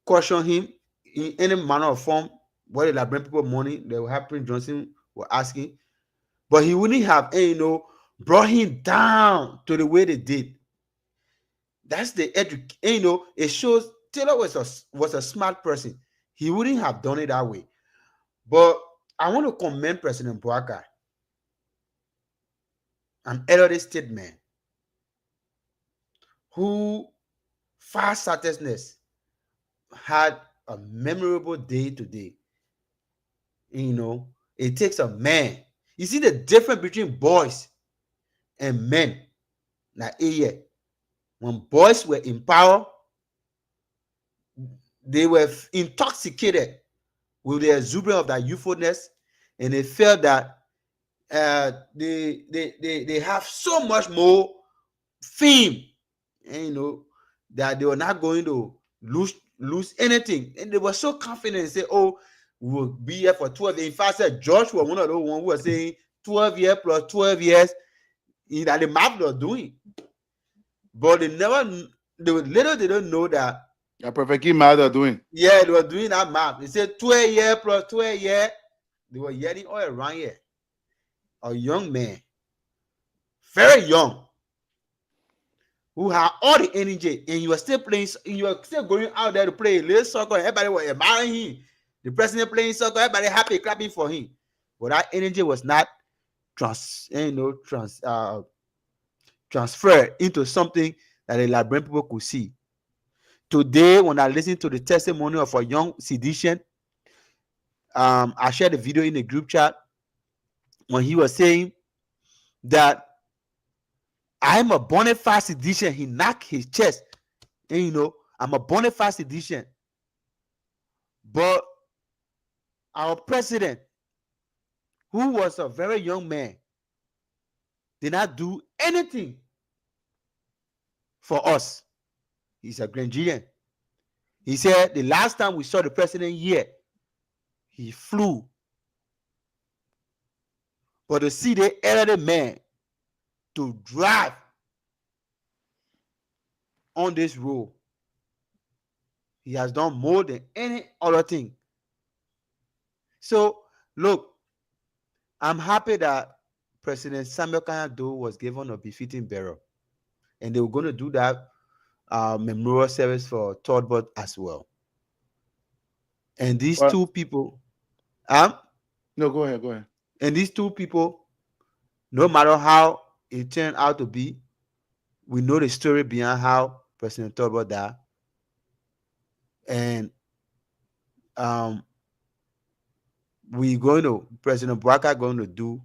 caution him in any manner of form. Whether they bring people money, they will have Prince Johnson were asking, but he wouldn't have, you know, brought him down to the way they did. That's the you know, it shows Taylor was a smart person. He wouldn't have done it that way. But I want to commend President Bouakai, an elderly statesman who farsightedness had a memorable day today. You know, it takes a man. You see the difference between boys and men. Now, when boys were in power, they were intoxicated with the exuberance of their youthfulness, and they felt that they have so much more fame, and, you know, that they were not going to lose anything, and they were so confident and say, "Oh, we will be here for 12 years." In fact, said George was one of those ones who was saying 12 years plus 12 years that the map was doing. But they don't know that. Yeah, perfectly mad are doing. Yeah, they were doing that map. They said 12 years plus 12 years. They were yelling all around here. A young man, very young, who had all the energy, and you were still playing, you were still going out there to play a little soccer. Everybody was admiring him. The president playing soccer, everybody happy, clapping for him. But that energy was not transferred into something that the Liberian people could see. Today, when I listen to the testimony of a young seditious, I shared the video in the group chat when he was saying that I'm a bona fide seditious. He knocked his chest, and, you know, I'm a bona fide seditious. But our president, who was a very young man, did not do anything for us. He's a Grandian. He said the last time we saw the president here, he flew. But to see the elderly man to drive on this road, he has done more than any other thing. So, look, I'm happy that President Samuel Kanya Doe was given a befitting burial, and they were going to do that memorial service for Todbot as well. And these two people, no, go ahead. And these two people, no matter how it turned out to be, we know the story behind how President Todbot died. And President Bouaka going to do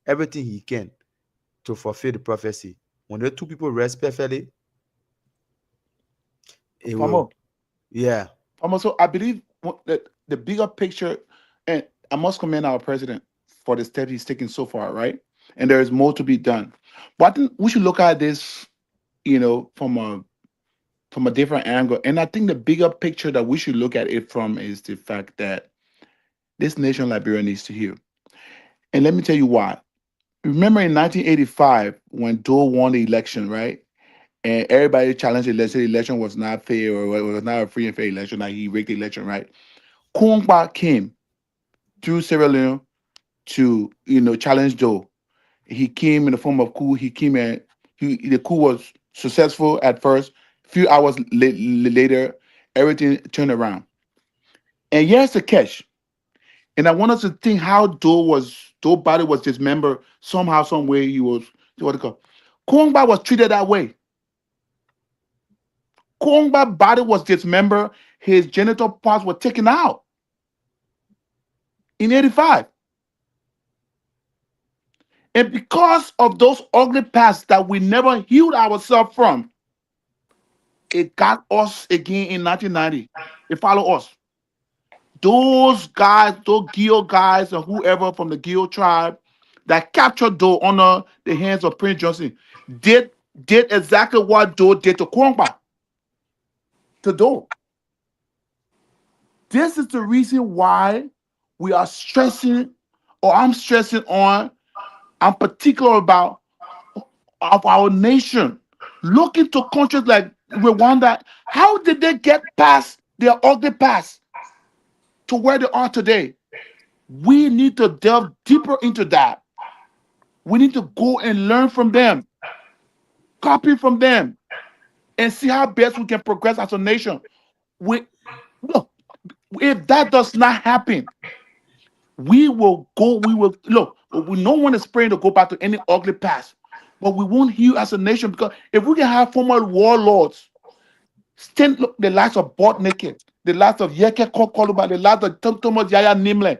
everything he can to fulfill the prophecy. When the two people rest perfectly, it will. Famo, Yeah. So I believe that the bigger picture, and I must commend our president for the step he's taken so far, right? And there is more to be done. But I think we should look at this, from a different angle. And I think the bigger picture that we should look at it from is the fact that this nation, Liberia, needs to heal. And let me tell you why. Remember in 1985 when Dole won the election, right? And everybody challenged the election. The election was not fair, or it was not a free and fair election. Like he rigged the election, right? Kongba came through Sierra Leone to challenge Dole. He came in the form of coup. He came and the coup was successful at first. Few hours later, everything turned around. And here's the catch. And I want us to think how Dole body was dismembered somehow, some way. He was what they call. Kongba was treated that way. Kongba body was dismembered. His genital parts were taken out in 85. And because of those ugly pasts that we never healed ourselves from, it got us again in 1990. It followed us. Those guys, those Gio guys, or whoever from the Gio tribe that captured Dole under the hands of Prince Johnson did exactly what Dole did to Kongba. To Dole. This is the reason why we are stressing, or I'm stressing on, I'm particular about of our nation. Look into countries like Rwanda. How did they get past their ugly past to where they are today? We need to delve deeper into that. We need to go and learn from them, copy from them, and see how best we can progress as a nation. Look, if that does not happen, we will look. No one is praying to go back to any ugly past, but we won't heal as a nation, because if we can have former warlords stand, look, the likes of Bot Naked, the likes of Yeke Kokoluba, the likes of Thomas Yaya Nimle,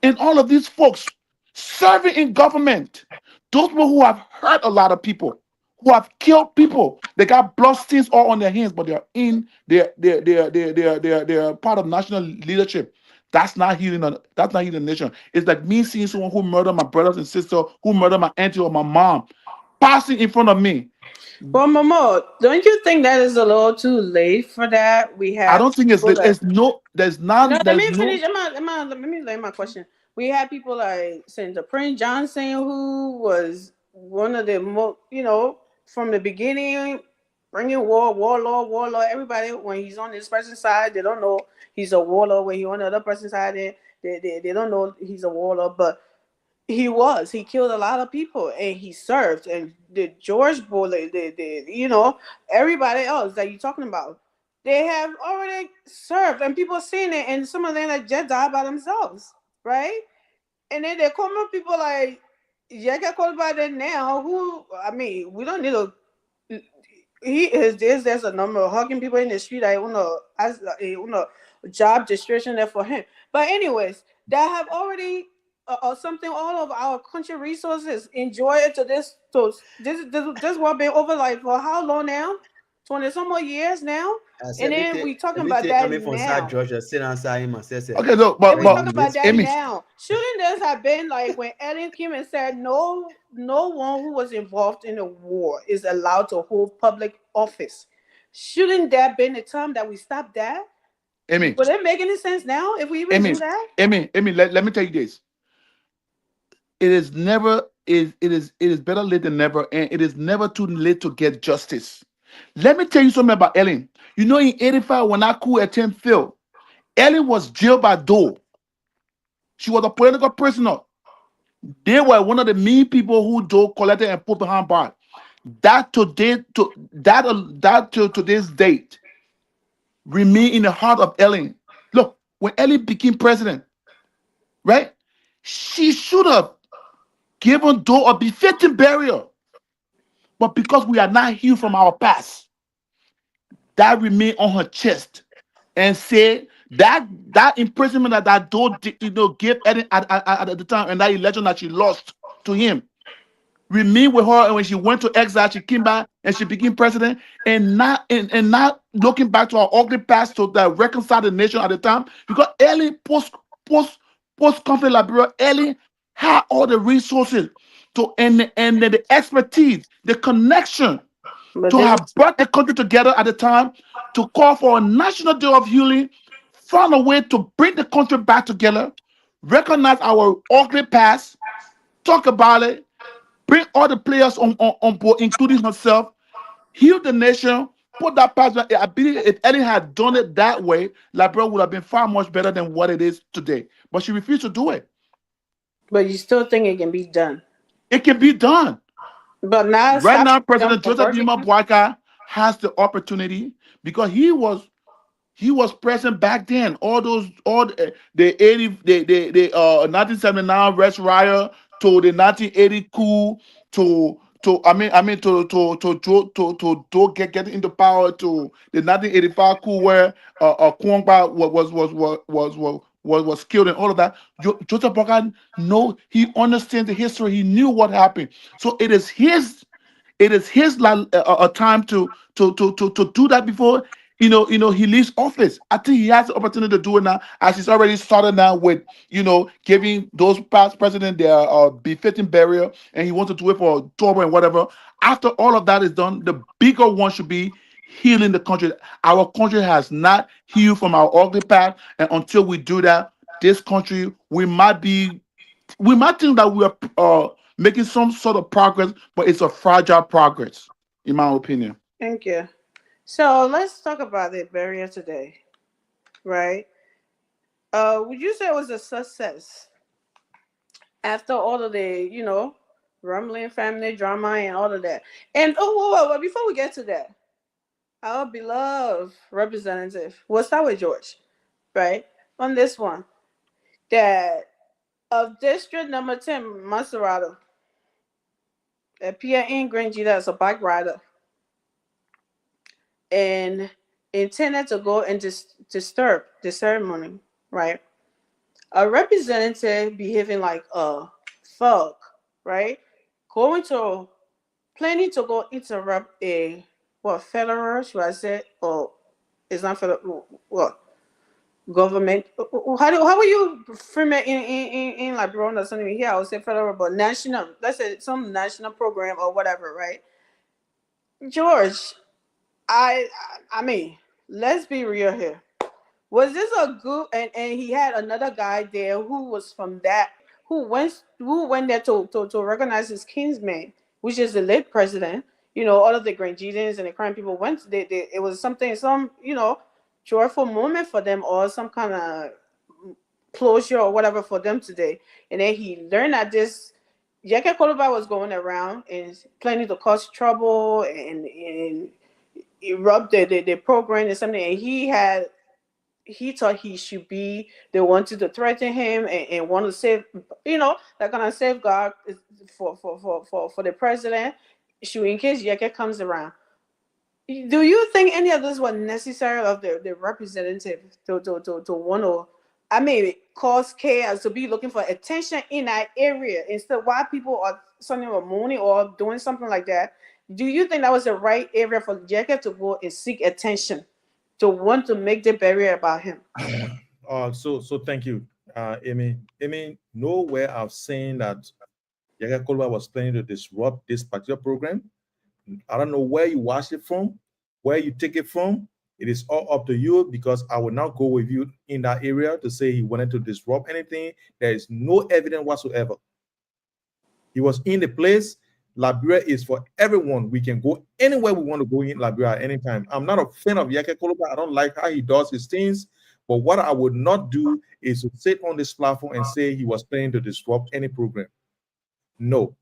and all of these folks serving in government, those people who have hurt a lot of people, who have killed people, they got bloodstains all on their hands, but they're part of national leadership. That's not healing. That's not healing the nation. It's like me seeing someone who murdered my brothers and sisters, who murdered my auntie or my mom, passing in front of me. Well, Momo, don't you think that is a little too late for that? We have. I don't think it's people that- there's no there's No, not let there's me no finish. Let me lay my question. We had people like Senator Prince Johnson, who was one of the most, from the beginning, bringing warlord. Everybody, when he's on this person's side, they don't know he's a warlord. When he's on the other person's side, they don't know he's a warlord. But he killed a lot of people, and he served. And the George Bush, everybody else that you're talking about, they have already served, and people seen it, and some of them that just died by themselves, right? And then there come up people like Yaka Kolbada now, who, I mean, we don't need to. There's a number of hugging people in the street. I don't know, as job description there for him. But anyways, that have already something, all of our country resources enjoy it to this what been over like for how long now? 20 some more years now. And then we talking about that from now. South Georgia, sit outside him and say, okay. Look, And we talking about that Amy, now. Shouldn't this have been like when Ellen came and said no one who was involved in a war is allowed to hold public office? Shouldn't that been the time that we stopped that? Amy, Would it make any sense now if we even do that? Amy, let me tell you this. It is better late than never, and it is never too late to get justice. Let me tell you something about Ellen. In 85, when that coup attempt failed, Ellen was jailed by Dole. She was a political prisoner. They were one of the main people who Dole collected and put behind bars. That to today's date remain in the heart of Ellen. Look, when Ellen became president, right? She should have given Dole a befitting burial. But because we are not healed from our past, that remain on her chest and say That imprisonment that Doe gave at the time, and that election that she lost to him, remained with her, and when she went to exile, she came back and she became president, and not looking back to her ugly past to reconcile the nation at the time, because early post conflict Liberia, early had all the resources to and the expertise, the connection But to this have brought the country together at the time, to call for a national day of healing, found a way to bring the country back together, recognize our ugly past, talk about it, bring all the players on board, including herself, heal the nation, put that past. I believe if Ellen had done it that way, Liberia would have been far much better than what it is today. But she refused to do it. But you still think it can be done? It can be done. But now, Right now, stop President them Joseph from Nima working. Boakai has the opportunity, because he was present back then. All the 1979 Rex Riot to the 1980 coup to get into power, to the 1985 coup where Kwangba was killed, and all of that. Joseph Boakai he understands the history. He knew what happened. So it is his time to do that before he leaves office. I think he has the opportunity to do it now, as he's already started now with giving those past presidents their befitting burial, and he wants to do it for October and whatever. After all of that is done, the bigger one should be healing the country. Our country has not healed from our ugly past, and until we do that, this country, we might think that we are making some sort of progress, but it's a fragile progress, in my opinion. Thank you. So let's talk about the barrier today, right? Would you say it was a success after all of the, rumbling family drama and all of that? And before we get to that, our beloved representative, we'll start with George, right? On this one, that of District Number 10, Maserati, appear in Green G as a bike rider and intended to go and disturb the ceremony, right? A representative behaving like a thug, right? Planning to go interrupt a federal, should I say, or it's not federal, what government? How will you frame it in like Rwanda or something? Here I would say federal, but national. Let's say some national program or whatever, right? George, I mean, let's be real here. Was this a good and he had another guy there who was from that who went there to recognize his kinsman, which is the late president. All of the Grangians and the crime people went. It was some joyful moment for them, or some kind of closure or whatever for them today. And then he learned that this Yeke Koloba was going around and planning to cause trouble and erupt the program and something, and he thought he should be. They wanted to threaten him and want to save, that kind of safeguard for the president, in case Yeke comes around. Do you think any of this was necessary of the representative to want to, cause chaos, to be looking for attention in that area instead while people are something or moaning or doing something like that? Do you think that was the right area for Yeke to go and seek attention, to want to make the barrier about him? So thank you, Amy. Nowhere I've seen that Yeke Koloba was planning to disrupt this particular program. I don't know where you watch it from, where you take it from. It is all up to you, because I will not go with you in that area to say he wanted to disrupt anything. There is no evidence whatsoever. He was in the place. Liberia is for everyone. We can go anywhere we want to go in Liberia at any time. I'm not a fan of Yeke Koloba. I don't like how he does his things. But what I would not do is to sit on this platform and say he was planning to disrupt any program. No.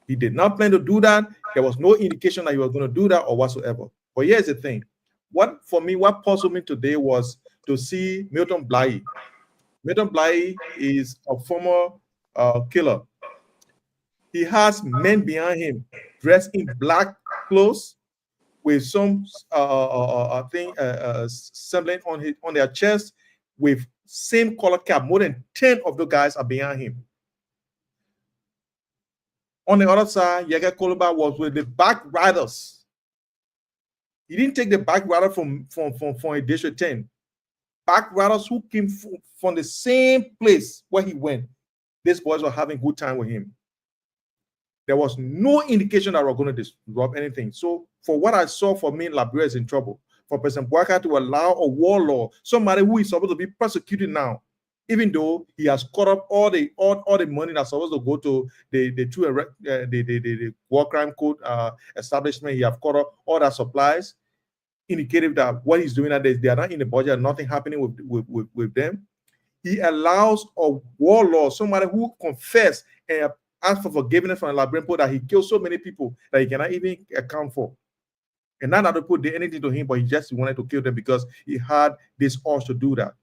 He did not plan to do that. There was no indication that he was going to do that or whatsoever. But here's the thing. What puzzled me today was to see Milton Bly. Milton Bly is a former killer. He has men behind him dressed in black clothes with some thing sembling on their chest with same color cap. More than 10 of the guys are behind him. On the other side, Yega Koloba was with the back riders. He didn't take the back rider from a District 10. Back riders who came from the same place where he went. These boys were having good time with him. There was no indication that we're going to disrupt anything. So for what I saw, for me, Liberia is in trouble. For President Bouaka to allow a warlord, somebody who is supposed to be prosecuted now, even though he has caught up all the money that's supposed to go to the war crime code establishment, he have caught up all that supplies, indicative that what he's doing, that they are not in the budget, nothing happening with them. He allows a warlord, somebody who confessed and asked for forgiveness from the Liberian people that he killed so many people that he cannot even account for. And not that the people did anything to him, but he just wanted to kill them because he had this urge to do that.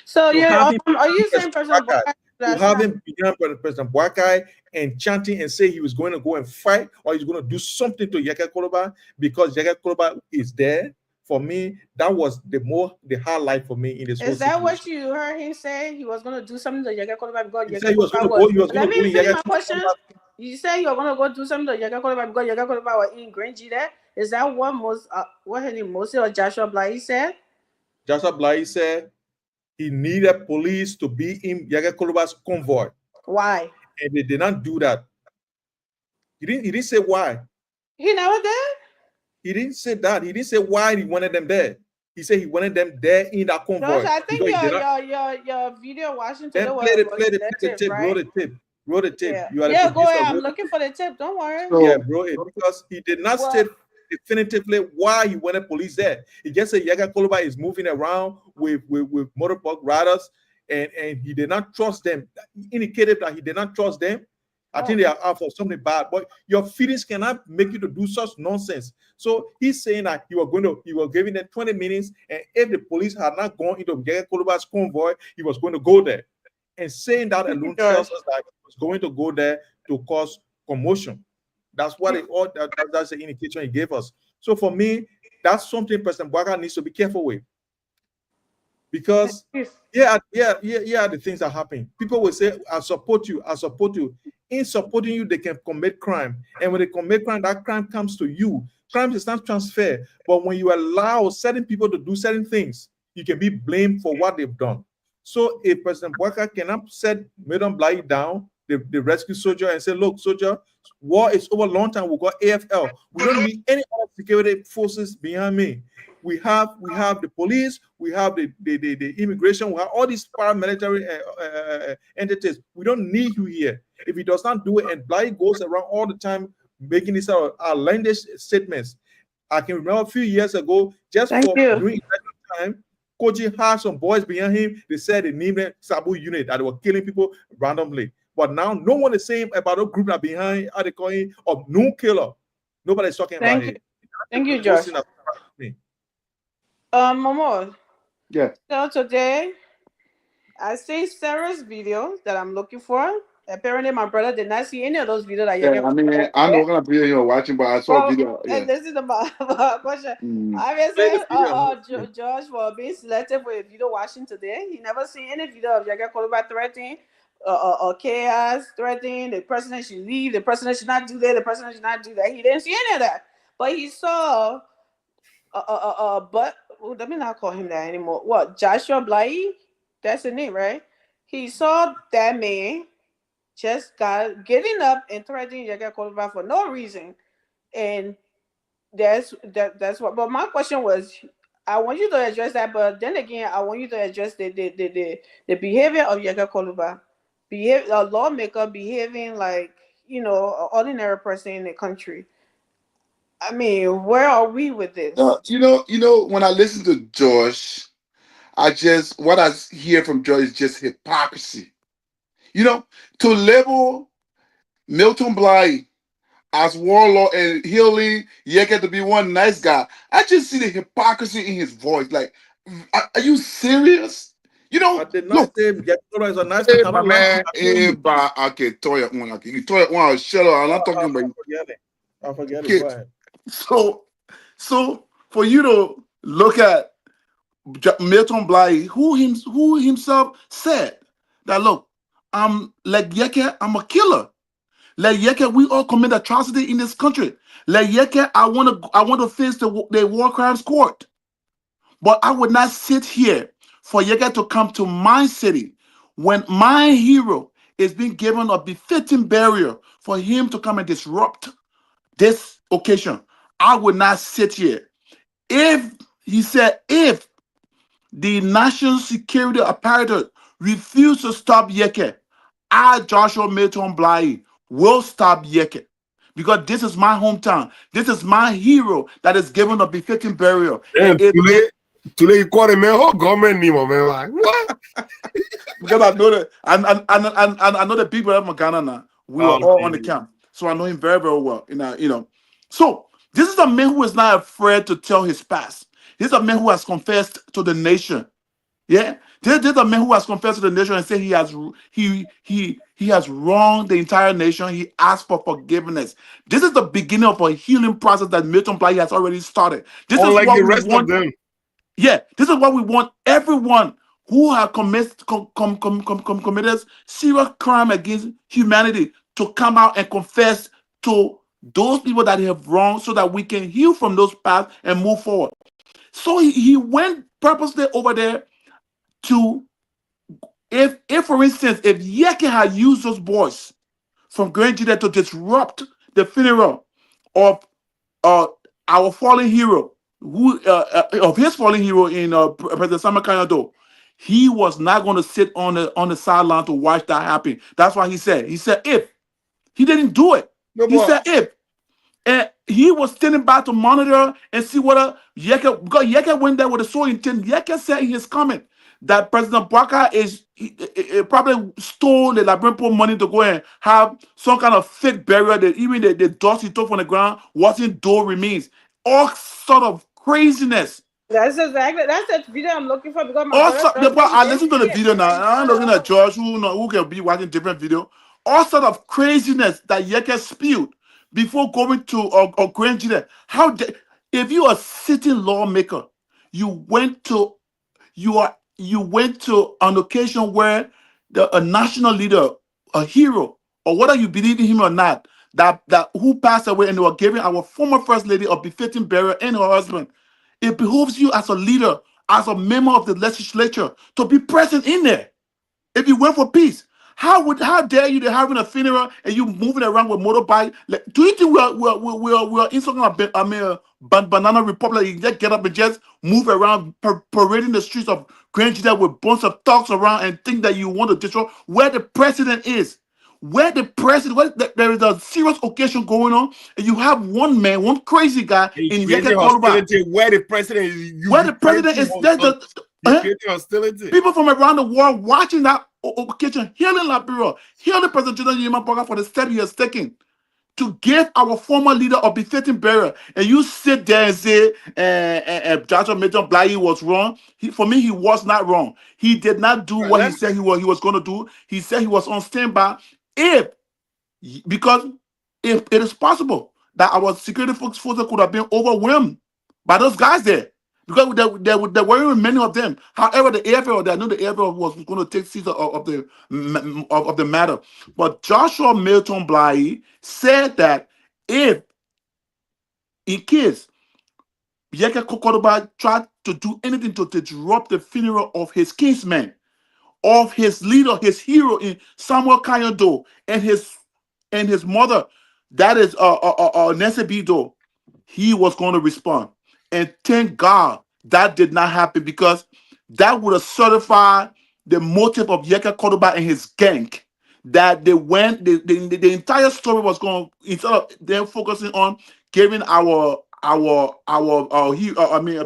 So are you saying President Bouaka? You have him began President Bouaka and chanting and say he was going to go and fight or he's going to do something to Yega Koloba because Yega Koloba is there. For me, that was the highlight for me in this. Is that what you heard him say? He was going to do something to Yega Koloba because he said he was going to go. He was going to do my question. You said you were going to go do something to Yega Koloba because Yega Koloba was in Grangy there. Is that what Moses or Joshua Blahyi said? Joshua Blahyi said he needed police to be in Yega Koloba's convoy. Why? And they did not do that. He didn't say why. He never did? He didn't say that. He didn't say why he wanted them there. He said he wanted them there in that convoy. Josh, I think your video watching today was the tape, right? Roll the tape. Yeah, go ahead. I'm looking for the tip. Don't worry. So, yeah, bro, because he did not state definitively why he wanted police there. He just said Yega Koloba is moving around with motorbike riders, and he did not trust them. Indicated that he did not trust them. I think they are out for something bad, but your feelings cannot make you to do such nonsense. So he's saying that he was giving them 20 minutes, and if the police had not gone into Yega Koloba's convoy, he was going to go there. And saying that alone tells us that he was going to go there to cause commotion. That's what that's the indication he gave us. So for me, that's something President Bouaka needs to be careful with. Because the things that happen. People will say, I support you. In supporting you, they can commit crime. And when they commit crime, that crime comes to you. Crime is not transferred. But when you allow certain people to do certain things, you can be blamed for what they've done. So if President Bouaka cannot set Madam Blahyi down, the rescue soldier, and say, look, soldier, war is over a long time. We've got AFL. We don't need any other security forces behind me. We have the police, we have the immigration, we have all these paramilitary entities. We don't need you here. If he does not do it, and Blahyi goes around all the time making these outlandish statements. I can remember a few years ago, just during that time, Koji had some boys behind him. They said they named Sabu unit, that they were killing people randomly. But now no one is saying about a group that behind, how they call it, of no killer. Nobody's talking about it. Thank you, Josh. Momo. Yeah. So today, I see Sarah's video that I'm looking for. Apparently, my brother did not see any of those videos that I mean, I'm not gonna be here watching, but I saw a video. Yeah. And this is the question. Obviously, Josh was being selective with video watching today. He never seen any video of Yega Koloba threatening or chaos, threatening the president should leave, the president should not do that, the president should not do that. He didn't see any of that. But he saw let me not call him that anymore. What, Joshua Blahyi? That's the name, right? He saw that man just getting up and threatening Yega Koloba for no reason. And that's what. But my question was, I want you to address that, but then again, I want you to address the behavior of Yega Koloba. A lawmaker behaving like, an ordinary person in the country. I mean, where are we with this? When I listen to Josh, what I hear from Josh is just hypocrisy. To label Milton Blahyi as warlord and healing Yega to be one nice guy, I just see the hypocrisy in his voice. Like, are you serious? I did not say Yega is a nice man. Okay, Toya, shut up. I'm not talking about you. I forget it. So So for you to look at Milton Bly, who himself said that, look, I'm like Yeke, I'm a killer. Like Yeke, we all commit atrocity in this country. Like Yeke, I want to face the war crimes court. But I would not sit here for Yeke to come to my city when my hero is being given a befitting burial for him to come and disrupt this occasion. I would not sit here. If the national security apparatus refuse to stop Yeke, I, Joshua Milton Bly, will stop Yeke. Because this is my hometown. This is my hero that is given a befitting burial. And today you call him man, whole government name, man. Like what? Because I know that I know the people of Ghana now. We were all on the camp. So I know him very, very well. So this is a man who is not afraid to tell his past. This is a man who has confessed to the nation. Yeah. This is a man who has confessed to the nation and said he has wronged the entire nation. He asked for forgiveness. This is the beginning of a healing process that Milton Bly has already started. This is like what the we rest want. of them. Yeah, this is what we want everyone who have committed serious crime against humanity to come out and confess to those people that have wronged so that we can heal from those paths and move forward. So he went purposely over there to, if for instance, if Yeke had used those boys from Grand Judah to disrupt the funeral of our fallen hero, who of his fallen hero in President Samuel Kanyado, he was not going to sit on the sideline to watch that happen. That's why he said if he didn't do it, he said if, and he was standing by to monitor and see whether Yeke, because Yeke went there with a sole intent. Yeke said in his comment that President Bwaka he probably stole the Labrimpo money to go and have some kind of fake burial, that even the dust he took from the ground wasn't dough remains. All sort of craziness. That's the video I'm looking for, because Also, I listened to the video now. I'm looking at George who can be watching different video. All sort of craziness that Yeke spewed before going to Grand Judah. If you are a sitting lawmaker, you went to an occasion where a national leader, a hero, or whether you believe in him or not, that who passed away, and they were giving our former first lady a befitting burial and her husband. It behooves you as a leader, as a member of the legislature, to be present in there. If you went for peace, how dare you to having a funeral and you moving around with motorbike? Do you think we are in something like banana republic? You just get up and just move around, parading the streets of Grand Judah with bunch of thugs around and think that you want to destroy where the president is? There is a serious occasion going on, and you have one man, one crazy guy in Yeke Koluba. Where the president is. Where the president is, hostility. People from around the world watching that occasion, hailing Liberia, hailing President Yema Bwaka for the step he has taken to give our former leader a befitting burial. And you sit there and say, Joshua Milton Bly was wrong. For me, he was not wrong. He did not do what he said he was going to do. He said he was on standby. Because if it is possible that our security forces could have been overwhelmed by those guys there, because there weren't many of them. However, the AFL, I know the AFL was going to take seats of the matter. But Joshua Milton Bly said that if, in case Yeke Koluba tried to do anything to disrupt the funeral of his kinsman, of his leader, his hero in Samuel Kanyado, and his mother, that is Nancy Bido, he was going to respond. And thank God that did not happen, because that would have certified the motive of Yeke Koluba and his gang. That they went, the entire story was going, instead of them focusing on giving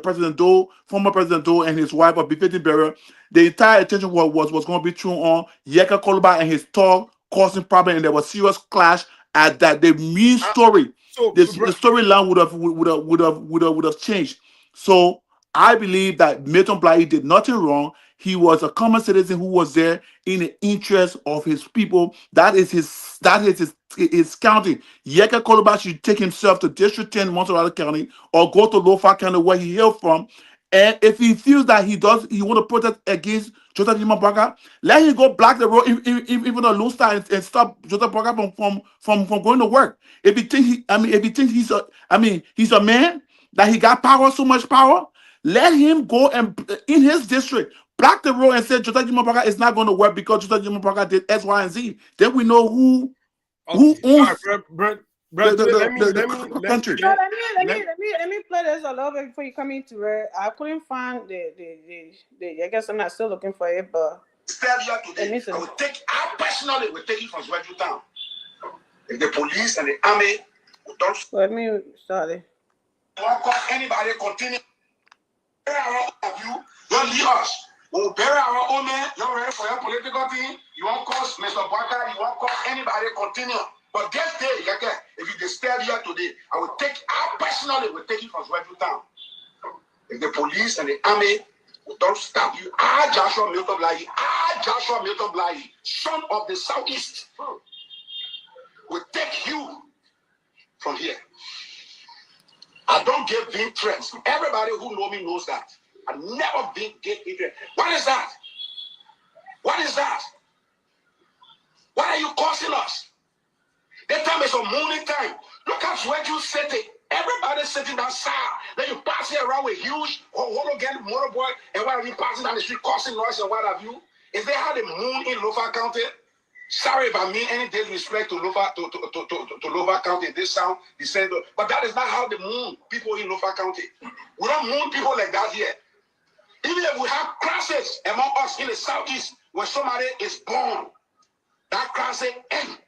President Doe, former President Doe, and his wife a befitting burial, the entire attention was going to be thrown on Yeke Koluba and his talk, causing problem, and there was serious clash at that. The main story, the storyline would have changed. So I believe that Milton Bly did nothing wrong. He was a common citizen who was there in the interest of his people. That is his that is his county. Yeka Koloba should take himself to District 10, Montserrat County, or go to Lofa County where he hailed from. And if he feels that he want to protest against Joseph Dimabaka, let him go block the road, even a loose time, and stop Joseph Dimabaka from going to work. If he thinks he's a man that he got power, so much power, let him go and in his district block the road and say Joseph Dimabaka is not going to work because Joseph Dimabaka did X, Y, and Z. Then we know who owns the country. So let me play this a little bit before you come into it. I couldn't find the I guess I'm not still looking for it, but I personally will take it from Swedru Town. If the police and the army don't let me sorry. Anybody continue you don't leave us. We'll bury our own men. You're ready for your political thing. You won't cause Mr. Baka, you won't cause anybody continue. But this day, if you disturb here today, I personally will take it from Swedru Town. If the police and the army don't stop you, Joshua Milton Blahi, son of the Southeast, will take you from here. I don't give big threats. Everybody who know me knows that. I never been get hatred. What is that? What is that? Why are you causing us? That time is a morning time. Look at where you sitting. Everybody sitting outside. Then you passing around with huge hologram motorboy and what have you passing down the street causing noise and what have you? Is they had a moon in Lofa County? Sorry if I mean any disrespect to Lofa to Lofa County. This sound the same, but that is not how they moon people in Lofa County. We don't moon people like that here. Even if we have crashes among us in the Southeast, when somebody is born, that crash end.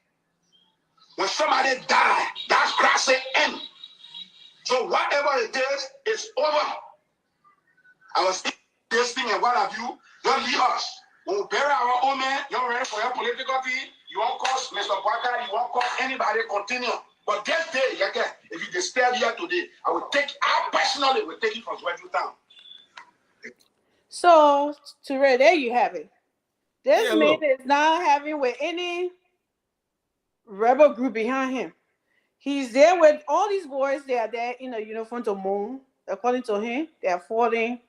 When somebody die, that crash end. So whatever it is, it's over. I was this thing and what have you, don't leave us. We'll bury our own men. You're ready for your political thing. You won't cause Mr. Baka, you won't cause anybody continue. But this day, if you disturb here today, I personally will take it from Swedru Town. So, Ture, there you have it. This man is not having with any rebel group behind him. He's there with all these boys. They are there in a uniform to moon. According to him, they are falling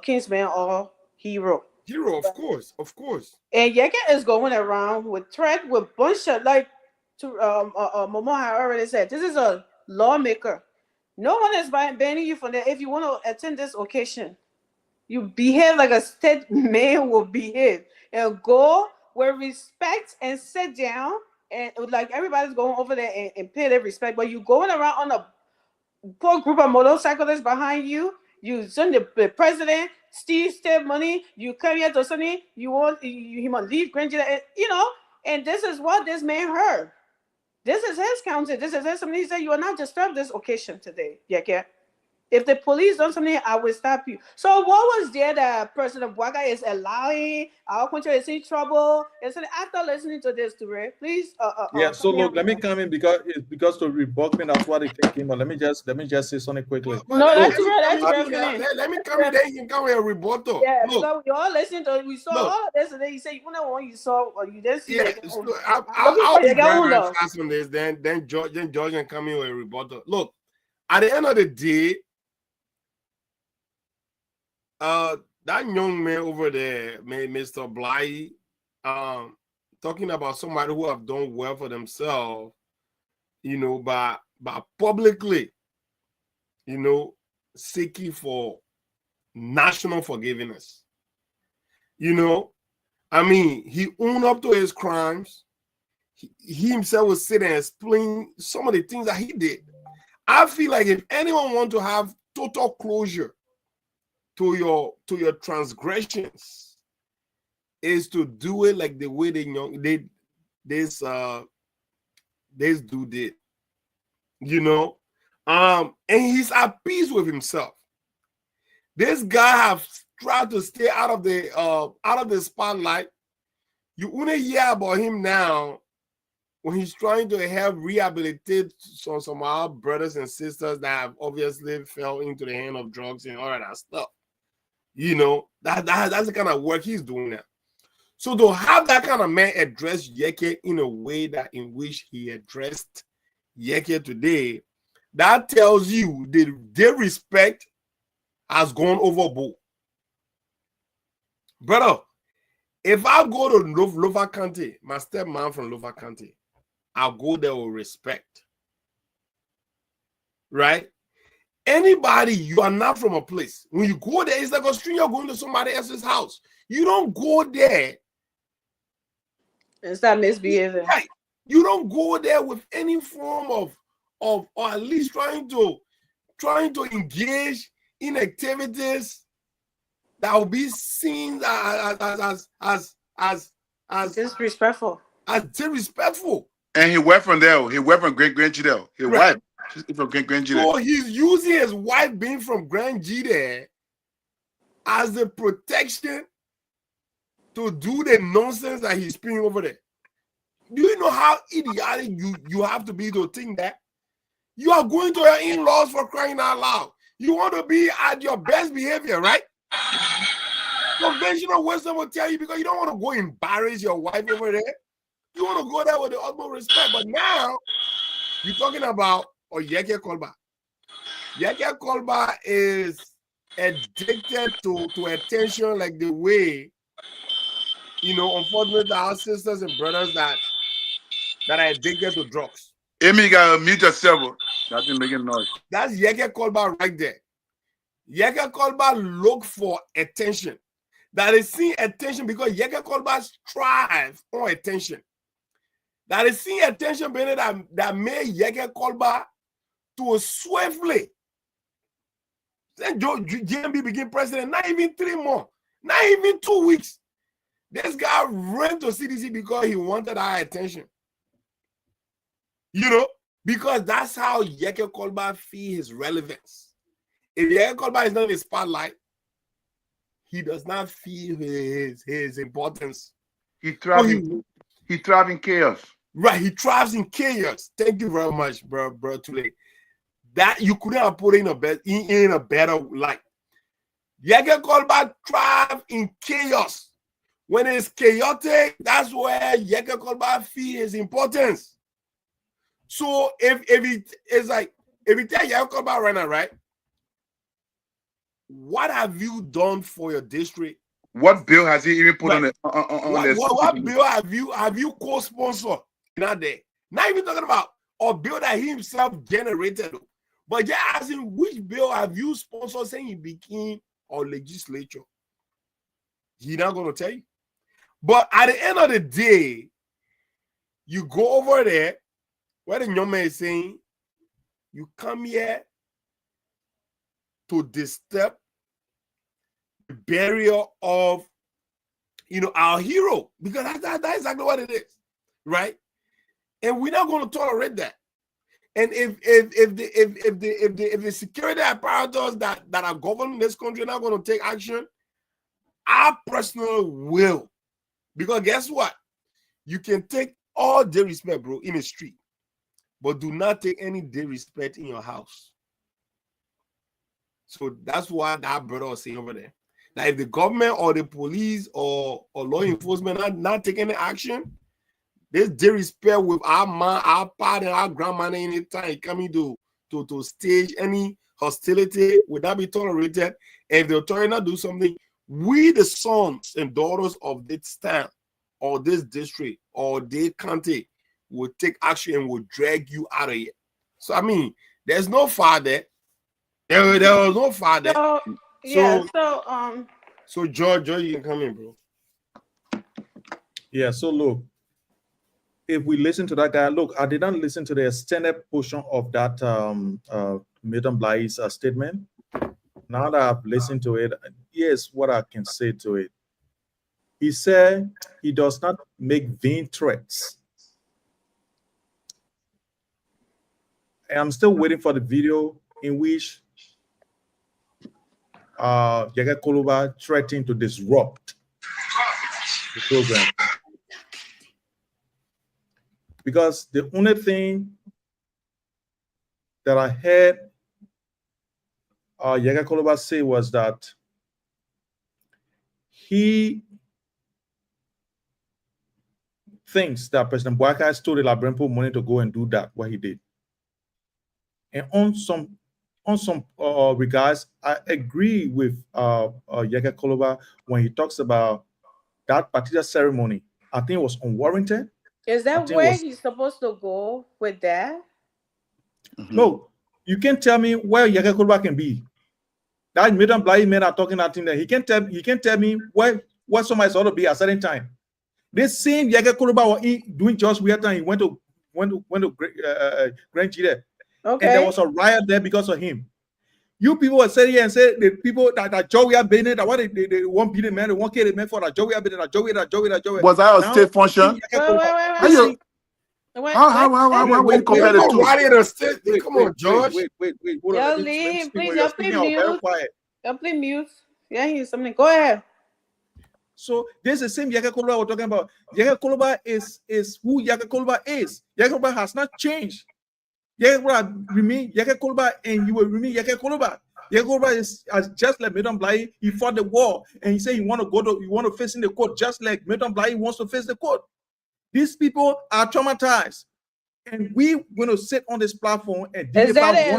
kinsman or hero. Hero, of course. And Yeke is going around with threat with bunch of Momo had already said, this is a lawmaker. No one is banning you from there. If you want to attend this occasion, you behave like a state man will behave and go with respect and sit down and like everybody's going over there and pay their respect. But you going around on a poor group of motorcyclists behind you. You send the president, Steve money. You come here to Sunny. You want he must leave Granger, and this is what this man heard. This is his county. This is his somebody said you are not disturbed this occasion today. Yeah. If the police don't something, I will stop you. So what was there that President Bwaka is allowing our country is in trouble? And so after listening to this, Ture, please. So look, let me come in because to rebut me, that's what it came. But let me just say something quickly. That's Ture. Let me come in. Then you can come here rebuttal. Yeah, because we all listened to. We saw all of this, and then you say you know what you saw or you didn't see. Yeah, I'll be very fast on this. Then George can come in with a rebuttal. Look, at the end of the day. That young man over there, Mr. Bly, talking about somebody who have done well for themselves, by publicly, seeking for national forgiveness. He owned up to his crimes. He himself will sit and explain some of the things that he did. I feel like if anyone wants to have total closure to your transgressions, is to do it like the way this dude did, and he's at peace with himself. This guy have tried to stay out of the spotlight. You only hear about him now when he's trying to help rehabilitate some of our brothers and sisters that have obviously fell into the hand of drugs and all of that stuff. That's the kind of work he's doing now. So to have that kind of man address Yeke in a way that in which he addressed Yeke today, that tells you that their respect has gone overboard. Brother, if I go to Lower County, my stepmom from Lower County, I'll go there with respect. Right? Anybody, you are not from a place. When you go there, it's like a stranger going to somebody else's house. You don't go there. It's not misbehaving. Right. You don't go there with any form of or at least trying to engage in activities that will be seen as disrespectful. As disrespectful. And he went from there. He went from Great Grand G there. His wife, she's from Great Grand G there. So he's using his wife being from Grand G there as the protection to do the nonsense that he's spinning over there. Do you know how idiotic you have to be to think that? You are going to your in-laws for crying out loud. You want to be at your best behavior, right? Conventional wisdom will tell you, because you don't want to go embarrass your wife over there. You want to go there with the utmost respect. But now, you're talking about Yeke Kolba. Yeke Kolba is addicted to attention like the way, unfortunately, our sisters and brothers that are addicted to drugs. Amy, you gotta mute yourself. That's making noise. That's Yeke Kolba right there. Yeke Kolba look for attention. That is seeing attention because Yeke Kolba strives on attention. That is seeing attention being that made Yeke Kolba to swiftly. Then JMB became president, not even 3 months, not even 2 weeks. This guy ran to CDC because he wanted our attention. Because that's how Yeke Kolba feels his relevance. If Yeke Kolba is not in the spotlight, he does not feel his importance. He thrives in chaos. Right, he thrives in chaos. Thank you very much, bro. Today, that you couldn't have put in a better light. Yeke Kolba thrives in chaos. When it's chaotic, that's where Yeke Kolba feels his importance. So if you tell Yeke Kolba right now, right? What have you done for your district? What bill has he even put on this? What bill have you co-sponsored? Not there. Not even talking about a bill that he himself generated, but just asking which bill have you sponsored saying he became our legislature. He's not gonna tell you. But at the end of the day, you go over there where the young man is saying, you come here to disturb the burial of our hero, because that's exactly what it is, right? And we're not going to tolerate that. And if the security apparatus that are governing this country are not going to take action, I personally will. Because guess what? You can take all disrespect, bro, in the street, but do not take any disrespect in your house. So that's why that brother was saying over there. Now, if the government or the police or law enforcement are not taking any action, this disrespect with our mom, our father, and our grandma anytime coming to stage any hostility would not be tolerated. And if the authority not do something, we the sons and daughters of this town or this district or this county will take action and will drag you out of here. So I mean, there's no father. There was no father. So George, you can come in, bro. Yeah, so look, if we listen to that guy, look, I did not listen to the extended portion of that Milton Blythe's statement. Now that I've listened to it, here's what I can say to it. He said he does not make vain threats. I'm still waiting for the video in which Yeke Kolba threatened to disrupt the program. Because the only thing that I heard Yeke Kolba say was that he thinks that President Boakai stole the Labrenpo money to go and do that, what he did. And on some regards, I agree with Yeke Koloba when he talks about that particular ceremony. I think it was unwarranted. Is that where he's supposed to go with that? No, you can't tell me where Yeke Koloba can be. That Madam Bly men are talking that thing there. He can't tell me where somebody's ought to be at a certain time. This same Yeke Koloba was doing just weird time. He went to Grand Chile. Okay. And there was a riot there because of him. You people were saying here and say the people that Joey are Bennett, that what they won't beat the man, they won't kill the man for that Joey are Bennett, that Joey. Was that a state function? Wait. How will you compare the two? Come on, George. Wait. Yo, leave, please. You're please mute. Yeah, he's something. Go ahead. So this is the same Yeke Koloba we're talking about. Yeke Koloba is who Yeke Koloba is. Yeke Koloba has not changed. Yeke Koloba remain Yeke Koloba, and you will remain Yeke Koloba. Yeke Koloba is just like Madam Bly. He fought the war, and he said he want to face in the court, just like Madam Bly wants to face the court. These people are traumatized, and we're going to sit on this platform and dignify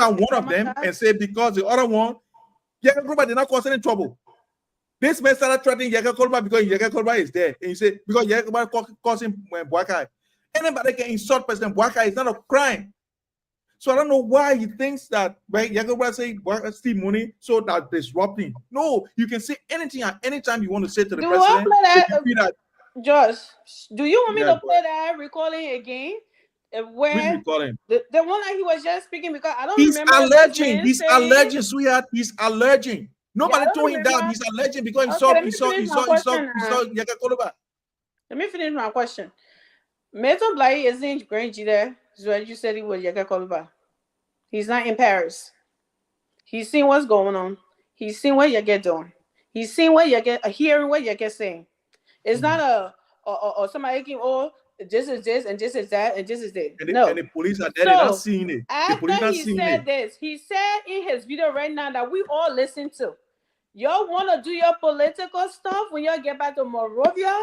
one of them and say because the other one, Yeke Koloba did not cause any trouble. This man started threatening Yeke Koloba because Yeke Koloba is there, and he said because Yeke Koloba causing Boakai. Anybody can insult President Boakai. It's not a crime. So I don't know why he thinks that when Yeke Koloba say Boakai steal money so that disrupting. No, you can say anything at any time you want to say to the president. Josh, do you want me to play that recording again? Where the one that he was just speaking, because I don't remember. He's alleging, sweetheart. He's alleging. Nobody told him that. He's alleging because he saw Yeke Koloba. Let me finish my question. Madam Bly is in Grand Chile. You said he was Yeke Koloba. He's not in Paris. He's seen what's going on. He's seen what Yeke doing. He's seen what Yeke, hearing what Yeke saying. It's not a somebody came, oh, this is this and this is that and this is this. And the police are there, they're not seeing it. After he said this, he said in his video right now that we all listen to. Y'all want to do your political stuff when y'all get back to Monrovia?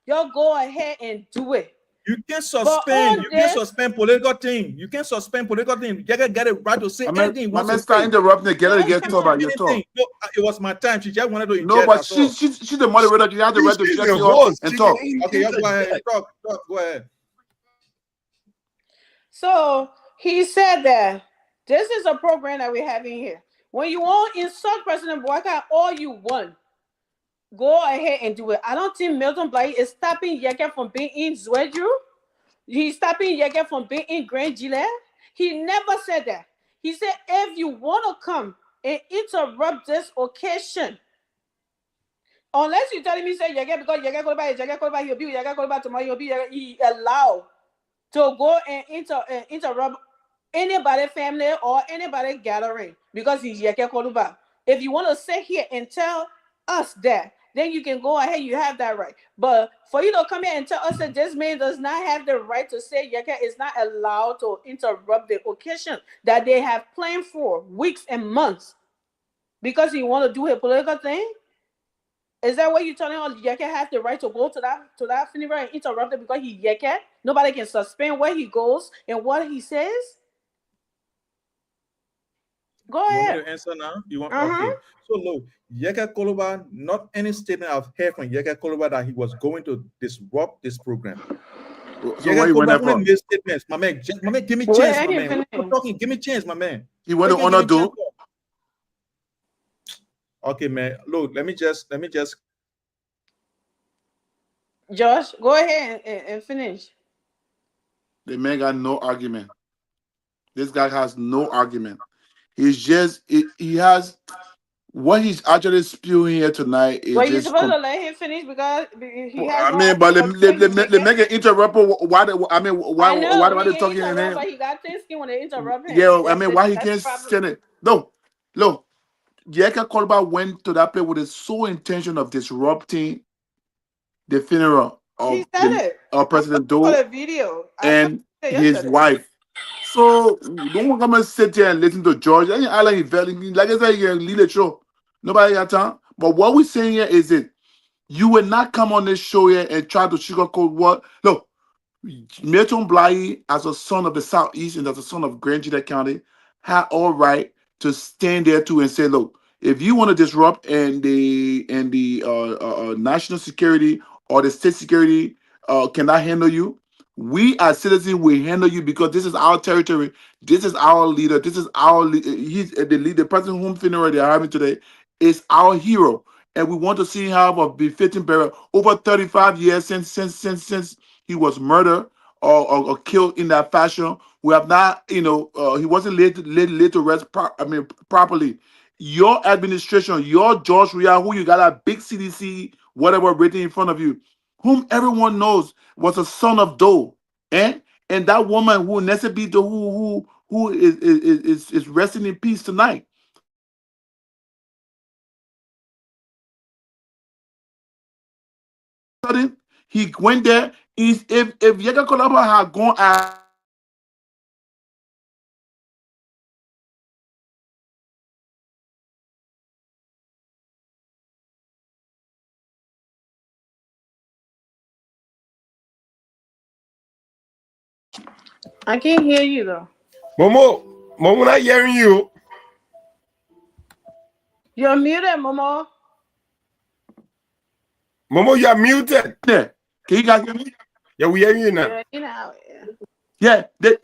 Y'all go ahead and do it. You can suspend. You can suspend political thing. You can suspend political thing. You can get it right to say anything. My man start interrupting the girl to get talk about your talk. No, it was my time. She just wanted to. No, but she's the moderator. She has the right to shut you up and talk. Okay, go ahead. Talk. Go ahead. So he said that this is a program that we're having here. When you want to insult President Boakai, all you want, go ahead and do it. I don't think Milton Bly is stopping Yeke from being in Zwedru. He's stopping Yeke from being in Grand Chile. He never said that. He said, if you want to come and interrupt this occasion, unless you're telling me, say Yeke, because Yeke Koloba is Yeke Koloba, he'll be Yeke Koloba tomorrow, he allowed to go and interrupt anybody family or anybody gathering because he's Yeke Koloba. If you want to sit here and tell us that, then you can go ahead, you have that right. But for you to come here and tell us that this man does not have the right to say Yeke is not allowed to interrupt the occasion that they have planned for weeks and months because he want to do a political thing? Is that what you're telling us? Yeke has the right to go to that funeral and interrupt it because he Yeke? Nobody can suspend where he goes and what he says? Go ahead. You want me to answer now? You want? Okay. So look, Yeke Koloba, not any statement I've heard from Yeke Koloba that he was going to disrupt this program. So Yeke Koloba made statements. My man, give me chance, my man. We're talking, give me chance, my man. He went to honor do. Okay, man. Look, let me just. Josh, go ahead and finish. The man got no argument. This guy has no argument. He's just he has what he's actually spewing here tonight is. Well, you're supposed to let him finish because he has. I mean, but they make an interrupt. Why do they talking in him? He got this skin when they interrupt him. Yeah, I mean, why he can't stand it? No, look, Yeke Koloba went to that place with the sole intention of disrupting the funeral of President Doe and his wife. So don't come and sit here and listen to George. Like I said, you lead the show. Nobody got time. But what we're saying here is it You would not come on this show here and try to sugarcoat what. Look, Milton Bly, as a son of the Southeast and as a son of Grand Gila County, had all right to stand there too and say, look, if you want to disrupt and the national security or the state security cannot handle you, we as citizens will handle you because this is our territory. This is our leader. This is our he's the leader. The person whom funeral they are having today is our hero, and we want to see him have a befitting burial. Over 35 years since he was murdered or killed in that fashion. We have not, he wasn't laid to rest properly. Your administration, your George Ria, who you got a big CDC, whatever written in front of you, whom everyone knows was a son of Doe. Eh? And that woman who Nesebito, who is resting in peace tonight. He went there. If Yeka Kolaba had gone out, I can't hear you though. Momo not hearing you. You're muted, Momo. Momo, you are muted. there. Can you guys hear me? Yeah, we hearing you now. Yeah. They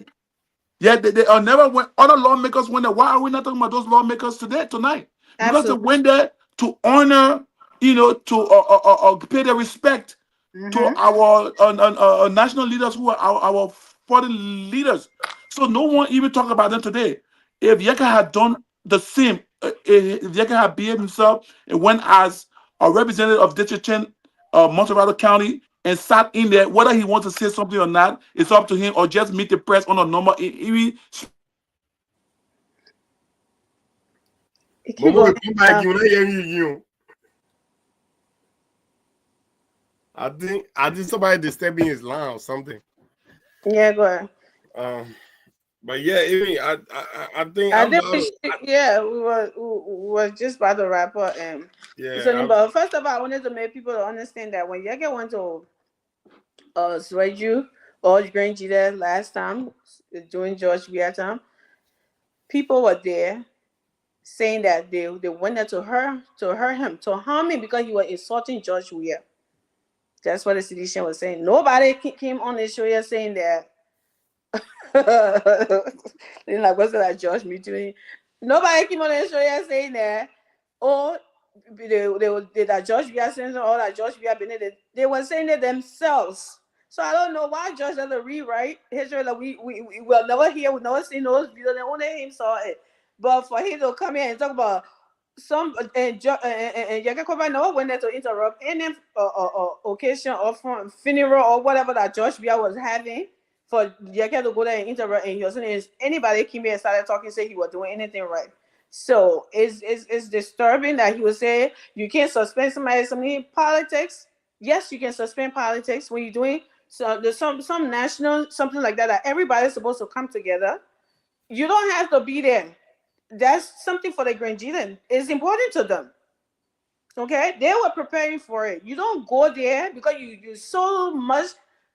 never went. Other lawmakers went there. Why are we not talking about those lawmakers tonight? Because Absolutely. they went there to honor, to pay their respect to our national leaders who are our foreign leaders. So no one even talk about them today. If Yeka had done the same, if Yeka had behaved himself and went as a representative of District 10, Montserrat County, and sat in there, whether he wants to say something or not, it's up to him, or just meet the press on a normal. Momo, come back. You're not hearing you. I think somebody disturbing his line or something. Yeah, go ahead. But yeah, I think we were just about to wrap up. And but first of all, I wanted to make people understand that when Yeke went to Sweju or Grand Gila last time during George Weah time, people were there saying that they went there to harm him because he was insulting George Weah. That's what the sedition was saying. Nobody came on the show here saying that. Like, what's that George me doing? Nobody came on the show here saying that. Oh, they that George Weah saying all that George Weah been it. They were saying it themselves. So I don't know why George doesn't rewrite history. Like we will never hear, we never see those videos. Only him saw it. But for him to come here and talk about some and Yeke Koba never went there to interrupt any occasion or funeral or whatever that George Weah was having for Yeke to go there and interrupt, and he was saying anybody came here and started talking, say he was doing anything right. So it's disturbing that he would say you can't suspend somebody politics. Yes, you can suspend politics when you're doing so. There's some national something like that everybody's supposed to come together. You don't have to be there. That's something for the Grand Gilan. It's important to them. Okay, they were preparing for it. You don't go there because you so much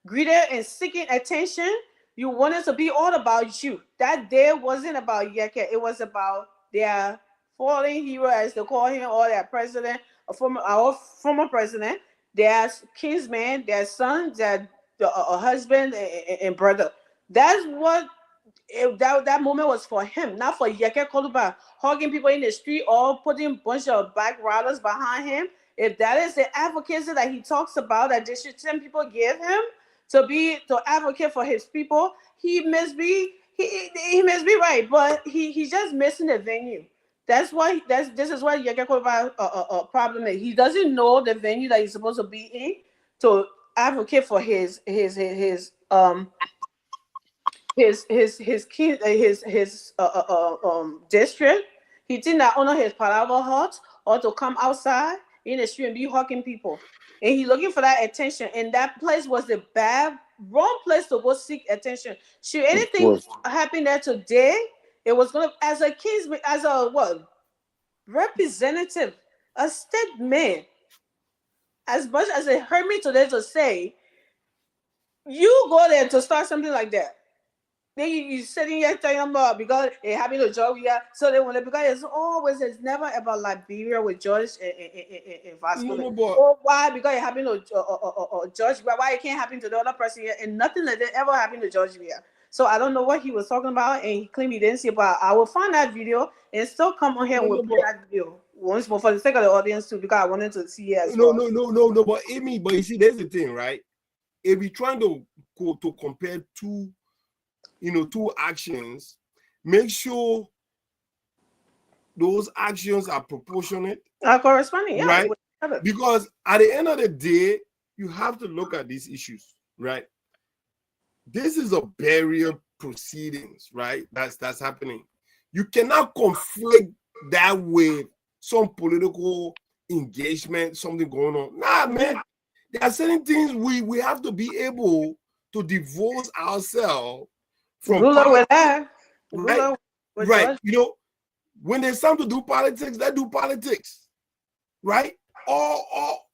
greedy and seeking attention. You wanted to be all about you. That day wasn't about Yeke. It was about their fallen hero, as they call him, or their president, our former president, their kinsman, their son, their husband and brother. That's what. That moment was for him, not for Yeke Koluba hugging people in the street or putting a bunch of back riders behind him. If that is the advocacy that he talks about, that District 10 people give him to advocate for his people, he must be right, but he's just missing the venue. This is why Yeke Koluba problem is. He doesn't know the venue that he's supposed to be in to advocate for his district. He did not honor his palava hut or to come outside in the street and be hugging people. And he looking for that attention. And that place was the wrong place to go seek attention. Should anything happen there today, it was gonna, as a kinsman, as a representative, a state man. as much as it hurt me today to say, you go there to start something like that. Then you sitting here telling them about because it happened to Georgia, so they want to, because it's never about Liberia with George and Vasco. No, but Oh, why? Because it happened to George, but why it can't happen to the other person here? And nothing like that ever happened to George here. So I don't know what he was talking about, and he claimed he didn't see it, but I will find that video and still come on here and we'll play that video once more for the sake of the audience too, because I wanted to see it as well. No, but Amy, but you see, there's the thing, right? If you're trying to compare two actions, make sure those actions are proportionate, are corresponding, yeah, right? Because at the end of the day, you have to look at these issues, right? This is a burial proceedings, right? That's happening. You cannot conflict that with some political engagement, something going on. Nah, man. There are certain things we have to be able to divorce ourselves from. Ruler with that. Right? Right. You know, when there's time to do politics, they do politics. Right? All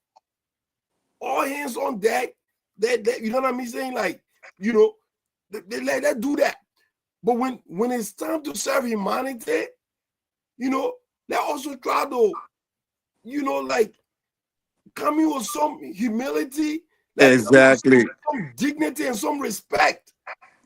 hands on deck. They you know what I'm saying? Like, you know, they do that. But when it's time to serve humanity, you know, they also try to, you know, like come in with some humility, exactly, some dignity and some respect,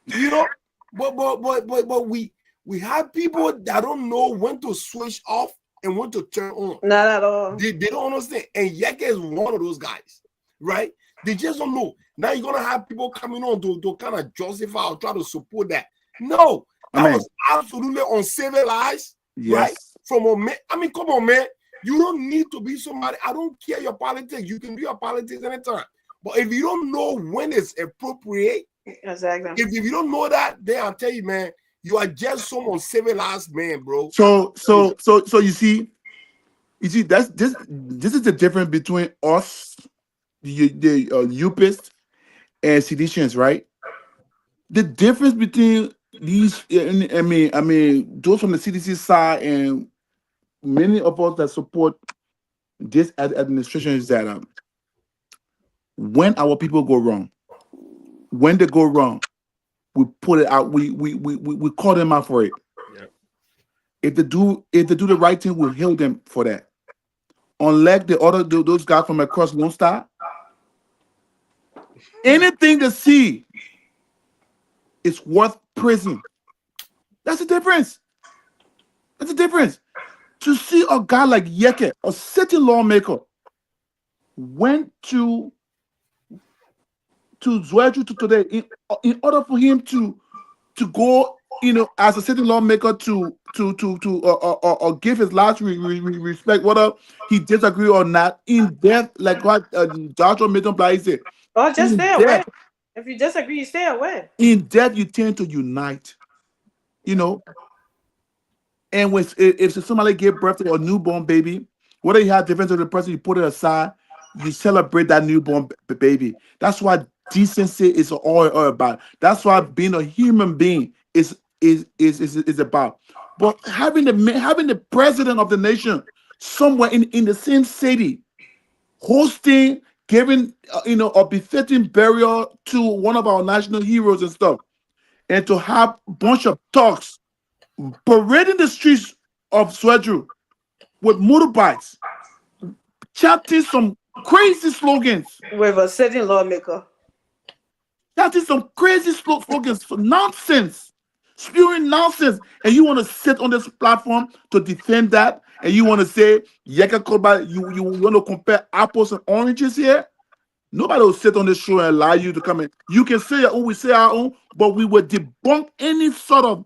you know. But we have people that don't know when to switch off and when to turn on. Not at all. They don't understand. And Yeke is one of those guys, right? They just don't know. Now you're gonna have people coming on to kind of justify or try to support that. No, that was absolutely uncivilized, right? From a man. I mean, come on, man. You don't need to be somebody. I don't care your politics. You can do your politics anytime. But if you don't know when it's appropriate, exactly. If you don't know that, then I'll tell you, man, you are just some uncivilized man, bro. So you see that's this is the difference between us, the UPists and seditionists, right? The difference between these, I mean, those from the CDC side and many of us that support this administration is that when our people go wrong, when they go wrong, we put it out. We call them out for it. Yeah. If they do the right thing, we'll hail them for that. Unlike those guys from across Lone Star, anything they see is worth praising. That's the difference. That's the difference. To see a guy like Yeke, a sitting lawmaker, went to Zwedru today in order for him to go, you know, as a sitting lawmaker to give his last respect, whether he disagree or not, in depth, like what Dr. Milton Bly said. Oh, just stay away. If you disagree, you stay away. In depth, you tend to unite, you know. And if somebody give birth to a newborn baby, whether you have difference with the person, you put it aside, you celebrate that newborn baby. That's what decency is all about. That's what being a human being is about. But having the president of the nation somewhere in the same city, hosting, giving a befitting burial to one of our national heroes and stuff, and to have a bunch of talks, parading the streets of Zwedru with motorbikes, chanting some crazy slogans. With a sitting lawmaker. Chanting some crazy slogans for nonsense, spewing nonsense. And you want to sit on this platform to defend that? And you want to say, Yeke Koba, you want to compare apples and oranges here? Nobody will sit on this show and allow you to come in. You can say your own, we say our own, but we will debunk any sort of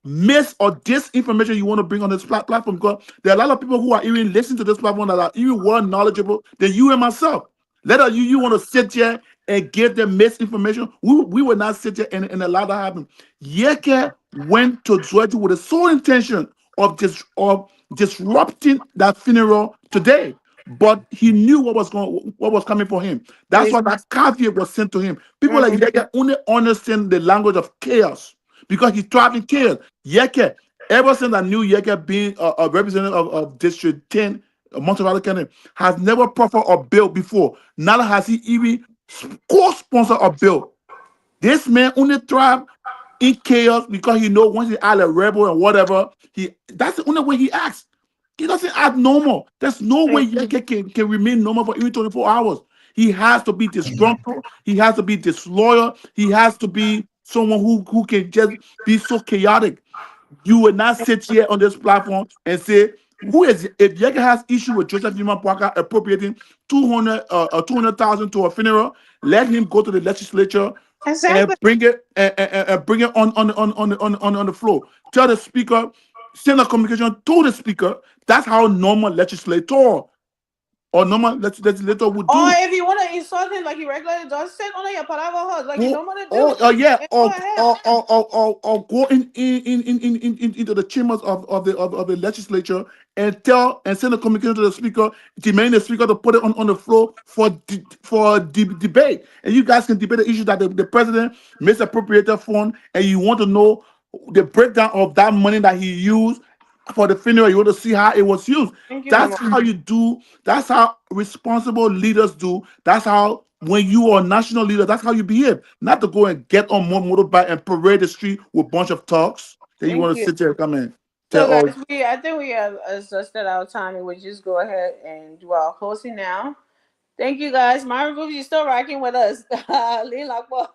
miss or disinformation you want to bring on this platform, because there are a lot of people who are even listening to this platform that are even more knowledgeable than you and myself. Let you want to sit here and give them misinformation. We will not sit here and allow that to happen. Yeke went to Zwedru with the sole intention of disrupting that funeral today, but he knew what was coming for him. That's why that caveat was sent to him. People like Yeke only understand the language of chaos, because he's thriving chaos. Yeke, ever since I knew Yeke being a representative of District 10 Montreal County, has never proffered a bill before. Neither has he even co-sponsored a bill. This man only thrive in chaos because he know once he add a rebel and whatever, that's the only way he acts. He doesn't act normal. There's no way Yeke can remain normal for even 24 hours. He has to be disgruntled. He has to be disloyal. He has to be someone who can just be so chaotic. You will not sit here on this platform and say, who is, if Yeke has issue with Joseph Nima Boakai appropriating 200,000 to a funeral, let him go to the legislature and bring it on the floor. Tell the speaker, send a communication to the speaker. That's how normal legislator or normal legislator would do. Or if you want to insult him like you regularly does, send on your palava like you normally do. Or go into the chambers of the legislature and send a communication to the speaker, demand the speaker to put it on the floor for debate. And you guys can debate the issue that the president misappropriated fund, and you want to know the breakdown of that money that he used for the funeral. You want to see how it was used. That's how you do. That's how responsible leaders do. That's how, when you are a national leader, that's how you behave. Not to go and get on one motorbike and parade the street with a bunch of talks. Then you want to sit there and come in. So guys, I think we have exhausted our time, and we'll just go ahead and do our closing now. Thank you guys. Myron Booth, you're still rocking with us. Lee Lakbo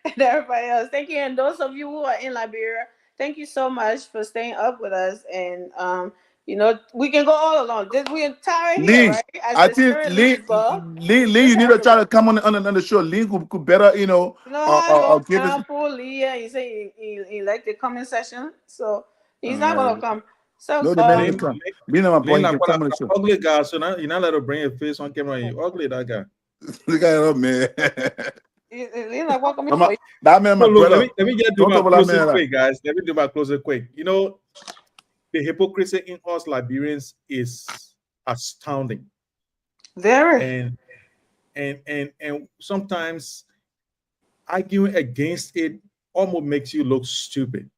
and everybody else. Thank you. And those of you who are in Liberia, thank you so much for staying up with us. And we can go all along. We entire here, right? I think Lee, you need to try to come on the show. Lee could better, give us. Lee, he say he like the comment session, so he's not gonna come. So ugly guy. So now you're not allowed to bring your face on camera. You ugly, that guy. Look at him, man. That man, my brother. Let me get to my closing quick, guys. Let me do my closing quick. The hypocrisy in us Liberians is astounding. Very. And sometimes arguing against it almost makes you look stupid.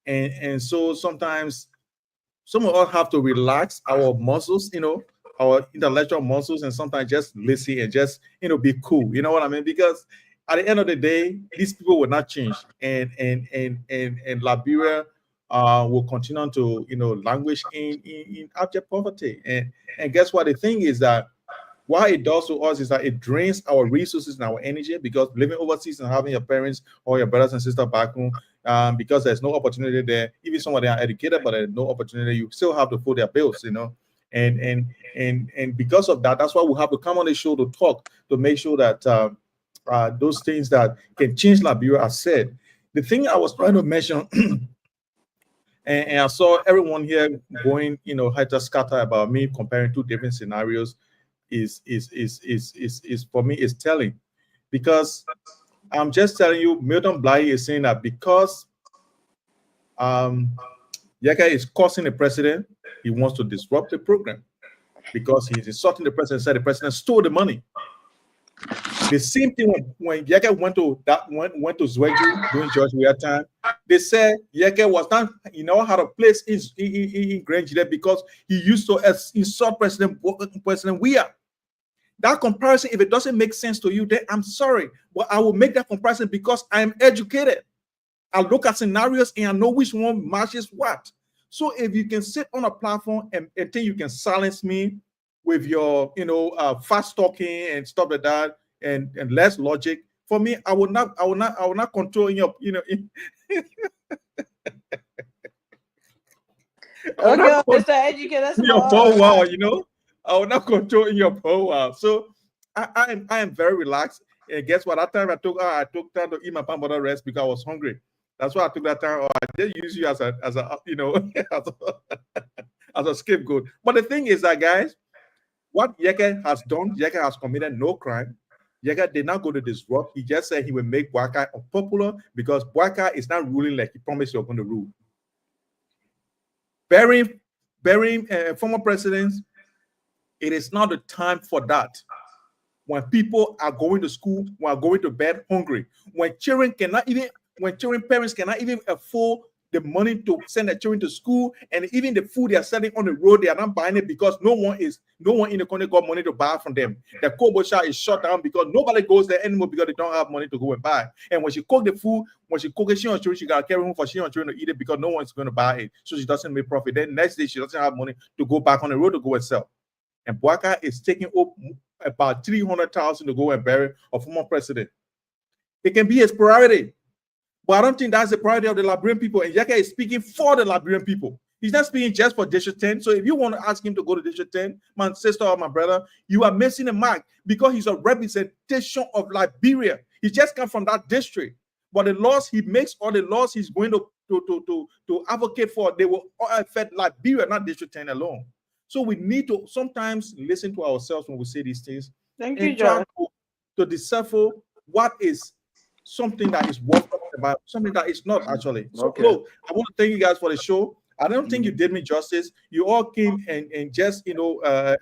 And so sometimes some of us have to relax our muscles, our intellectual muscles, and sometimes just listen and just be cool. You know what I mean? Because at the end of the day, these people will not change, and Liberia will continue to languish in abject poverty. And guess what? The thing is that what it does to us is that it drains our resources and our energy, because living overseas and having your parents or your brothers and sisters back home, because there's no opportunity there. Even some of them are educated, but there's no opportunity. You still have to foot their bills, and because of that, that's why we have to come on the show to talk, to make sure that those things that can change Liberia are said. The thing I was trying to mention, and I saw everyone here going, scatter about me comparing two different scenarios, is for me is telling, because I'm just telling you, Milton Bly is saying that because Yeke is causing the president, he wants to disrupt the program because he's insulting the president, said the president stole the money. The same thing when Yeke went to Zwegu during George Weah time, they said Yeke was not, had a place in Grand Gile because he used to insult President Weah. That comparison, if it doesn't make sense to you, then I'm sorry, but I will make that comparison because I am educated. I look at scenarios and I know which one matches what. So if you can sit on a platform and think you can silence me with your, fast talking and stuff like that, and less logic, for me, I will not control your, Okay, Mr. Educator, your power, I will not control in your power. So I am very relaxed. And guess what? That time I took time to eat my palm butter rest because I was hungry. That's why I took that time. I did use you as a as a scapegoat. But the thing is that, guys, what Yeke has done, Yeke has committed no crime. Yeke did not go to disrupt. He just said he will make Boakai unpopular because Boakai is not ruling like he promised you're going to rule. Burying former presidents, it is not the time for that. When people are going to school, when are going to bed hungry, when children parents cannot even afford the money to send their children to school, and even the food they are selling on the road, they are not buying it because no one in the country got money to buy from them. The kobosha is shut down because nobody goes there anymore because they don't have money to go and buy. And when she cook the food, when she cook it, she wants children, she got to carry home for she wants children to eat it because no one's going to buy it. So she doesn't make profit. Then next day, she doesn't have money to go back on the road to go and sell. And Bouaka is taking up about 300,000 to go and bury a former president. It can be his priority. But I don't think that's the priority of the Liberian people. And Yeke is speaking for the Liberian people. He's not speaking just for District 10. So if you want to ask him to go to District 10, my sister or my brother, you are missing the mark because he's a representation of Liberia. He just comes from that district. But the laws he makes or the laws he's going to advocate for, they will affect Liberia, not District 10 alone. So we need to sometimes listen to ourselves when we say these things. Thank you, and try John. to decipher what is something that is worth talking about, something that is not actually. So, Okay. look, I want to thank you guys for the show. I don't think you did me justice. You all came and just,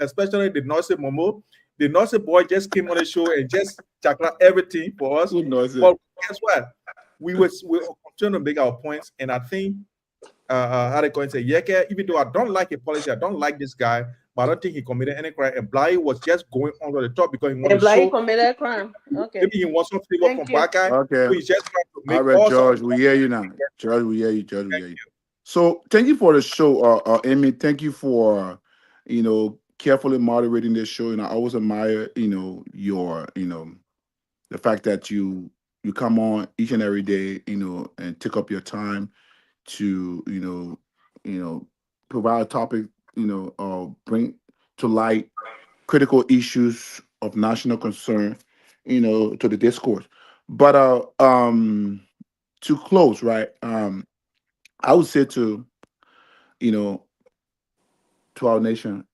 especially the Noisy Momo, the Noisy boy just came on the show and just chakra everything for us. Good noise. But guess what? We continue to make our points, and I think how they going to say, Yeke, even though I don't like a policy, I don't like this guy, but I don't think he committed any crime. And Bly was just going under the top because he wanted And to Bly show committed a crime. Okay. maybe he wants some favor Thank from you. Baka. So Okay. he's just trying to make All right, all George, sorts we hear you now. George, we hear you. George, we hear you. So thank you for the show, Amy. Thank you for, carefully moderating this show. And I always admire, your, the fact that you come on each and every day, and take up your time to, provide a topic, bring to light critical issues of national concern, to the discourse. But to close, right? I would say to our nation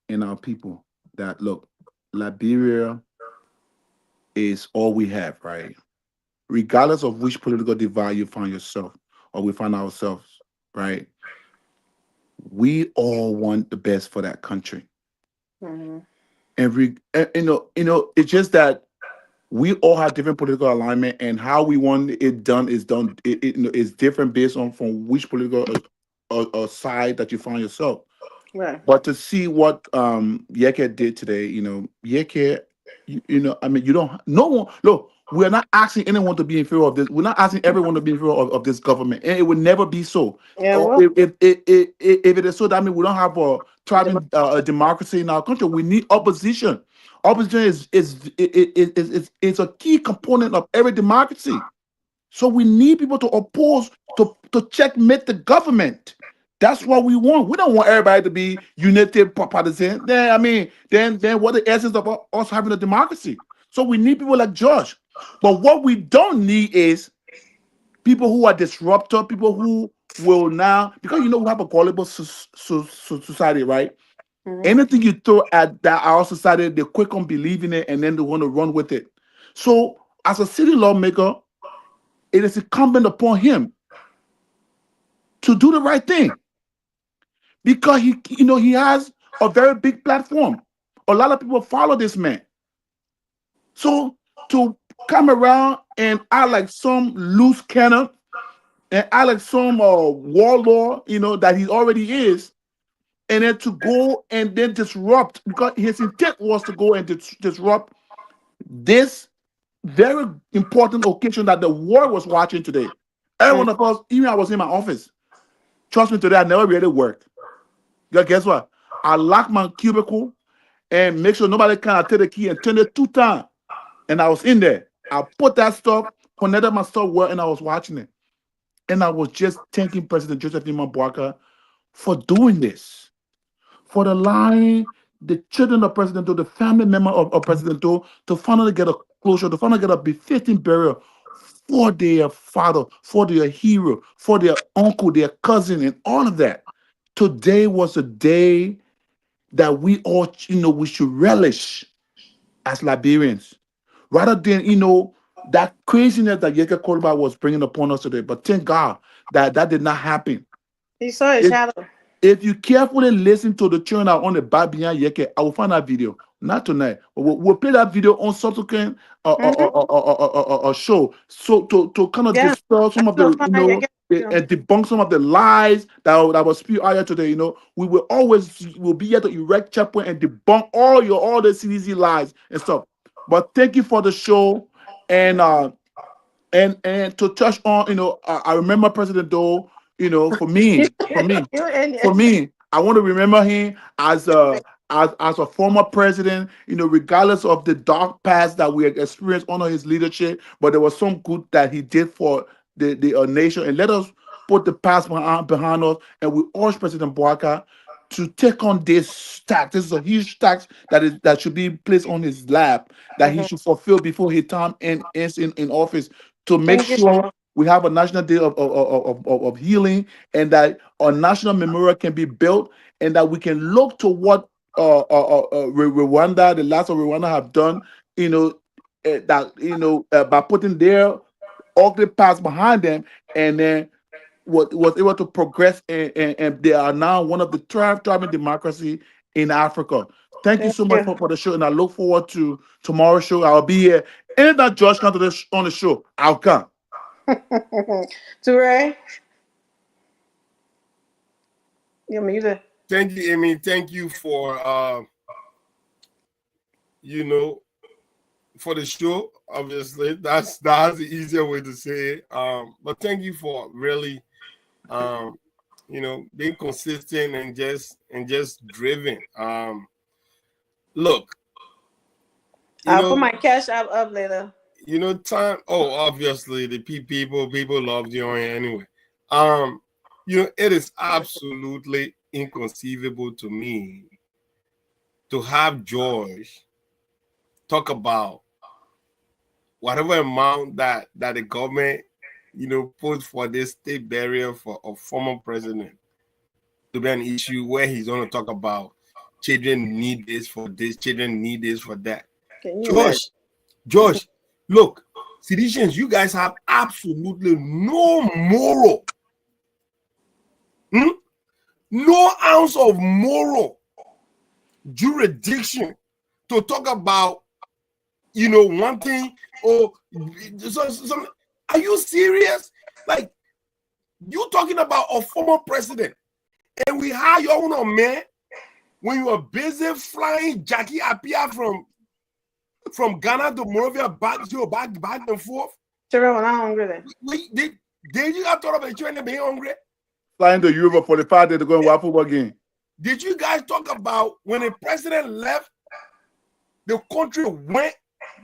and our people that look, Liberia is all we have, right? Regardless of which political divide you find yourself or we find ourselves, right? We all want the best for that country. Mhm. It's just that we all have different political alignment, and how we want it done is done. It is different based on from which political side that you find yourself. Right. But to see what Yeke did today, Yeke, you don't. No one. Look, we're not asking anyone to be in favor of this. We're not asking everyone to be in favor of this government, and it will never be so. Yeah. Or Well, if it is so, that means we don't have a thriving democracy in our country. We need opposition. Opposition is a key component of every democracy. So we need people to oppose, to checkmate the government. That's what we want. We don't want everybody to be united partisan. Then what the essence of us having a democracy? So we need people like George. But what we don't need is people who are disruptive, people who will now, because we have a gullible society, right? mhm. Anything you throw at our society, they're quick on believing it, and then they want to run with it. So as a city lawmaker, it is incumbent upon him to do the right thing, because he has a very big platform. A lot of people follow this man. So to come around and act like some loose cannon and act like some warlord, that he already is, and then to go and then disrupt, because his intent was to go and disrupt this very important occasion that the world was watching today. Every one of us, even I was in my office. Trust me, today I never really worked. Because guess what? I locked my cubicle and make sure nobody can take the key and turn it 2 times. And I was in there. I put that stuff, connected my stuff well, and I was watching it. And I was just thanking President Joseph Nima Bouaka for doing this, for allowing the children of President Do, the family member of President Do, to finally get a closure, to finally get a befitting burial for their father, for their hero, for their uncle, their cousin, and all of that. Today was a day that we all, we should relish as Liberians, rather than, that craziness that Yeke Koluba was bringing upon us today. But thank God that did not happen. He saw a If- shadow. If you carefully listen to the children that are on the back behind Yeke, I will find that video. Not tonight. We'll play that video on subsequent show. So to kind of Yeah, dispel some of so the, fine. I get you. and debunk some of the lies that was spewed out here today. We will be here to erect checkpoint and debunk all the CDC lies and stuff. But thank you for the show, and to touch on, I remember President Doe. For me, I want to remember him as a former president, regardless of the dark past that we experienced under his leadership, but there was some good that he did for the nation. And let us put the past behind us, and we urge President Bouaka to take on this tax. This is a huge tax that should be placed on his lap, that he should fulfill before his time ends in office, to make Thank you. sure we have a national day of healing, and that a national memorial can be built, and that we can look to what Rwanda, the last of Rwanda, have done, by putting their ugly past behind them, and then was able to progress, and they are now one of the thriving democracy in Africa. Thank you so much for the show, and I look forward to tomorrow's show. I'll be here. And that George comes on the show, I'll come. Toure, you're muted. Thank you, Amy. Thank you for for the show. Obviously, that's the easier way to say it. But thank you for really being consistent and just driven. Look, I'll put my cash app up later. Time. Oh, obviously the people love you anyway. It is absolutely inconceivable to me to have George talk about whatever amount that the government put for this state burial for a former president to be an issue where he's going to talk about children need this for this, children need this for that. George, look, Seditians, you guys have absolutely no moral, no ounce of moral jurisdiction to talk about, one thing or some. Are you serious? Like, you talking about a former president, and we hire your own man when you were busy flying Jackie Appiah from Ghana to Monrovia back and forth. Sure, when I'm hungry then. Did you have thought about children being hungry? Flying to Europe for 45 days to go and watch football game. Did you guys talk about when the president left, the country went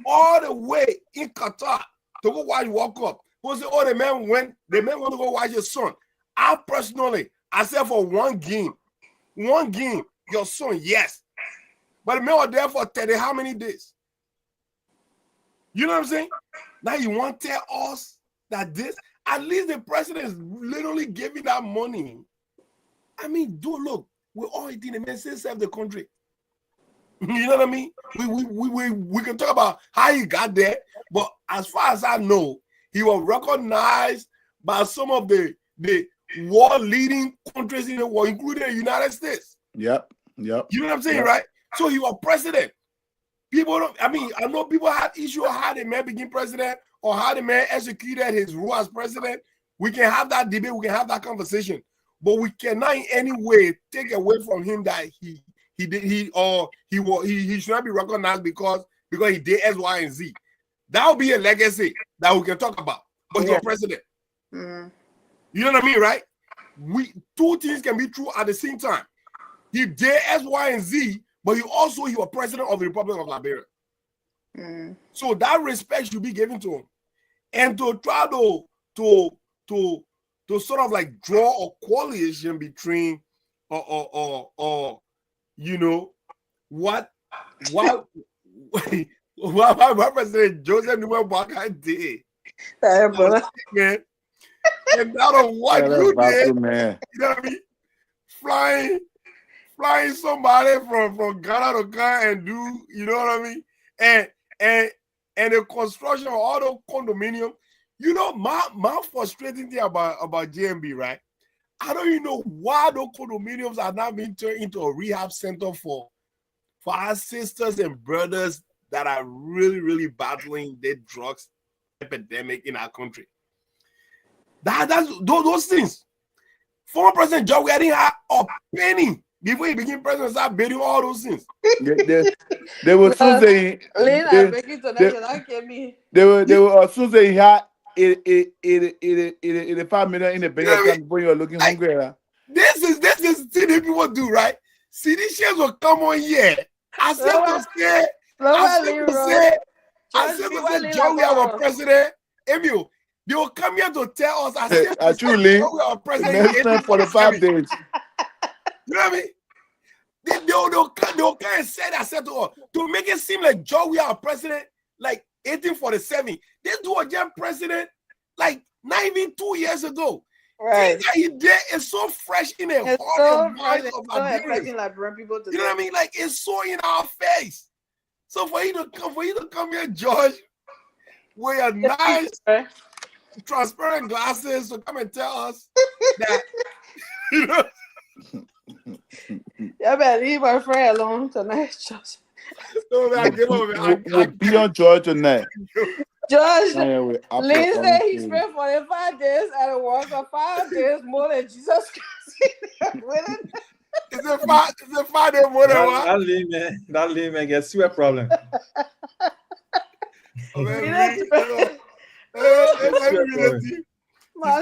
all the way in Qatar to go watch World Cup? Who said, the man want to go watch his son? I said for one game, your son, yes. But the man was there for 30 how many days? You know what I'm saying? Now you want to tell us that at least the president is literally giving that money. I mean, look, we're all eating the man still serve the country. You know what I mean? We can talk about how he got there, but as far as I know, he was recognized by some of the world leading countries in the world, including the United States. Yep. You know what I'm saying, right? So he was president. I know people had issue of how the man became president or how the man executed his role as president. We can have that debate, we can have that conversation, but we cannot in any way take away from him that he should not be recognized because he did X, Y, and Z. That will be a legacy that we can talk about. But he's a president. You know what I mean, right? Two things can be true at the same time. He did X, Y, and Z, but he was president of the Republic of Liberia. So that respect should be given to him. And to try to sort of like draw a coalition between what President Joseph Numa Bouaka did. Man. And out of what you did, man. You know what I mean? Flying somebody from Ghana to Ghana and do, you know what I mean? And the construction of all those condominiums. You know, my frustrating thing about JMB, right? I don't even know why those condominiums are now being turned into a rehab center for for our sisters and brothers that are really, really battling the drugs epidemic in our country. That's those things. Former President John, we didn't have a penny before he became president. Start building all those things. They were soon saying Lena, Becky, tonight you not get me. they were soon saying he had 85 million in the bank account before you were looking hungry. Huh? This is CD people do, right? CD shares will come on here. I said to say, John, we have a president. Emil, they will come here to tell us. I said, actually, we have a president. next 45 days. You know what I mean? They'll come and say that. I said to us to make it seem like John, we are a president like 1847. They do a young president like not even 2 years ago. Right. He did is so fresh in the It's heart so and mind of Liberians. affecting Liberian people today. You know what I mean? Like it's so in our face. So for you to come here, George, with your nice transparent glasses to come and tell us that you know. You better leave my friend alone tonight, Josh. No, man, We'll be on George tonight. Josh, Anyway, Lynn said he spent 45 days at a work of 5 days more than Jesus Christ. Is it 5 days more than what? That layman gets you a problem. My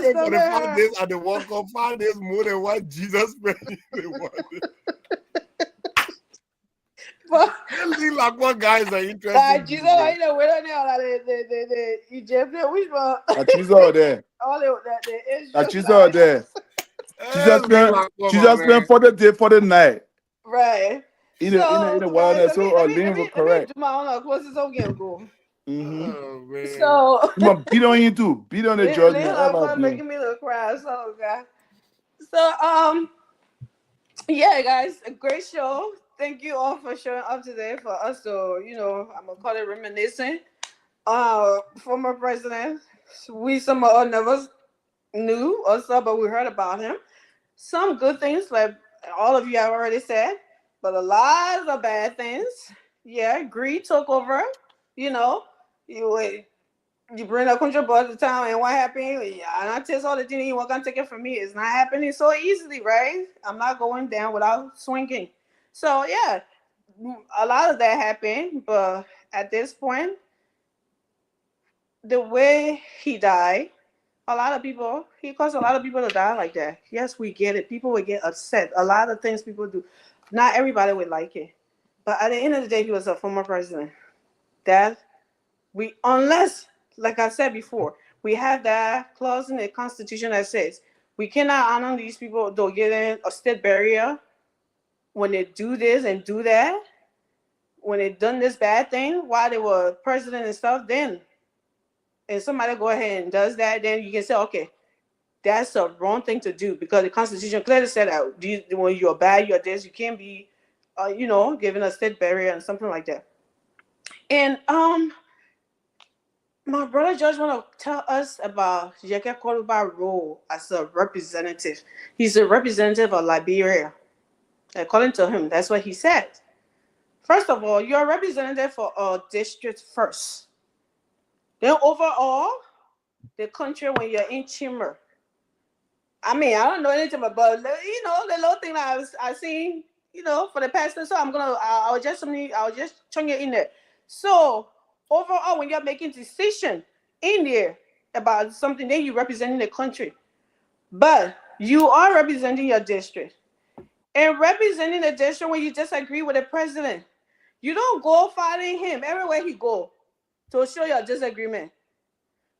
spent 45 days at the work of 5 days more than what Jesus spent in the world. Like what guys are interested? Jesus, I know where the Egyptian, which one? Jesus out there. All the Jesus out there. Jesus spent for the day, for the night. Right. In the wilderness, so Lynn will correct. Mm-hmm. So come on, beat on you too. Beat on the judge. Making me look cry. So yeah, guys, a great show. Thank you all for showing up today for us to, I'm gonna call it reminiscing. Former president. Some of us never knew or saw, but we heard about him. Some good things, like all of you have already said, but a lot of bad things. Yeah, greed took over. You bring a country boy to town, and what happened? Yeah, and I tell all the things you want to take it from me. It's not happening so easily, right? I'm not going down without swinging. So yeah, a lot of that happened, but at this point, the way he died, he caused a lot of people to die like that. Yes, we get it. People would get upset. A lot of things people do. Not everybody would like it. But at the end of the day, he was a former president. Unless, like I said before, we have that clause in the Constitution that says we cannot honor these people, they'll get in a state barrier when they do this and do that, when they done this bad thing while they were president and stuff, then and somebody go ahead and does that, then you can say, okay, that's a wrong thing to do, because the Constitution clearly said that when you're bad, you're this, you can't be, given a state barrier and something like that. And my brother George want to tell us about Jeke Koluba's role as a representative. He's a representative of Liberia. According to him, that's what he said. First of all, you're a representative for a district first. Then overall, the country when you're in Chimmer. I mean, I don't know anything about, the little thing that I've seen, for the past, so I'll just turn it in there. So overall, when you're making decision in there about something, then you're representing the country. But you are representing your district. And representing the district when you disagree with the president. You don't go fighting him everywhere he go to show your disagreement.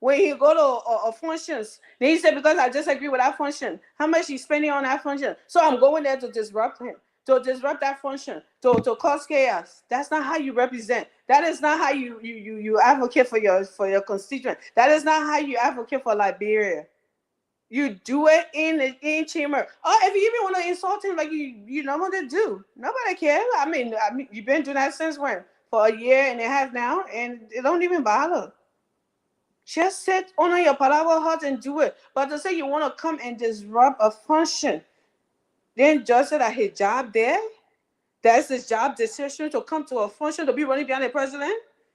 When he go to functions, then he said, because I disagree with that function, how much he's spending on that function. So I'm going there to disrupt him, to disrupt that function, to cause chaos. That's not how you represent. That is not how you advocate for your constituent. That is not how you advocate for Liberia. You do it in chamber. Oh, if you even want to insult him like you know what to do, nobody cares. I mean, you've been doing that since when? For a year and a half now, and it don't even bother. Just sit on your palabra heart and do it. But to say you want to come and disrupt a function, then just said that his job there, That's his job decision to come to a function to be running behind the president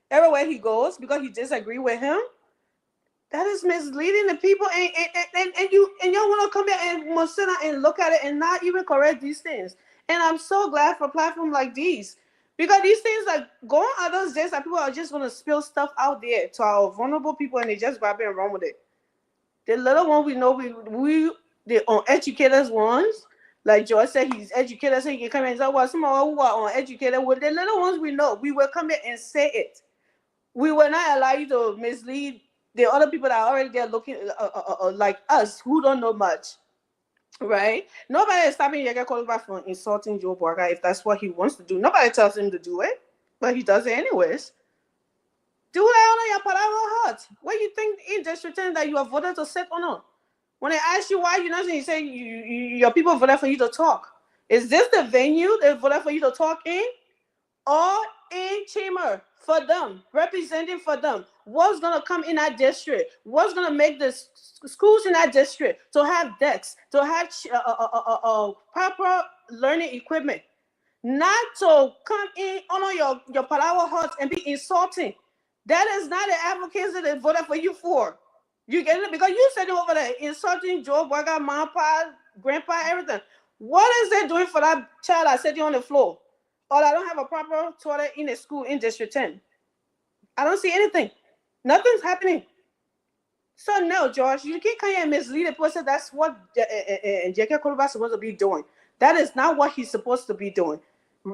everywhere he goes because you disagree with him. That is misleading the people, and y'all want to come here and sit down and look at it and not even correct these things. And I'm so glad for platforms like these, because these things like going on those days that people are just going to spill stuff out there to our vulnerable people, and they just grab it and run with it. The little one we know, we the uneducated ones, like George said, he's educated, so he can come and say, well, some of who are uneducated, with the little ones we know, we will come here and say it. We will not allow you to mislead the other people that are already there looking like us who don't know much, right? Nobody is stopping Yege Koluba from insulting Joe Boakai if that's what he wants to do. Nobody tells him to do it, but he does it anyways. Do that on your palabra heart. What you think in District 10 that you are voted to sit or not? When they ask you why, you say your people voted for you to talk. Is this the venue they voted for you to talk in? Or in chamber for them, representing for them? What's going to come in that district? What's going to make the schools in that district to have desks, to have proper learning equipment? Not to come in on your palabra hearts and be insulting. That is not the advocates that they voted for you for. You get it? Because you said it over there, insulting Joe Boakai, mom, pa, grandpa, everything. What is they doing for that child that sitting on the floor? Or I don't have a proper toilet in a school in District 10. I don't see anything. Nothing's happening. So no, George, you can't come here and mislead a person. That's what Yege Koluba is supposed to be doing. That is not what he's supposed to be doing.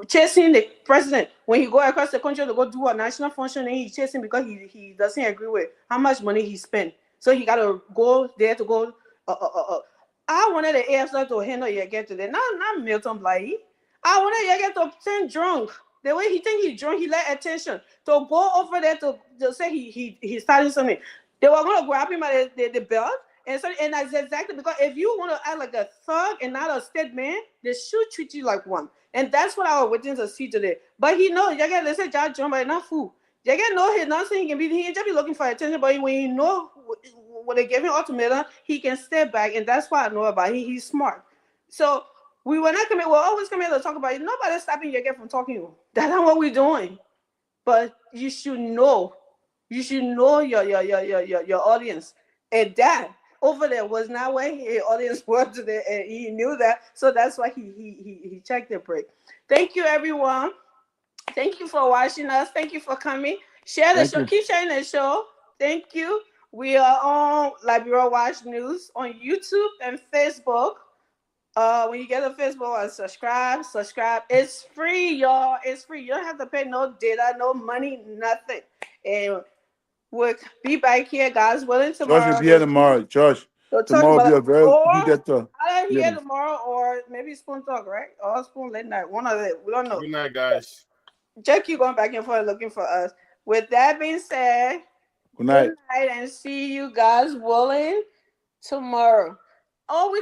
Chasing the president when he go across the country to go do a national function, and he's chasing because he doesn't agree with how much money he spent. So he got to go there to go. I wanted the AFL to handle Yege today, not Milton Bly. I wanted Yege to turn drunk. The way he think he's drunk, he let attention to go over there to say he's starting something. They were going to grab him by the belt, and that's exactly because if you want to act like a thug and not a state man, they should treat you like one. And that's what I was waiting to see today. But he knows Yege, let's say John John, but not fool. Yege know he's not saying he can be. He just be looking for attention, but when he know when they give him ultimatum, he can step back, and that's what I know about him. He's smart. So. We were not coming. We're always coming to talk about it. Nobody's stopping Yege from talking. That's not what we're doing. But you should know. You should know your audience. And that over there was not where his audience was today, and he knew that. So that's why he checked the break. Thank you, everyone. Thank you for watching us. Thank you for coming. Share the show. Keep sharing the show. Thank you. We are on Liberia Watch News on YouTube and Facebook. When you get a Facebook, subscribe. It's free, y'all. It's free. You don't have to pay no data, no money, nothing. And we'll be back here, guys, willing, tomorrow. Josh will be here tomorrow. Josh, tomorrow will be a very good talk. I'll here tomorrow, or maybe Spoon Talk, right? Or Spoon Late Night. One of them. We don't know. Good night, guys. Just keep going back and forth looking for us. With that being said, good night, and see you guys willing tomorrow. Oh, we